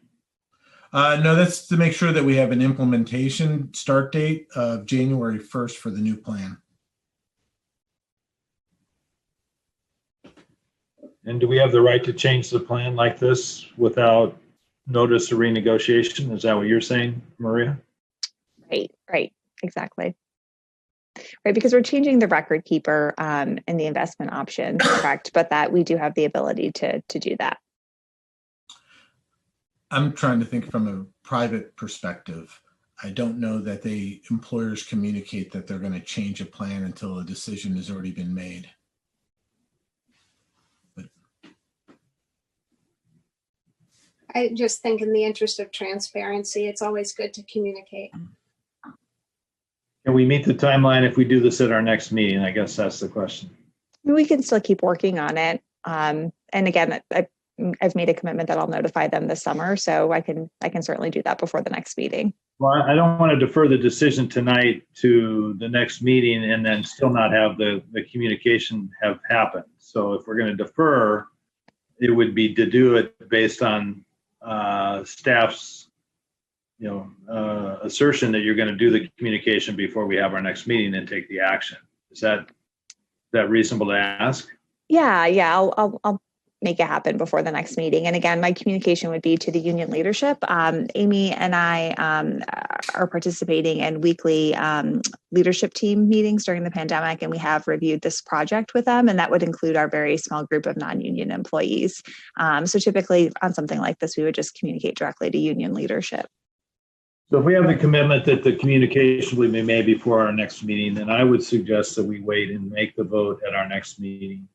No, that's to make sure that we have an implementation start date of January 1st for the new plan. And do we have the right to change the plan like this without notice of renegotiation? Is that what you're saying, Maria? Right, exactly. Right, because we're changing the record keeper and the investment option, correct? But that we do have the ability to do that. I'm trying to think from a private perspective. I don't know that employers communicate that they're going to change a plan until a decision has already been made. I just think in the interest of transparency, it's always good to communicate. Can we meet the timeline if we do this at our next meeting? I guess that's the question. We can still keep working on it. And again, I've made a commitment that I'll notify them this summer, so I can certainly do that before the next meeting. Well, I don't want to defer the decision tonight to the next meeting and then still not have the communication have happened. So if we're going to defer, it would be to do it based on staff's, assertion that you're going to do the communication before we have our next meeting and take the action. Is that reasonable to ask? Yeah. I'll make it happen before the next meeting. And again, my communication would be to the union leadership. Amy and I are participating in weekly leadership team meetings during the pandemic, and we have reviewed this project with them, and that would include our very small group of non-union employees. So typically on something like this, we would just communicate directly to union leadership. So if we have the commitment that the communication will be made before our next meeting, then I would suggest that we wait and make the vote at our next meeting.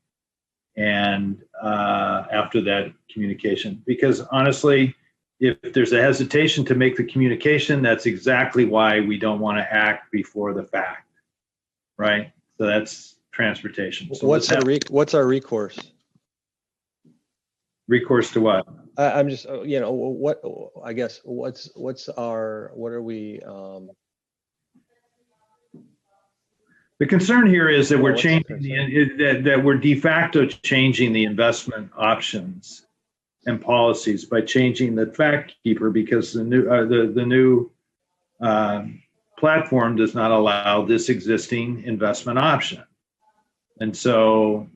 And after that communication, because honestly, if there's a hesitation to make the communication, that's exactly why we don't want to act before the fact, right? So that's transportation. So what's our recourse? Recourse to what? I'm just, what are we? The concern here is that we're changing that we're de facto changing the investment options and policies by changing the fact keeper, because the new platform does not allow this existing investment option. And so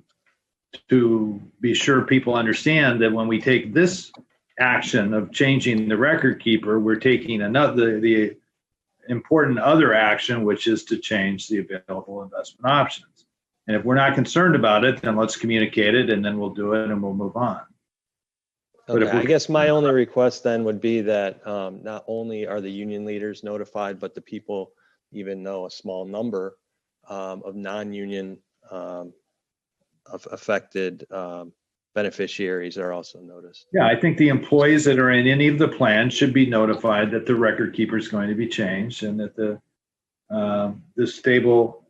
to be sure people understand that when we take this action of changing the record keeper, we're taking the important other action, which is to change the available investment options. And if we're not concerned about it, then let's communicate it, and then we'll do it and we'll move on. Okay, I guess my only request then would be that not only are the union leaders notified, but the people, even though a small number of non-union affected beneficiaries are also noticed. Yeah, I think the employees that are in any of the plans should be notified that the record keeper is going to be changed, and that the stable,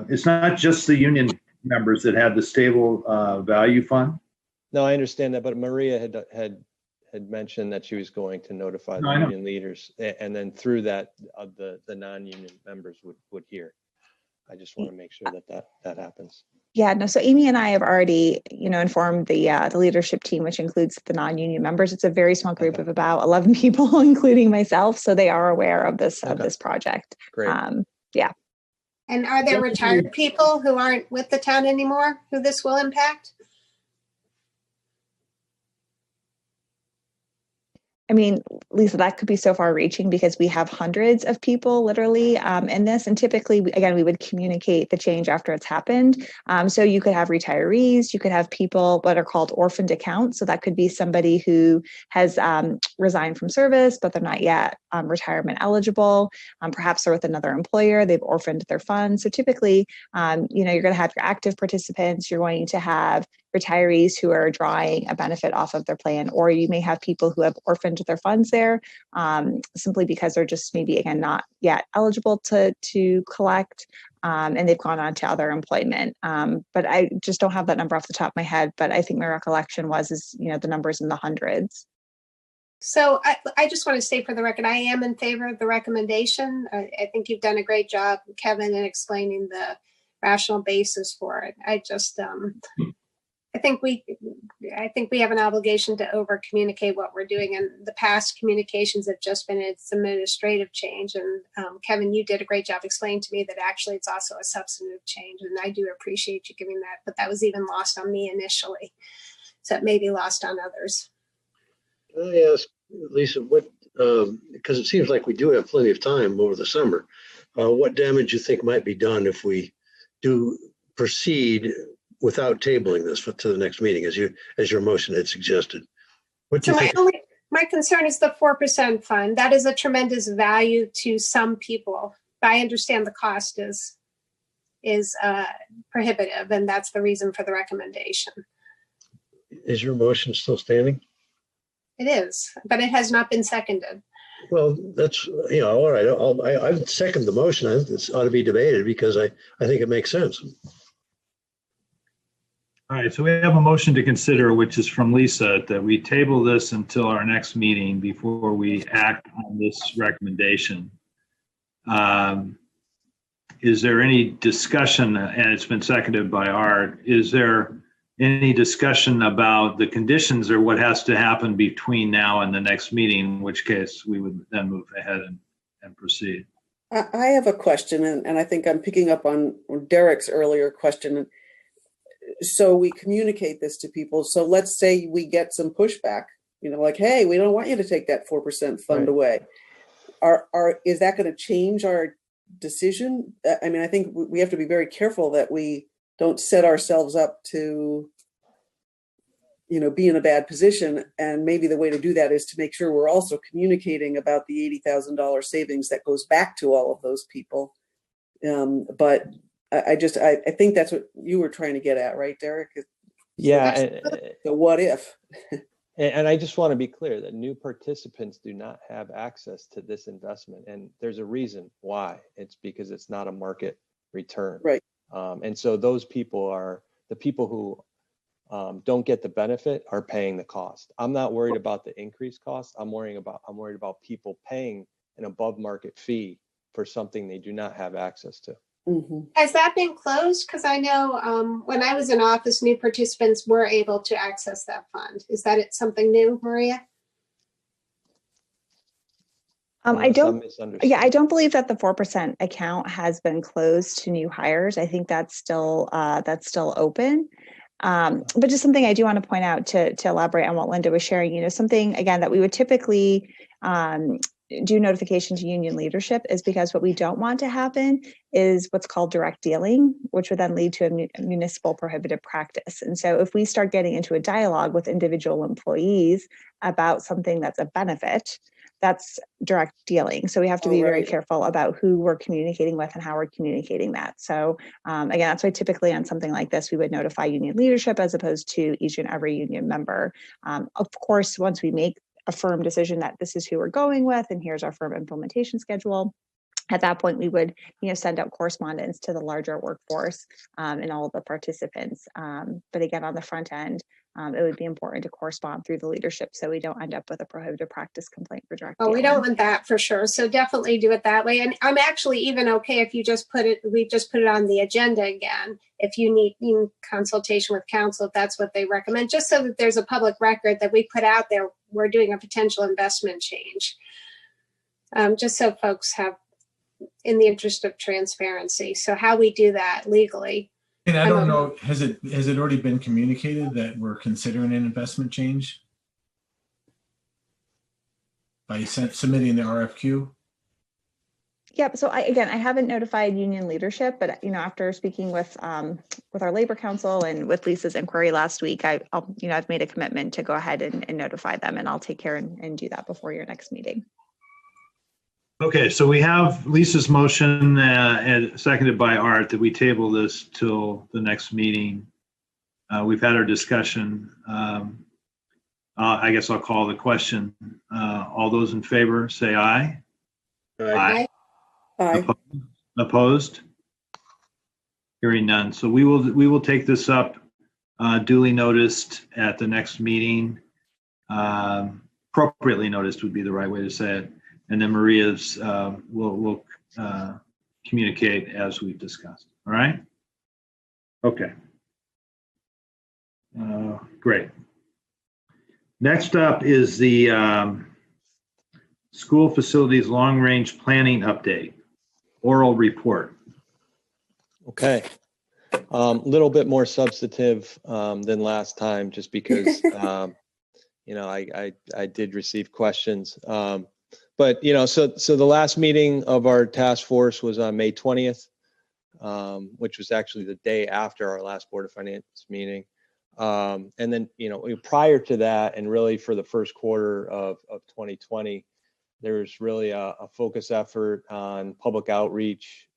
it's not just the union members that have the stable value fund. No, I understand that, but Maria had mentioned that she was going to notify the union leaders, and then through that, the non-union members would hear. I just want to make sure that happens. Yeah, no, so Amy and I have already, informed the leadership team, which includes the non-union members. It's a very small group of about 11 people, including myself. So they are aware of this project. Great. Yeah. And are there retired people who aren't with the town anymore who this will impact? I mean, Lisa, that could be so far reaching because we have hundreds of people literally in this. And typically, we would communicate the change after it's happened. So you could have retirees, you could have people what are called orphaned accounts. So that could be somebody who has resigned from service, but they're not yet retirement eligible. Perhaps they're with another employer, they've orphaned their funds. So typically, you're going to have your active participants, you're going to have retirees who are drawing a benefit off of their plan, or you may have people who have orphaned their funds there simply because they're just maybe, again, not yet eligible to collect and they've gone on to other employment. But I just don't have that number off the top of my head, but I think my recollection is the numbers in the hundreds. So I just want to say for the record, I am in favor of the recommendation. I think you've done a great job, Kevin, in explaining the rational basis for it. I think we have an obligation to over communicate what we're doing, and the past communications have just been it's administrative change. And Kevin, you did a great job explaining to me that actually it's also a substantive change, and I do appreciate you giving that. But that was even lost on me initially, so it may be lost on others. Can I ask Lisa because it seems like we do have plenty of time over the summer, what damage you think might be done if we do proceed without tabling this to the next meeting, as your motion had suggested? What do you think? My concern is the 4% fund. That is a tremendous value to some people. But I understand the cost is prohibitive, and that's the reason for the recommendation. Is your motion still standing? It is, but it has not been seconded. Well, that's all right. I second the motion. I think this ought to be debated because I think it makes sense. All right, so we have a motion to consider, which is from Lisa, that we table this until our next meeting before we act on this recommendation. Is there any discussion, and it's been seconded by Art, is there any discussion about the conditions or what has to happen between now and the next meeting, in which case we would then move ahead and proceed? I have a question, and I think I'm picking up on Derek's earlier question. So we communicate this to people. So let's say we get some pushback, like, hey, we don't want you to take that 4% fund away. Is that going to change our decision? I mean, I think we have to be very careful that we don't set ourselves up to, be in a bad position. And maybe the way to do that is to make sure we're also communicating about the $80,000 savings that goes back to all of those people. But I think that's what you were trying to get at, right, Derek? Yeah. So what if? And I just want to be clear that new participants do not have access to this investment. And there's a reason why. It's because it's not a market return. Right. And so those people are the people who don't get the benefit are paying the cost. I'm not worried about the increased cost. I'm worried about people paying an above market fee for something they do not have access to. Mm-hmm. Has that been closed? Because I know when I was in office, new participants were able to access that fund. Is that something new, Maria? I unless I'm don't. misunderstanding. Yeah, I don't believe that the 4% account has been closed to new hires. I think that's still open. But just something I do want to point out to elaborate on what Linda was sharing, something again that we would typically do notification to union leadership is because what we don't want to happen is what's called direct dealing, which would then lead to a municipal prohibited practice. And so if we start getting into a dialogue with individual employees about something that's a benefit, that's direct dealing. So we have to be very careful about who we're communicating with and how we're communicating that. So again, that's why typically on something like this, we would notify union leadership as opposed to each and every union member. Of course, once we make a firm decision that this is who we're going with and here's our firm implementation schedule, at that point we would send out correspondence to the larger workforce and all of the participants. But again, on the front end, it would be important to correspond through the leadership so we don't end up with a prohibited practice complaint for direct Oh, we dealing. don't want that for sure. So definitely do it that way. And I'm actually even okay if you just we just put it on the agenda again. If you need consultation with counsel, if that's what they recommend, just so that there's a public record that we put out there, we're doing a potential investment change. Just so folks have, in the interest of transparency. So how we do that legally. And I don't know, has it already been communicated that we're considering an investment change by submitting the RFQ? Yep. So I haven't notified union leadership, but after speaking with our labor council and with Lisa's inquiry last week, I've made a commitment to go ahead and notify them, and I'll take care and do that before your next meeting. Okay, so we have Lisa's motion and seconded by Art that we table this till the next meeting. We've had our discussion. I guess I'll call the question. All those in favor say aye. Aye. Opposed? Hearing none. So we will take this up duly noticed at the next meeting. Appropriately noticed would be the right way to say it. And then Maria's will communicate as we've discussed. All right? Okay. Great. Next up is the school facilities long-range planning update, oral report. Okay. Little bit more substantive than last time, just because I did receive questions. But so the last meeting of our task force was on May 20th, which was actually the day after our last Board of Finance meeting. And then prior to that, and really for the first quarter of 2020, there's really a focus effort on public outreach.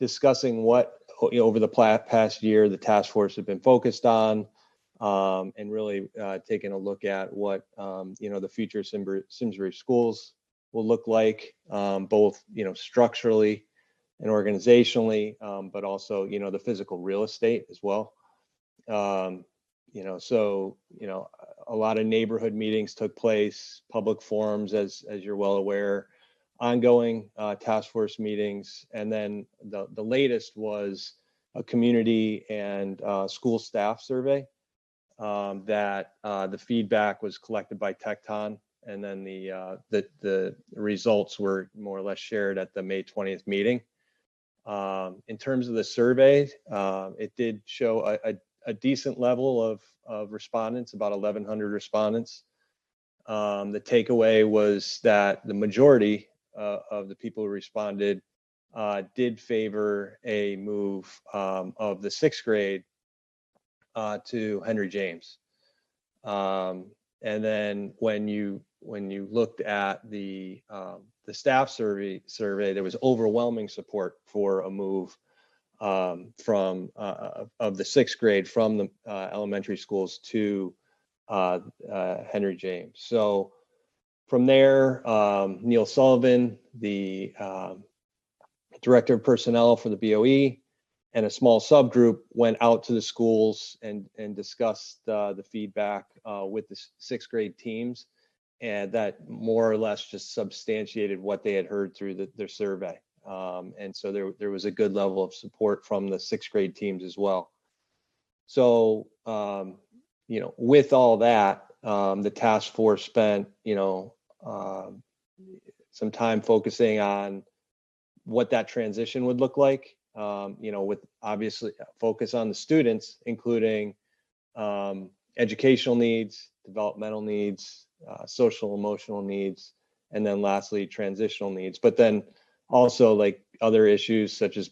Discussing what over the past year the task force had been focused on. And really taking a look at what the future Simsbury schools will look like, both structurally and organizationally, but also the physical real estate as well. So a lot of neighborhood meetings took place, public forums, as you're well aware, ongoing task force meetings, and then the latest was a community and school staff survey. That the feedback was collected by Tecton, and then the results were more or less shared at the May 20th meeting. In terms of the survey, it did show a decent level of respondents, about 1,100 respondents. The takeaway was that the majority of the people who responded did favor a move of the 6th grade to Henry James. And then when you looked at the staff survey, there was overwhelming support for a move from of the 6th grade from the elementary schools to Henry James. So from there, Neil Sullivan, the director of personnel for the BOE, and a small subgroup went out to the schools and discussed the feedback with the 6th grade teams, and that more or less just substantiated what they had heard through their survey. And so there was a good level of support from the 6th grade teams as well. So, with all that, the task force spent, some time focusing on what that transition would look like, with obviously focus on the students, including educational needs, developmental needs, social emotional needs, and then lastly, transitional needs. But then also like other issues such as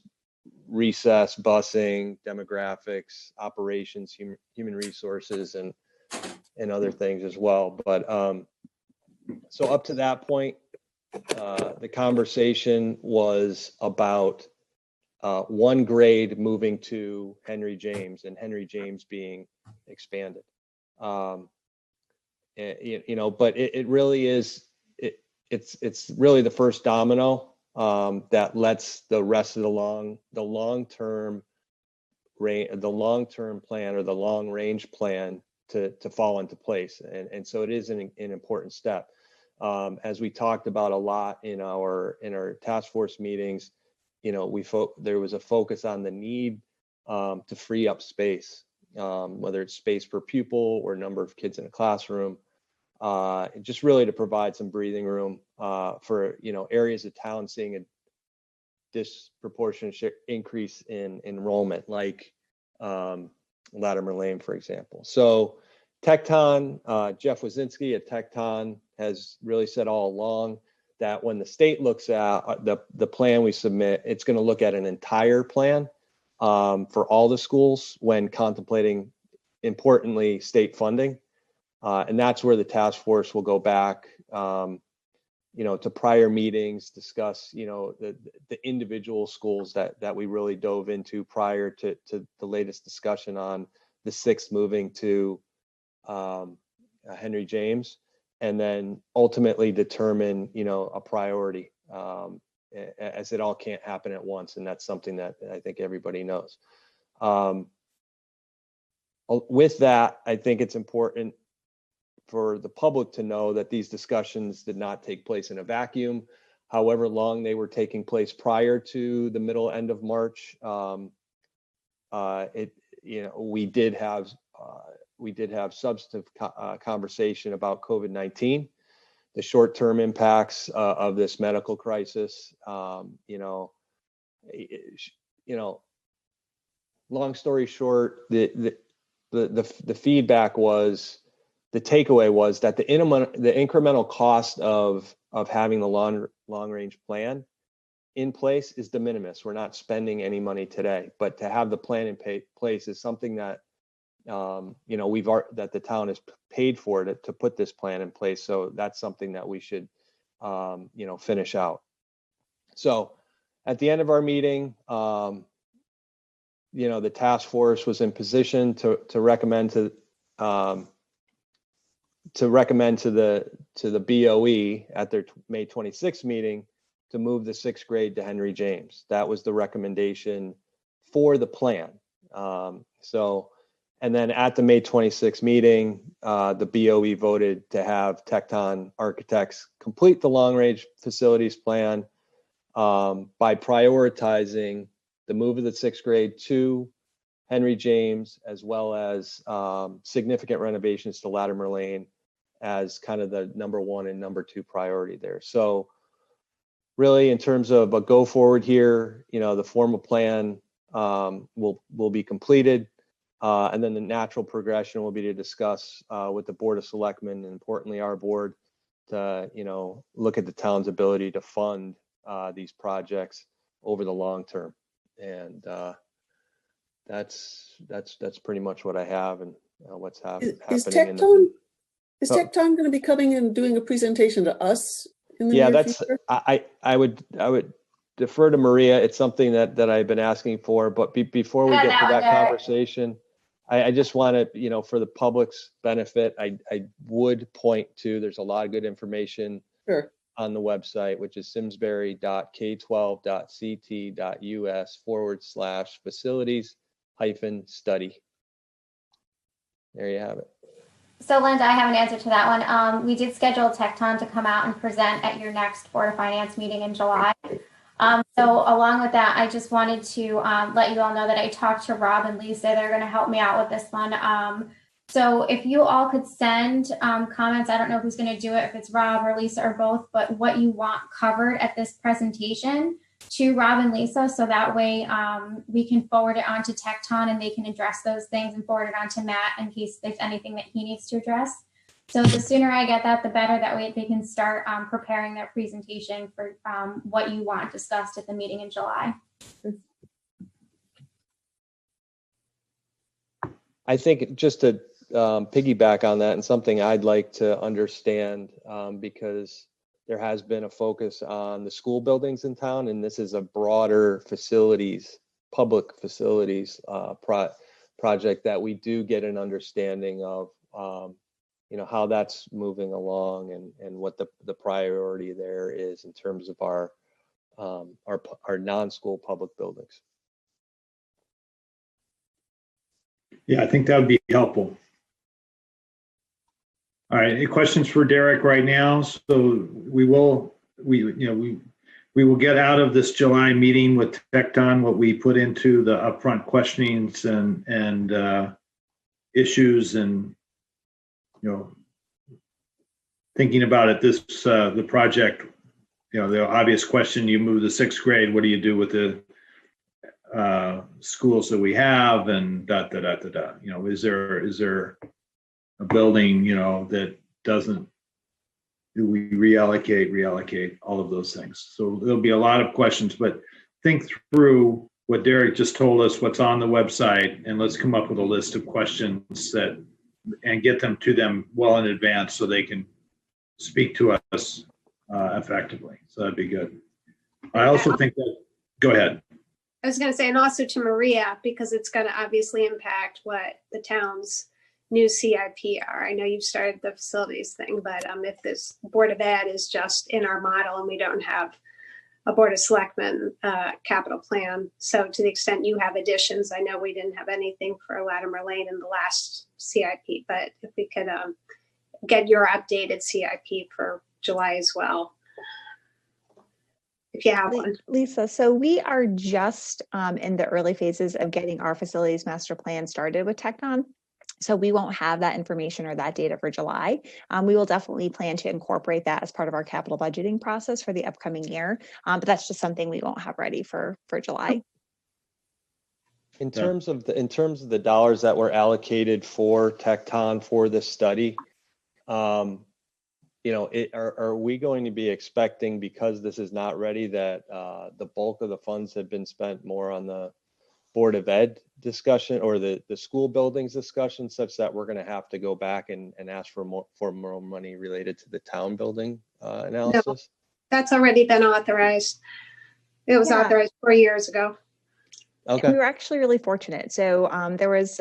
recess, busing, demographics, operations, human resources, and other things as well. But so up to that point, the conversation was about one grade moving to Henry James and Henry James being expanded. But it really is, it's really the first domino that lets the rest of the long-term plan or the long range plan to fall into place. And so it is an important step. As we talked about a lot in our task force meetings, there was a focus on the need to free up space, whether it's space per pupil or number of kids in a classroom, just really to provide some breathing room for areas of town seeing a disproportionate increase in enrollment, like Latimer Lane, for example. So Tecton, Jeff Wazinski at Tecton has really said all along that when the state looks at the plan we submit, it's going to look at an entire plan for all the schools when contemplating, importantly, state funding. And that's where the task force will go back, to prior meetings, discuss, the individual schools that we really dove into prior to the latest discussion on the 6th moving to Henry James, and then ultimately determine, a priority, as it all can't happen at once. And that's something that I think everybody knows. With that, I think it's important for the public to know that these discussions did not take place in a vacuum. However long they were taking place prior to the end of March, we did have substantive conversation about COVID-19, the short-term impacts of this medical crisis. Long story short, the feedback was, the takeaway was that the incremental cost of having the long range plan in place is de minimis. We're not spending any money today, but to have the plan in place is something that that the town has paid for to put this plan in place. So that's something that we should finish out. So at the end of our meeting, the task force was in position to recommend to the BOE at their May 26th meeting to move the 6th grade to Henry James. That was the recommendation for the plan. And then at the May 26th meeting, the BOE voted to have Tecton Architects complete the long-range facilities plan by prioritizing the move of the 6th grade to Henry James, as well as significant renovations to Latimer Lane as kind of the number 1 and number 2 priority there. So really, in terms of a go forward here, the formal plan will be completed. And then the natural progression will be to discuss with the Board of Selectmen, and importantly our board, to look at the town's ability to fund these projects over the long term. And that's pretty much what I have and what's happening. Is Tecton going to be coming and doing a presentation to us in the near future? I would defer to Maria. It's something that I've been asking for, but before we get to that conversation, I just want to, for the public's benefit, I would point to, there's a lot of good information on the website, which is simsbury.k12.ct.us/facilities-study. There you have it. So Linda, I have an answer to that one. We did schedule Tecton to come out and present at your next Board of Finance meeting in July. So along with that, I just wanted to let you all know that I talked to Rob and Lisa. They're going to help me out with this one. So if you all could send comments, I don't know who's going to do it, if it's Rob or Lisa or both, but what you want covered at this presentation to Rob and Lisa, so that way we can forward it on to Tecton and they can address those things and forward it on to Matt in case there's anything that he needs to address. So the sooner I get that, the better. That way they can start preparing their presentation for what you want discussed at the meeting in July. I think just to piggyback on that, and something I'd like to understand, because there has been a focus on the school buildings in town, and this is a broader facilities, public facilities project, that we do get an understanding of, how that's moving along and what the priority there is in terms of our non-school public buildings. Yeah, I think that would be helpful. All right, any questions for Derek right now? So we will get out of this July meeting with Tecton what we put into the upfront questionings and issues, and thinking about it, the project, the obvious question: you move the 6th grade, what do you do with the schools that we have, and is there a building that doesn't, do we reallocate all of those things? So there'll be a lot of questions, but think through what Derek just told us, what's on the website, and let's come up with a list of questions and get them to them well in advance so they can speak to us effectively. So that'd be good. I also think that, go ahead. I was going to say, and also to Maria, because it's going to obviously impact what the town's new CIP are. I know you've started the facilities thing, but if this Board of Ed is just in our model and we don't have a Board of Selectmen capital plan. So to the extent you have additions, I know we didn't have anything for Latimer Lane in the last CIP, but if we could get your updated CIP for July as well, if you have one. Lisa, so we are just in the early phases of getting our facilities master plan started with Tecton. So we won't have that information or that data for July. We will definitely plan to incorporate that as part of our capital budgeting process for the upcoming year. But that's just something we won't have ready for July. In terms of the dollars that were allocated for Tecton for this study, are we going to be expecting, because this is not ready, that the bulk of the funds have been spent more on the Board of Ed discussion or the school buildings discussion, such that we're going to have to go back and ask for more money related to the town building analysis? No, that's already been authorized. It was authorized 4 years ago. Okay. We were actually really fortunate. So there was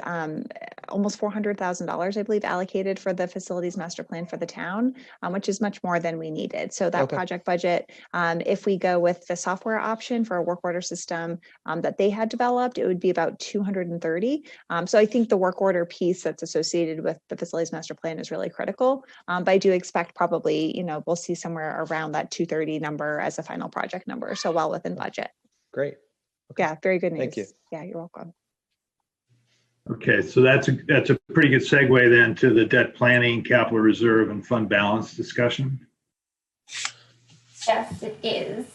almost $400,000, I believe, allocated for the facilities master plan for the town, which is much more than we needed. So that project budget, if we go with the software option for a work order system that they had developed, it would be about $230. So I think the work order piece that's associated with the facilities master plan is really critical. But I do expect probably, we'll see somewhere around that 230 number as a final project number. So well within budget. Great. Okay. Yeah, very good news. Thank you. Yeah, you're welcome. Okay, so that's a pretty good segue then to the debt planning, capital reserve, and fund balance discussion. Yes, it is.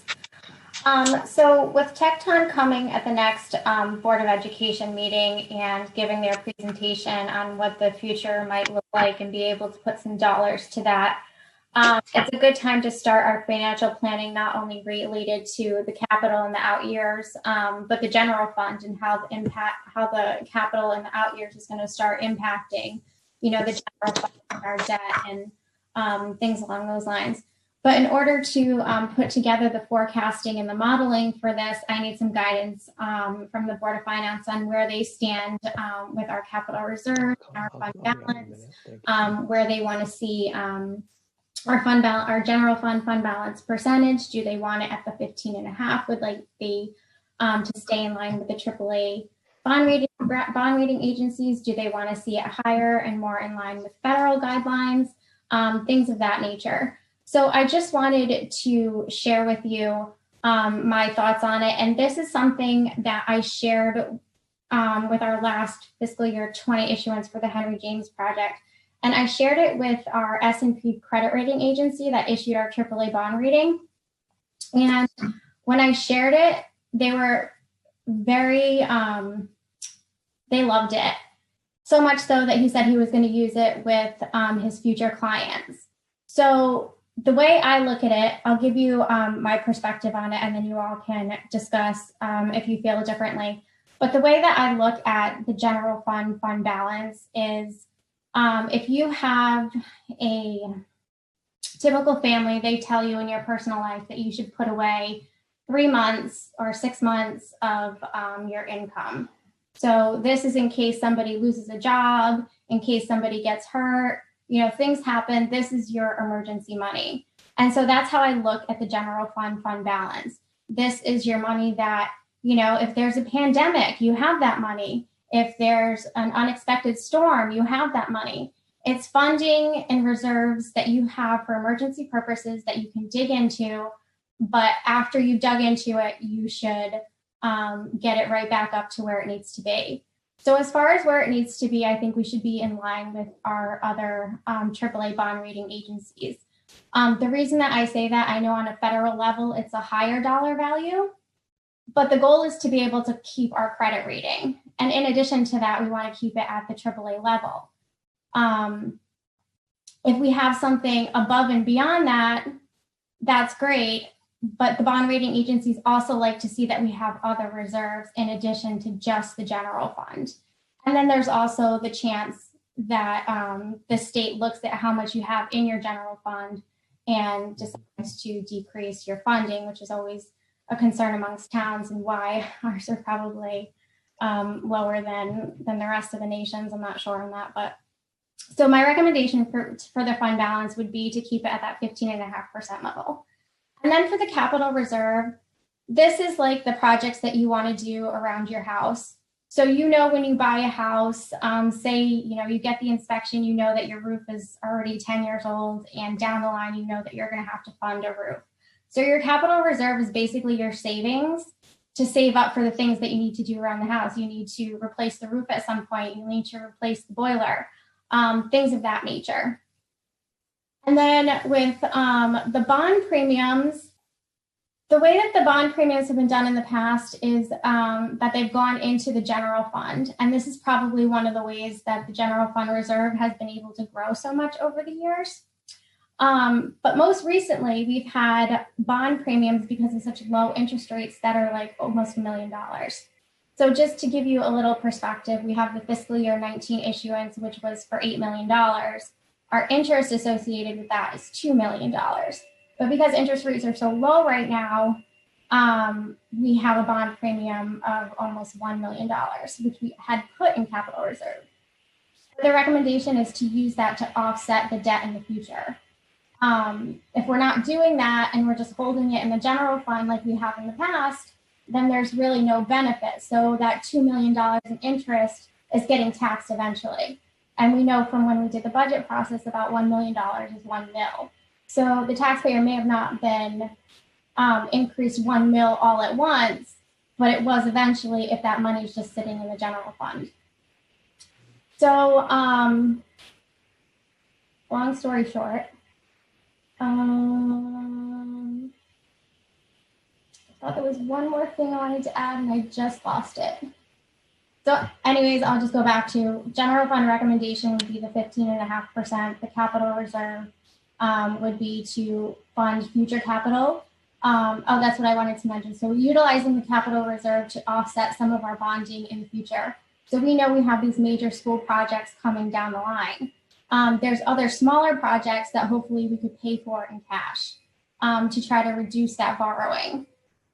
So with Tecton coming at the next Board of Education meeting and giving their presentation on what the future might look like and be able to put some dollars to that, it's a good time to start our financial planning, not only related to the capital in the out years, but the general fund and how the capital in the out years is going to start impacting, the general fund and our debt and things along those lines. But in order to put together the forecasting and the modeling for this, I need some guidance from the Board of Finance on where they stand with our capital reserve, our fund balance, where they want to see our general fund balance percentage. Do they want it at the 15.5? Would like the to stay in line with the AAA bond rating agencies? Do they want to see it higher and more in line with federal guidelines? Things of that nature. So I just wanted to share with you my thoughts on it. And this is something that I shared with our last fiscal year 20 issuance for the Henry James project. And I shared it with our S&P credit rating agency that issued our AAA bond rating. And when I shared it, they were very, they loved it. So much so that he said he was going to use it with his future clients. So the way I look at it, I'll give you my perspective on it, and then you all can discuss if you feel differently. But the way that I look at the general fund balance is if you have a typical family, they tell you in your personal life that you should put away 3 months or 6 months of your income. So this is in case somebody loses a job, in case somebody gets hurt, you know, things happen. This is your emergency money. And so that's how I look at the general fund balance. This is your money that, you know, if there's a pandemic, you have that money. If there's an unexpected storm, you have that money. It's funding and reserves that you have for emergency purposes that you can dig into. But after you've dug into it, you should get it right back up to where it needs to be. So as far as where it needs to be, I think we should be in line with our other AAA bond rating agencies. The reason that I say that, I know on a federal level, it's a higher dollar value, but the goal is to be able to keep our credit rating. And in addition to that, we want to keep it at the AAA level. If we have something above and beyond that, that's great. But the bond rating agencies also like to see that we have other reserves in addition to just the general fund. And then there's also the chance that the state looks at how much you have in your general fund and decides to decrease your funding, which is always a concern amongst towns and why ours are probably lower than the rest of the nation's. I'm not sure on that, but so my recommendation for the fund balance would be to keep it at that 15.5% level. And then for the capital reserve, this is like the projects that you want to do around your house. So, you know, when you buy a house, say, you know, you get the inspection, you know that your roof is already 10 years old, and down the line, you know that you're going to have to fund a roof. So your capital reserve is basically your savings to save up for the things that you need to do around the house. You need to replace the roof at some point. You need to replace the boiler, things of that nature. And then with the bond premiums, the way that the bond premiums have been done in the past is that they've gone into the general fund. And this is probably one of the ways that the general fund reserve has been able to grow so much over the years. But most recently, we've had bond premiums because of such low interest rates that are like almost $1 million. So just to give you a little perspective, we have the fiscal year 19 issuance, which was for $8 million. Our interest associated with that is $2 million. But because interest rates are so low right now, we have a bond premium of almost $1 million, which we had put in capital reserve. The recommendation is to use that to offset the debt in the future. If we're not doing that and we're just holding it in the general fund like we have in the past, then there's really no benefit. So that $2 million in interest is getting taxed eventually. And we know from when we did the budget process, about $1 million is $1 mil. So the taxpayer may have not been increased $1 mil all at once, but it was eventually if that money is just sitting in the general fund. So long story short, I thought there was one more thing I wanted to add and I just lost it. So anyways, I'll just go back to general fund recommendation would be the 15.5%. The capital reserve would be to fund future capital. Oh, that's what I wanted to mention. So utilizing the capital reserve to offset some of our bonding in the future. So we know we have these major school projects coming down the line. There's other smaller projects that hopefully we could pay for in cash to try to reduce that borrowing.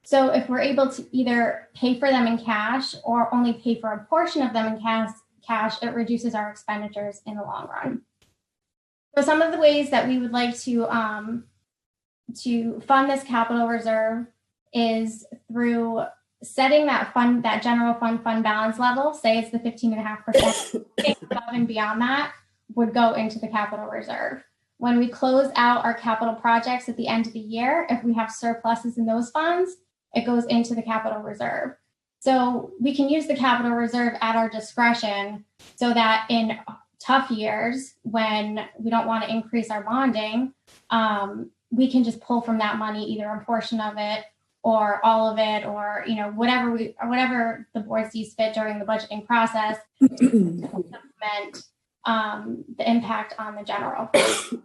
So if we're able to either pay for them in cash or only pay for a portion of them in cash, it reduces our expenditures in the long run. So some of the ways that we would like to fund this capital reserve is through setting that fund, that general fund balance level, say it's the 15.5%, above and beyond that would go into the capital reserve. When we close out our capital projects at the end of the year, if we have surpluses in those funds, it goes into the capital reserve. So we can use the capital reserve at our discretion so that in tough years when we don't want to increase our bonding, we can just pull from that money, either a portion of it or all of it, or whatever the board sees fit during the budgeting process to supplement the impact on the general fund.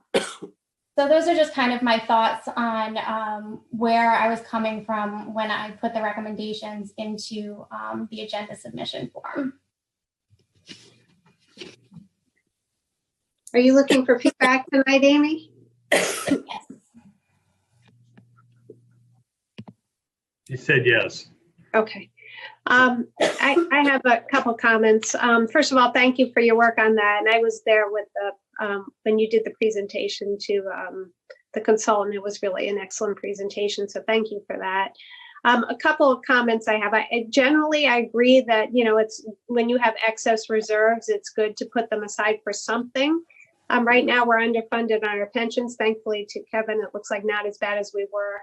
So those are just kind of my thoughts on where I was coming from when I put the recommendations into the agenda submission form. Are you looking for feedback tonight, Amy? Yes. You said yes. Okay. I have a couple comments. First of all, thank you for your work on that. And I was there with when you did the presentation to the consultant. It was really an excellent presentation. So thank you for that. A couple of comments I have. Generally, I agree that, it's when you have excess reserves, it's good to put them aside for something. Right now, we're underfunded on our pensions. Thankfully, to Kevin, it looks like not as bad as we were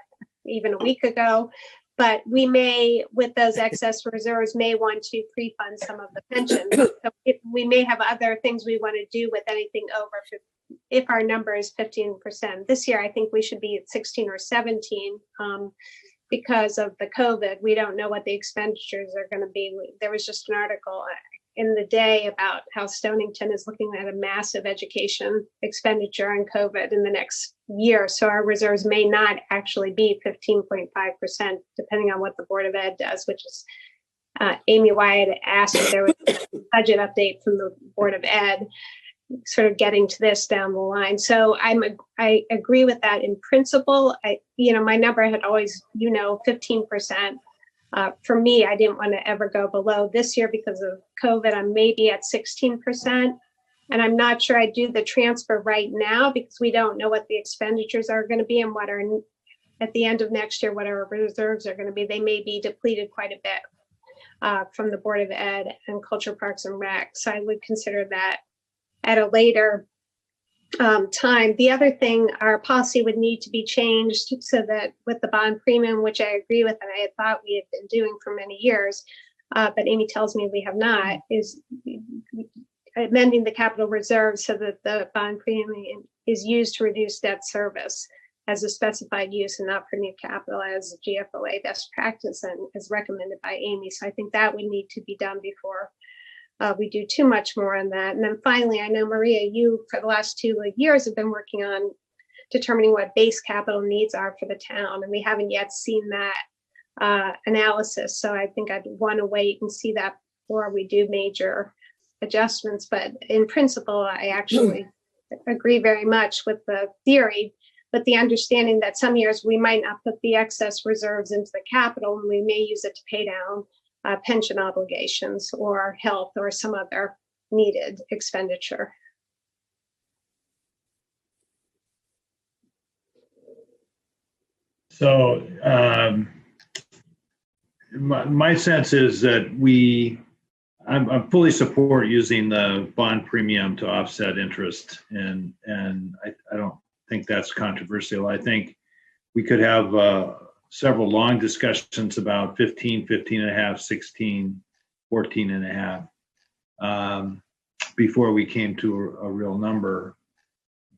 even a week ago. But we may, with those excess reserves, may want to pre-fund some of the pensions. So we may have other things we want to do with anything over, if our number is 15%. This year, I think we should be at 16 or 17 because of the COVID. We don't know what the expenditures are going to be. There was just an article in the day about how Stonington is looking at a massive education expenditure on COVID in the next year. So our reserves may not actually be 15.5%, depending on what the Board of Ed does, which is, Amy, why I had asked if there was a budget update from the Board of Ed, sort of getting to this down the line. So I agree with that in principle. My number had always, 15%. For me, I didn't want to ever go below. This year, because of COVID, I'm maybe at 16%. And I'm not sure I'd do the transfer right now because we don't know what the expenditures are going to be and what are at the end of next year, what our reserves are going to be. They may be depleted quite a bit from the Board of Ed and Culture, Parks and Rec. So I would consider that at a later time. The other thing, our policy would need to be changed so that with the bond premium, which I agree with and I had thought we had been doing for many years, but Amy tells me we have not, is amending the capital reserve so that the bond premium is used to reduce debt service as a specified use and not for new capital as GFOA best practice and as recommended by Amy. So I think that would need to be done before we do too much more on that. And then finally, I know, Maria, you for the last 2 years have been working on determining what base capital needs are for the town. And we haven't yet seen that analysis. So I think I'd want to wait and see that before we do major adjustments. But in principle, I actually agree very much with the theory, but the understanding that some years we might not put the excess reserves into the capital and we may use it to pay down pension obligations or health or some other needed expenditure. So my sense is that I fully support using the bond premium to offset interest, and I don't think that's controversial. I think we could have several long discussions about 15, 15 and a half, 16, 14 and a half before we came to a real number.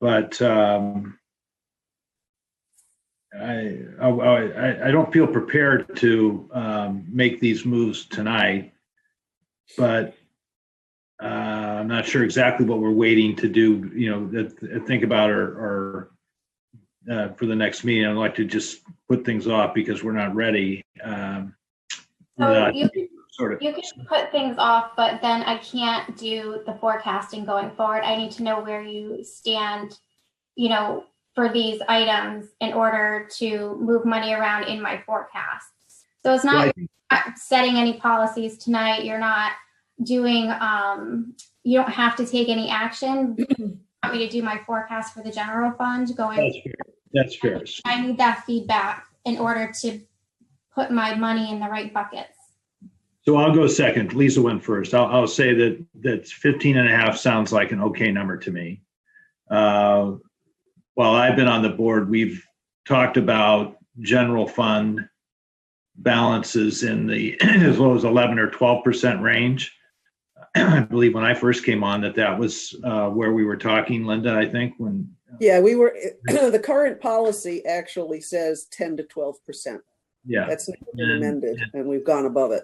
But I don't feel prepared to make these moves tonight, but I'm not sure exactly what we're waiting to do, think about our for the next meeting. I'd like to just put things off because we're not ready. So you can put things off, but then I can't do the forecasting going forward. I need to know where you stand, for these items in order to move money around in my forecasts. So it's not, you're not setting any policies tonight. You're not doing, you don't have to take any action. You want me to do my forecast for the general fund going? That's fair. I need that feedback in order to put my money in the right buckets. So I'll go second. Lisa went first. I'll say that 15 and a half sounds like an okay number to me. While I've been on the board, we've talked about general fund balances in the as low as 11 or 12% range. I believe when I first came on that was where we were talking, Linda, I think when. Yeah, we were, the current policy actually says 10 to 12%. Yeah. That's never been amended, and we've gone above it.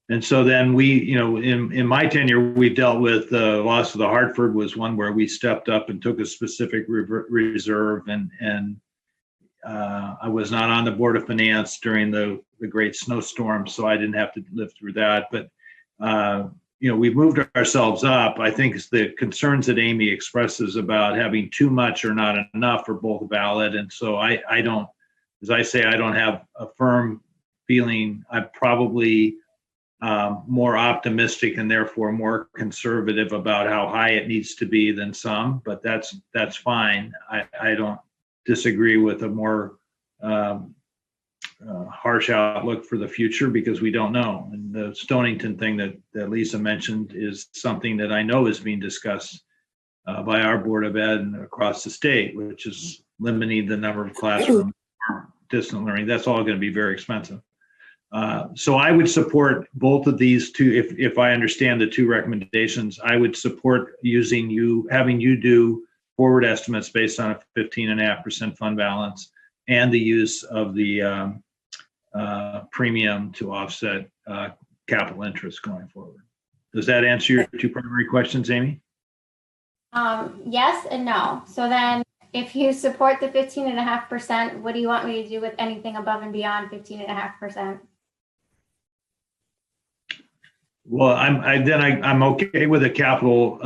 And so then we, in my tenure, we dealt with the loss of the Hartford was one where we stepped up and took a specific reserve, and I was not on the Board of Finance during the great snowstorm, so I didn't have to live through that. But we've moved ourselves up. I think it's the concerns that Amy expresses about having too much or not enough are both valid. And so I don't, as I say, I don't have a firm feeling. I'm probably more optimistic and therefore more conservative about how high it needs to be than some, but that's fine. I don't disagree with a more harsh outlook for the future because we don't know. And the Stonington thing that Lisa mentioned is something that I know is being discussed by our Board of Ed and across the state, which is limiting the number of classrooms for distant learning. That's all going to be very expensive. So I would support both of these two. If I understand the two recommendations, I would support having you do forward estimates based on a 15.5% fund balance and the use of the premium to offset capital interest going forward. Does that answer your two primary questions, Amy? Yes and no. So then if you support the 15.5%, what do you want me to do with anything above and beyond 15.5%? Well, I'm okay with a capital.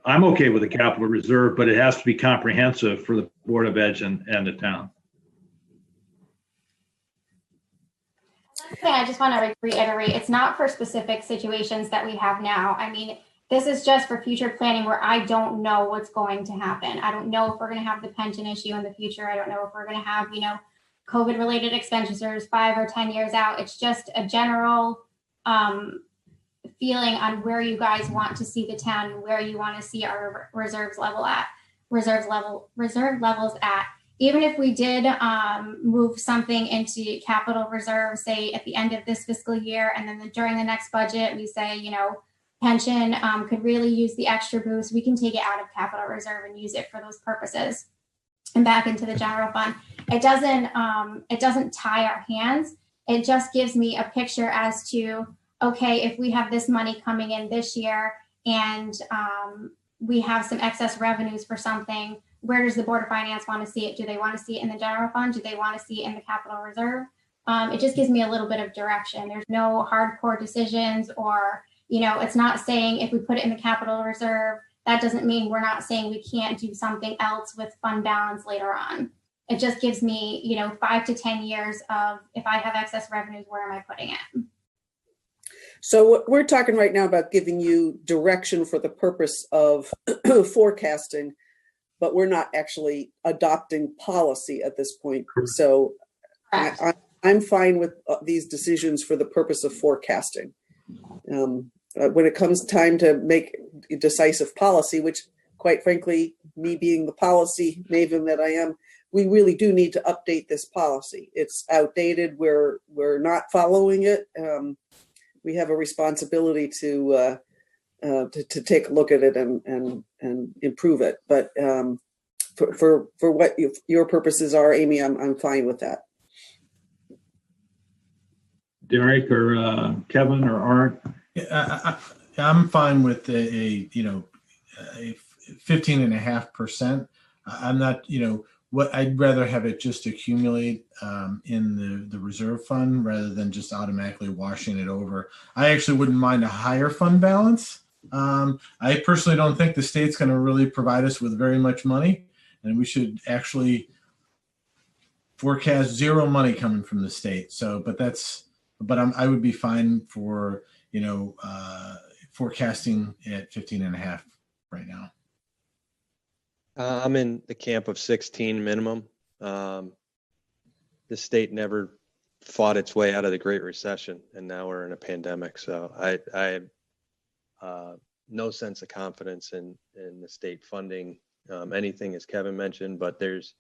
I'm okay with a capital reserve, but it has to be comprehensive for the Board of Ed and the town. Okay, I just want to reiterate, it's not for specific situations that we have now. I mean, this is just for future planning where I don't know what's going to happen. I don't know if we're going to have the pension issue in the future. I don't know if we're going to have, COVID-related expenditures 5 or 10 years out. It's just a general feeling on where you guys want to see the town and where you want to see our reserve levels at. Even if we did move something into capital reserve, say at the end of this fiscal year, and then during the next budget, we say, pension could really use the extra boost, we can take it out of capital reserve and use it for those purposes and back into the general fund. It doesn't tie our hands. It just gives me a picture as to, okay, if we have this money coming in this year and we have some excess revenues for something, where does the Board of Finance want to see it? Do they want to see it in the general fund? Do they want to see it in the capital reserve? It just gives me a little bit of direction. There's no hardcore decisions or, it's not saying if we put it in the capital reserve, that doesn't mean we're not saying we can't do something else with fund balance later on. It just gives me, 5 to 10 years of if I have excess revenues, where am I putting it? So we're talking right now about giving you direction for the purpose of forecasting, but we're not actually adopting policy at this point. So I'm fine with these decisions for the purpose of forecasting. When it comes time to make decisive policy, which quite frankly, me being the policy maven that I am, we really do need to update this policy. It's outdated. We're not following it. We have a responsibility to take a look at it and improve it. But for what your purposes are, Amy, I'm fine with that. Derek or Kevin or Art? I'm fine with a 15.5%. I'm not, what I'd rather have it just accumulate in the reserve fund rather than just automatically washing it over. I actually wouldn't mind a higher fund balance. I personally don't think the state's going to really provide us with very much money, and we should actually forecast zero money coming from the state. So, but I would be fine for, forecasting at 15.5 right now. I'm in the camp of 16 minimum. The state never fought its way out of the Great Recession, and now we're in a pandemic. So I have no sense of confidence in the state funding anything, as Kevin mentioned. But there's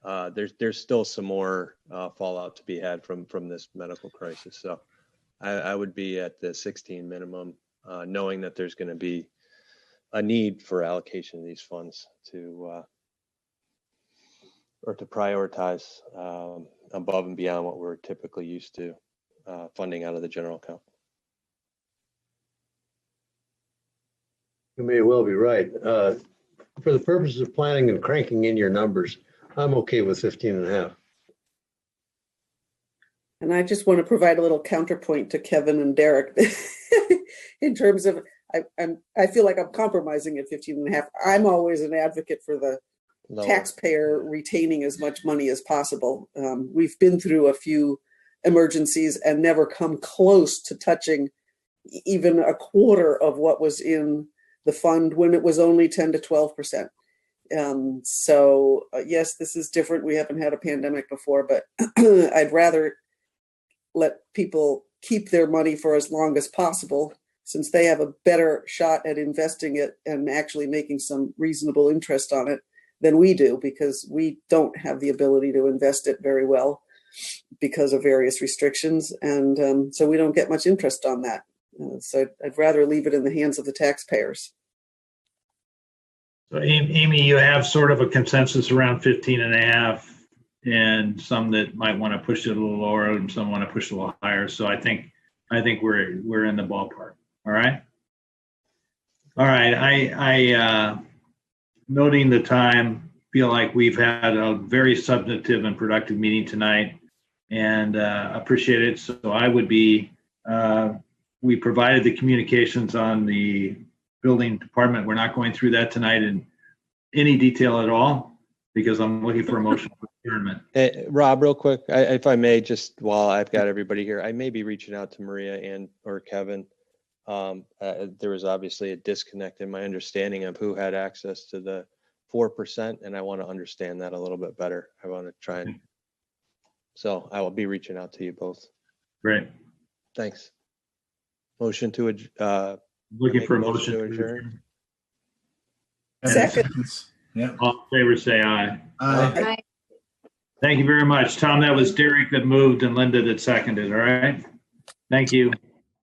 there's still some more fallout to be had from this medical crisis. So I would be at the 16 minimum, knowing that there's going to be a need for allocation of these funds to prioritize above and beyond what we're typically used to funding out of the general account. You may well be right. For the purposes of planning and cranking in your numbers, I'm okay with 15 and a half. And I just want to provide a little counterpoint to Kevin and Derek in terms of, I feel like I'm compromising at 15 and a half. I'm always an advocate for the taxpayer retaining as much money as possible. We've been through a few emergencies and never come close to touching even a quarter of what was in the fund when it was only 10 to 12%. So yes, this is different. We haven't had a pandemic before, but I'd rather let people keep their money for as long as possible, since they have a better shot at investing it and actually making some reasonable interest on it than we do, because we don't have the ability to invest it very well because of various restrictions. And so we don't get much interest on that. So I'd rather leave it in the hands of the taxpayers. So Amy, you have sort of a consensus around 15 and a half, and some that might want to push it a little lower and some want to push it a little higher. So I think we're in the ballpark. All right. All right. I noting the time, feel like we've had a very substantive and productive meeting tonight, and appreciate it. So I would be, we provided the communications on the building department. We're not going through that tonight in any detail at all, because I'm looking for a motion for adjournment. Hey, Rob, real quick, if I may, just while I've got everybody here, I may be reaching out to Maria or Kevin. There was obviously a disconnect in my understanding of who had access to the 4%, and I want to understand that a little bit better. I want to try and, so I will be reaching out to you both. Great. Thanks. Motion to Looking for a motion motion to to adjourn. Second. Yeah. All in favor, say aye. Aye. Thank you very much. Tom, that was Derek that moved and Linda that seconded. All right. Thank you.